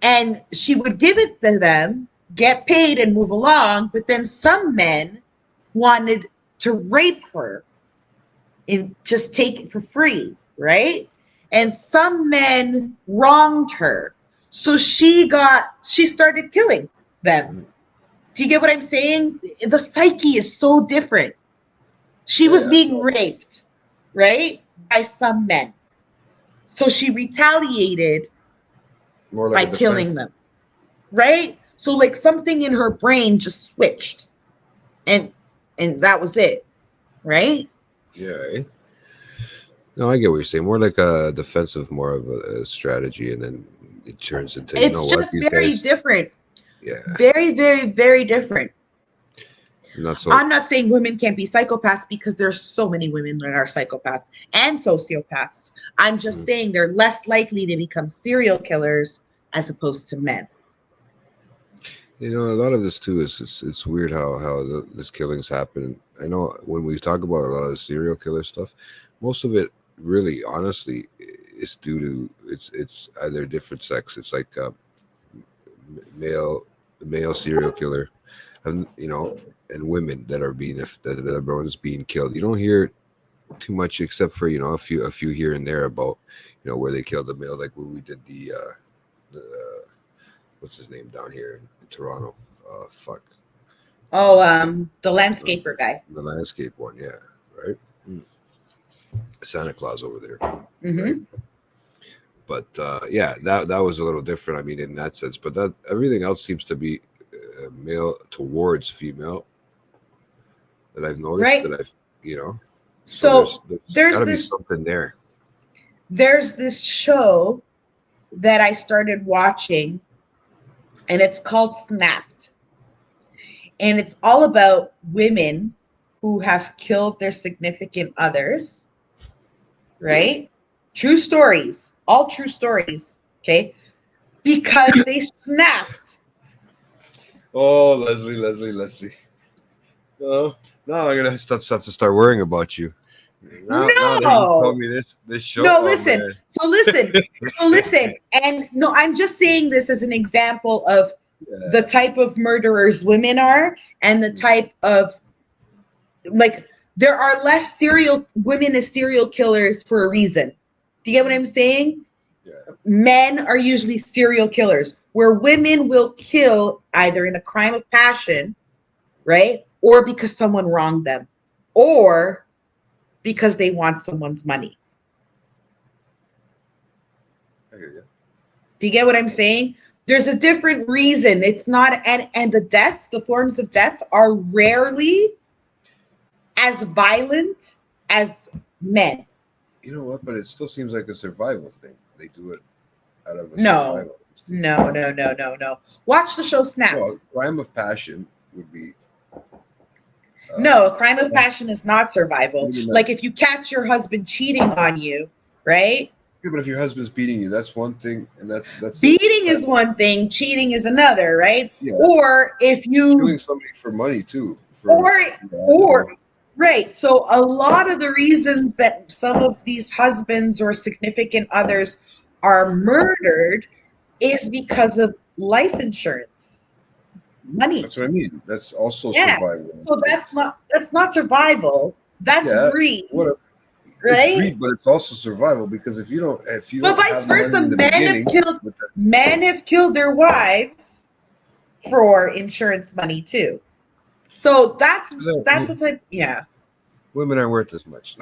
and she would give it to them, get paid, and move along. But then some men wanted to rape her and just take it for free, right? And some men wronged her. So she started killing them. Do you get what I'm saying? The psyche is so different. She was being raped, right? By some men. So she retaliated More by like a defense. killing them, right? So like something in her brain just switched, and that was it, right? Yeah. Eh? No, I get what you're saying. More like a defensive, more of a strategy, and then it turns into, you know It's what, just these very guys, different. yeah, Very, very, very different. not so. I'm not saying women can't be psychopaths, because there's so many women that are psychopaths and sociopaths. I'm just saying they're less likely to become serial killers as opposed to men. You know, a lot of this too is it's weird how this killings happen. I know when we talk about a lot of the serial killer stuff, most of it really, honestly, is due to it's either different sex. It's like male serial killer, and you know, and women that are being that everyone's being killed. You don't hear too much except for, you know, a few here and there about, you know, where they killed the male, like when we did the what's his name down here in Toronto. Fuck. Oh, the landscaper guy. The landscape one, yeah, right. Santa Claus over there, Mm-hmm. right? But yeah, that was a little different. I mean, in that sense, but that everything else seems to be male towards female. That I've noticed. Right. That I've, you know. So there's got to be something there. There's this show that I started watching, and it's called Snapped. And it's all about women who have killed their significant others, right? True stories, all true stories, okay? Because they snapped. Oh, Leslie. Oh, now I'm gonna have to start worrying about you. Now that you told me this show. No, oh, listen. Man. So listen. And no, I'm just saying this as an example of the type of murderers women are, and the type of, like, there are less women as serial killers for a reason. Do you get what I'm saying? Yeah. Men are usually serial killers, where women will kill either in a crime of passion, right? Or because someone wronged them, or because they want someone's money. I hear you. Do you get what I'm saying? There's a different reason. It's not, and the forms of deaths are rarely as violent as men. You know what? But it still seems like a survival thing. They do it out of a No. survival. No. Watch the show Snapped. Well, crime of passion would be. No, a crime of passion is not survival. Like if you catch your husband cheating on you, right? Yeah, but if your husband's beating you, that's one thing, and that's beating is one thing, cheating is another, right? Yeah. Or if you killing somebody for money too. Right. So a lot of the reasons that some of these husbands or significant others are murdered is because of life insurance. Money. That's what I mean. That's also survival. So that's not survival. That's greed. Right? It's greed, but it's also survival, because if you don't but vice versa, men have killed their wives for insurance money too. So that's the type. Yeah. Women aren't worth as much.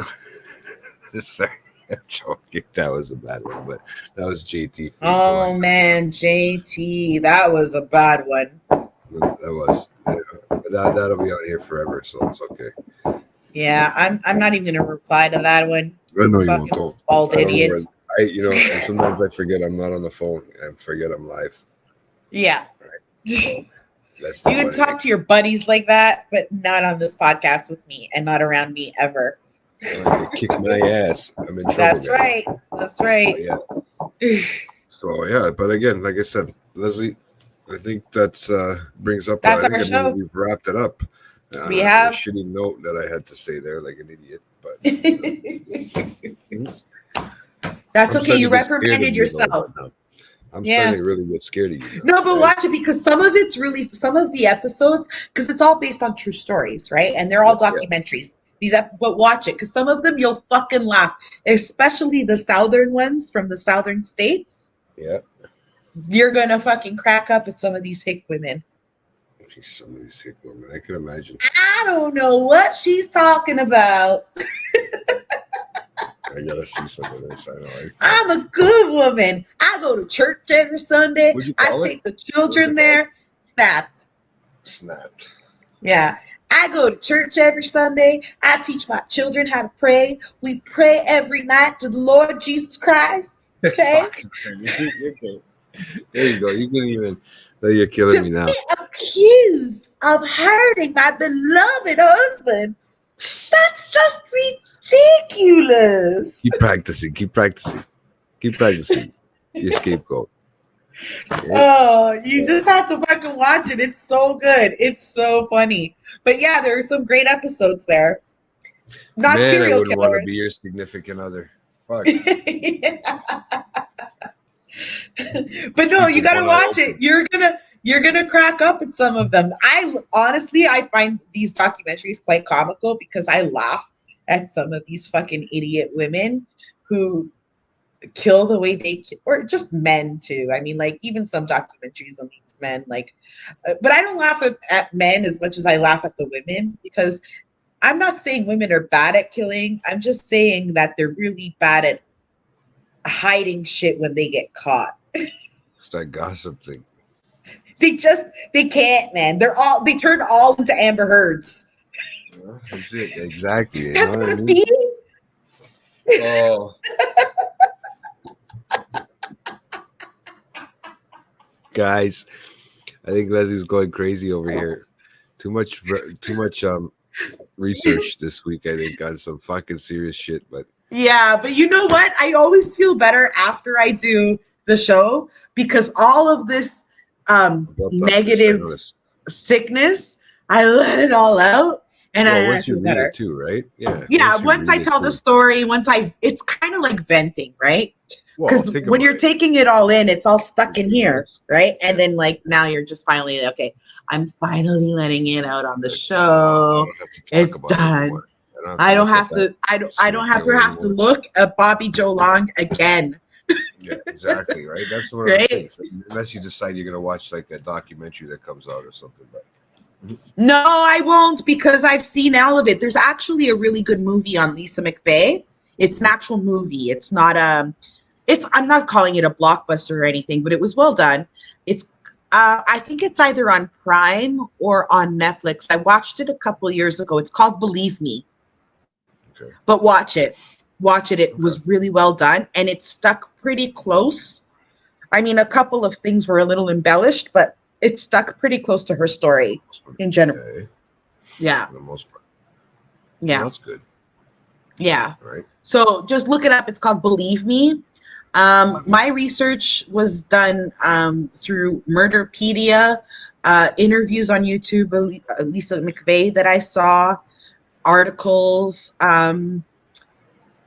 Sorry, I'm joking. That was a bad one, but that was JT. Oh man, JT, that was a bad one. That was. That'll be on here forever, so it's okay. Yeah, I'm not even gonna reply to that one. I know you won't. Don't. Bald idiots. Sometimes I forget I'm not on the phone and forget I'm live. Yeah. Right. So you can talk to your buddies like that, but not on this podcast with me, and not around me ever. They kick my ass. I'm in trouble, That's guys. right. That's right. Yeah. So yeah, but again, like I said, Leslie, I think that's brings up. That's I our think show. we've wrapped it up on We a have. shitty note that I had to say there, like an idiot. But That's I'm okay. starting You to get scared of reprimanded you though. yourself. Now. I'm starting Yeah. to really get scared of you now. No, but Guys. watch it because some of it's really some of the episodes because it's all based on true stories, right? And they're all Yeah. documentaries. But watch it because some of them you'll fucking laugh, especially the southern ones from the southern states. Yeah. You're gonna fucking crack up at some of these hick women. Some of these hick women, I can imagine. I don't know what she's talking about. I gotta see some of this. I know. I'm a good woman. I go to church every Sunday. What'd you I call it? take the children there. Snapped. Snapped. Yeah. I go to church every Sunday. I teach my children how to pray. We pray every night to the Lord Jesus Christ. Okay. Okay. There you go. You can even. You're killing me now. To be accused of hurting my beloved husband. That's just ridiculous. Keep practicing. Keep practicing. Keep practicing. Your scapegoat. Oh, you just have to fucking watch it. It's so good. It's so funny. But yeah, there are some great episodes there. Not Man, I serial wouldn't want to killers. be your significant other. Fuck. But no, you gotta watch it. You're gonna crack up at some of them. I find these documentaries quite comical because I laugh at some of these fucking idiot women who kill the way they or just men too. I mean, like even some documentaries on these men, like, but I don't laugh at men as much as I laugh at the women because I'm not saying women are bad at killing. I'm just saying that they're really bad at hiding shit when they get caught. It's that gossip thing. They can't, man. They turn all into Amber Heards. That's it. Exactly. You Have know you what I ever mean? seen? Oh. Guys, I think Leslie's going crazy over here. Too much research this week, I think, on some fucking serious shit. But Yeah, but you know what? I always feel better after I do the show because all of this negative sickness, I let it all out and I once you feel read better. it too, right? Yeah. Yeah, once I tell the story, it's kind of like venting, right? Because when you're taking it all in, it's all stuck in here, right? And then like now you're just finally okay. I'm finally letting it out on the show. It's done. I don't have to. I don't have to look at Bobby Joe Long again. Yeah, exactly. Right. That's one of the things. Unless you decide you're gonna watch like a documentary that comes out or something, but. No, I won't because I've seen all of it. There's actually a really good movie on Lisa Mcvey. It's an actual movie. It's not I'm not calling it a blockbuster or anything, but it was well done. It's I think it's either on Prime or on Netflix. I watched it a couple years ago. It's called Believe Me. Okay. But watch it. Watch it. It was really well done and it stuck pretty close. I mean, a couple of things were a little embellished, but it stuck pretty close to her story in general. Okay. Yeah. For the most part. Yeah. Well, that's good. Yeah. All right. So just look it up. It's called Believe Me. My research was done through Murderpedia, interviews on YouTube, Lisa Mcvey that I saw, articles, and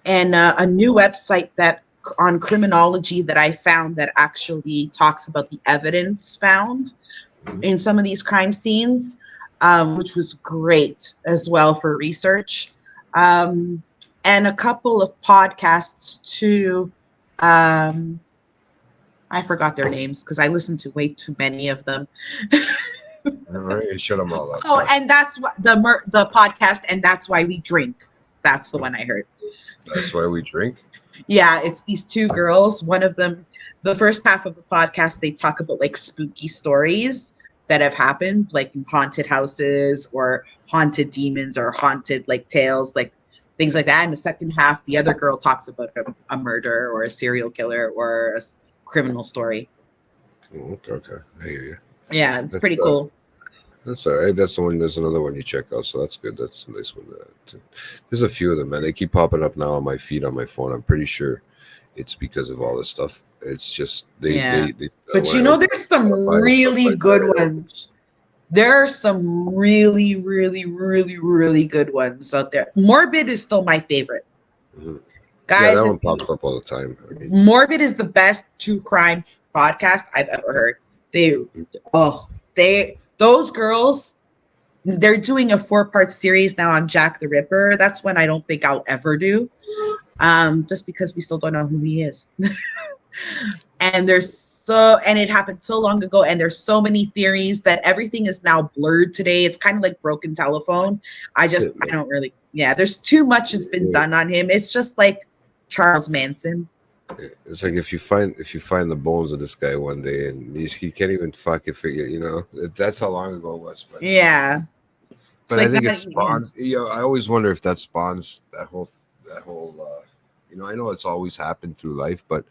a new website that on criminology that I found that actually talks about the evidence found in some of these crime scenes, which was great as well for research. And a couple of podcasts too. I forgot their names because I listened to way too many of them. All right, shut them all up. Oh, and that's what the podcast, and that's why we drink. That's the one I heard. That's why we drink. Yeah, it's these two girls. One of them, the first half of the podcast, they talk about like spooky stories that have happened, like in haunted houses or haunted demons or haunted like tales, like things like that. And the second half, the other girl talks about a murder or a serial killer or a criminal story. Okay, I hear you. Yeah, it's pretty cool. That's all right. That's the one. There's another one you check out, so that's good. That's a nice one. There's a few of them, man. They keep popping up now on my feed on my phone. I'm pretty sure it's because of all this stuff. It's just Yeah. they But when I open there's some Spotify and stuff really like that, good it ones. opens. There are some really, really, really, really good ones out there. Morbid is still my favorite. Mhm. Yeah, Guys, that if one you pops up all the time. I mean, Morbid is the best true crime podcast I've ever heard. They oh, those girls, they're doing a 4-part series now on Jack the Ripper. That's one I don't think I'll ever do. Just because we still don't know who he is. And it happened so long ago, and there's so many theories that everything is now blurred today. It's kind of like broken telephone. I that's it, I man. don't really, yeah, there's too much has been Yeah, done on him. It's just like Charles Manson. it's like if you find the bones of this guy one day and he can't even fucking figure, that's how long ago it was. But Yeah. It's I like think it that, yeah. spawns. I always wonder if that spawns that whole. I know it's always happened through life, but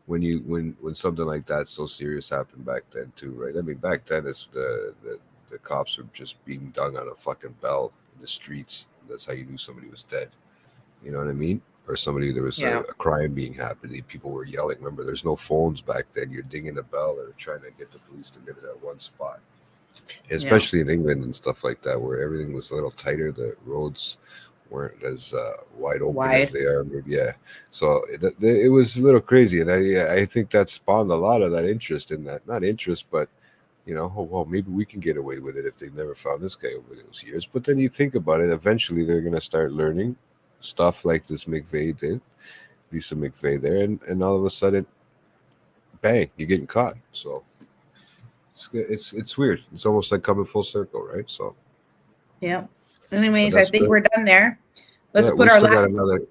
when something like that so serious happened back then too, right? I mean, back then it's the cops were just being done on a fucking bell in the streets. That's how you knew somebody was dead. You know what I mean? Or somebody there was Yeah. a crime being happening. People were yelling. Remember, there's no phones back then. You're dinging a bell or trying to get the police to get it at one spot. Yeah. Especially in England and stuff like that, where everything was a little tighter. The roads weren't as wide open as Wide. they are. Maybe, yeah. So it was a little crazy, and I think that spawned a lot of that interest in that. Not interest, but oh, well, maybe we can get away with it if they never found this guy over those years. But then you think about it, eventually they're gonna start learning stuff like this Mcvey did, Lisa McVeigh there, and all of a sudden, bang, you're getting caught. So it's weird. It's almost like coming full circle, right? So, Yeah. but Anyways, I that's think good. we're done there. Let's Yeah, put we our still got last, another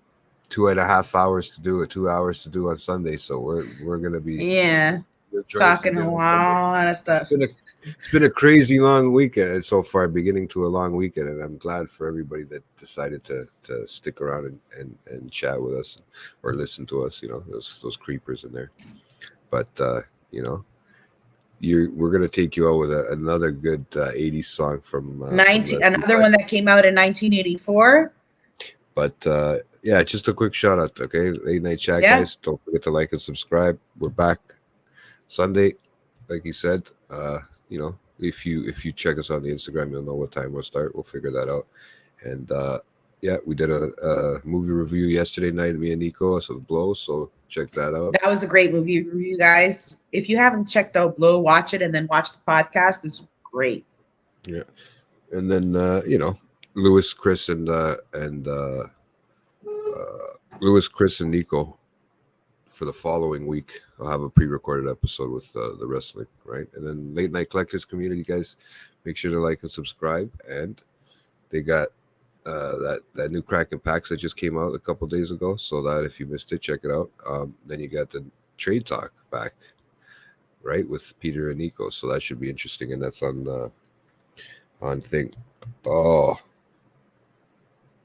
2.5 hours to do it. 2 hours to do on Sunday, so we're gonna be. yeah, Joyce talking again a on Monday. lot of It's stuff. been a it's been a crazy long weekend so far, beginning to a long weekend, and I'm glad for everybody that decided to stick around and chat with us or listen to us. Those creepers in there. But you know, we're gonna take you out with another good '80s song from 19, Leslie. another one that came out in 1984. But yeah, just a quick shout out. Okay, late night chat, Yeah. guys. Don't forget to like and subscribe. We're back Sunday, like you said. If you check us on the Instagram, you'll know what time we'll start. We'll figure that out. And yeah, we did a movie review yesterday night, me and Nico, of Blow. So check that out. That was a great movie review, guys. If you haven't checked out Blow, watch it and then watch the podcast. It's great. Yeah, and then Lewis, Chris, and Lewis, Chris, and Nico for the following week. I'll have a pre-recorded episode with the wrestling, right? And then Late Night Collectors community, guys, make sure to like and subscribe. And they got that new Kraken packs that just came out a couple days ago. So that if you missed it, check it out. Then you got the trade talk back, right, with Peter and Nico. So that should be interesting, and that's on thing. Oh,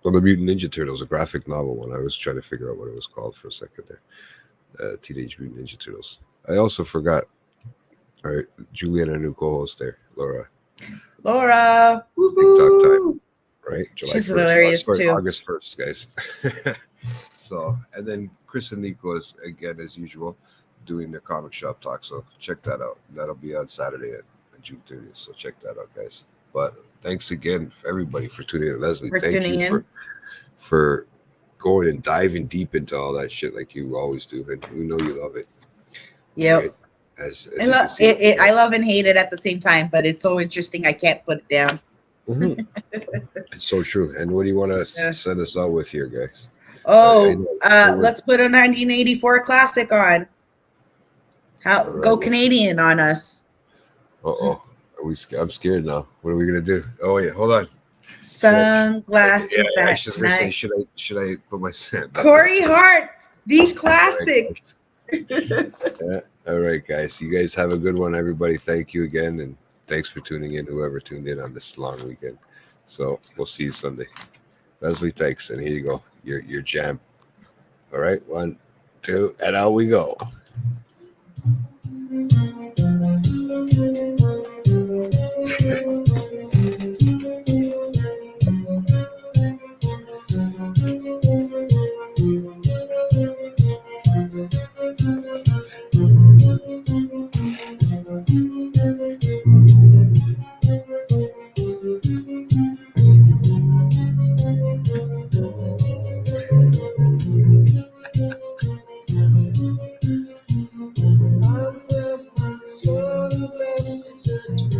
the Mutant Ninja Turtles, a graphic novel one. I was trying to figure out what it was called for a second there. Teenage Mutant Ninja Turtles. I also forgot. All right, Julian, our new co-host there, Laura. Laura, TikTok time, right? July she's 1st. hilarious too. August 1st, guys. So, and then Chris and Nico is again as usual doing their comic shop talk. So check that out. That'll be on Saturday at June 30th. So check that out, guys. But thanks again for everybody for tuning in. Leslie, For thank tuning you in. for going and diving deep into all that shit like you always do, and we know you love it. Yep. Right? As I you love can see, it. I love and hate it at the same time, but it's so interesting. I can't put it down. Mhm. It's so true. And what do you want to Yeah. send us out with here, guys? Let's put a 1984 classic on. All right, Go we'll see. Canadian on us. I'm scared now. What are we gonna do? Oh yeah, hold on. Sunglasses I at was gonna say, night. should I put my Corey Hart, the classic. Yeah. All right, guys. You guys have a good one, everybody. Thank you again, and thanks for tuning in. Whoever tuned in on this long weekend. So we'll see you Sunday. Leslie, thanks, and here you go. Your jam. All right, 1, 2, and out we go. closer to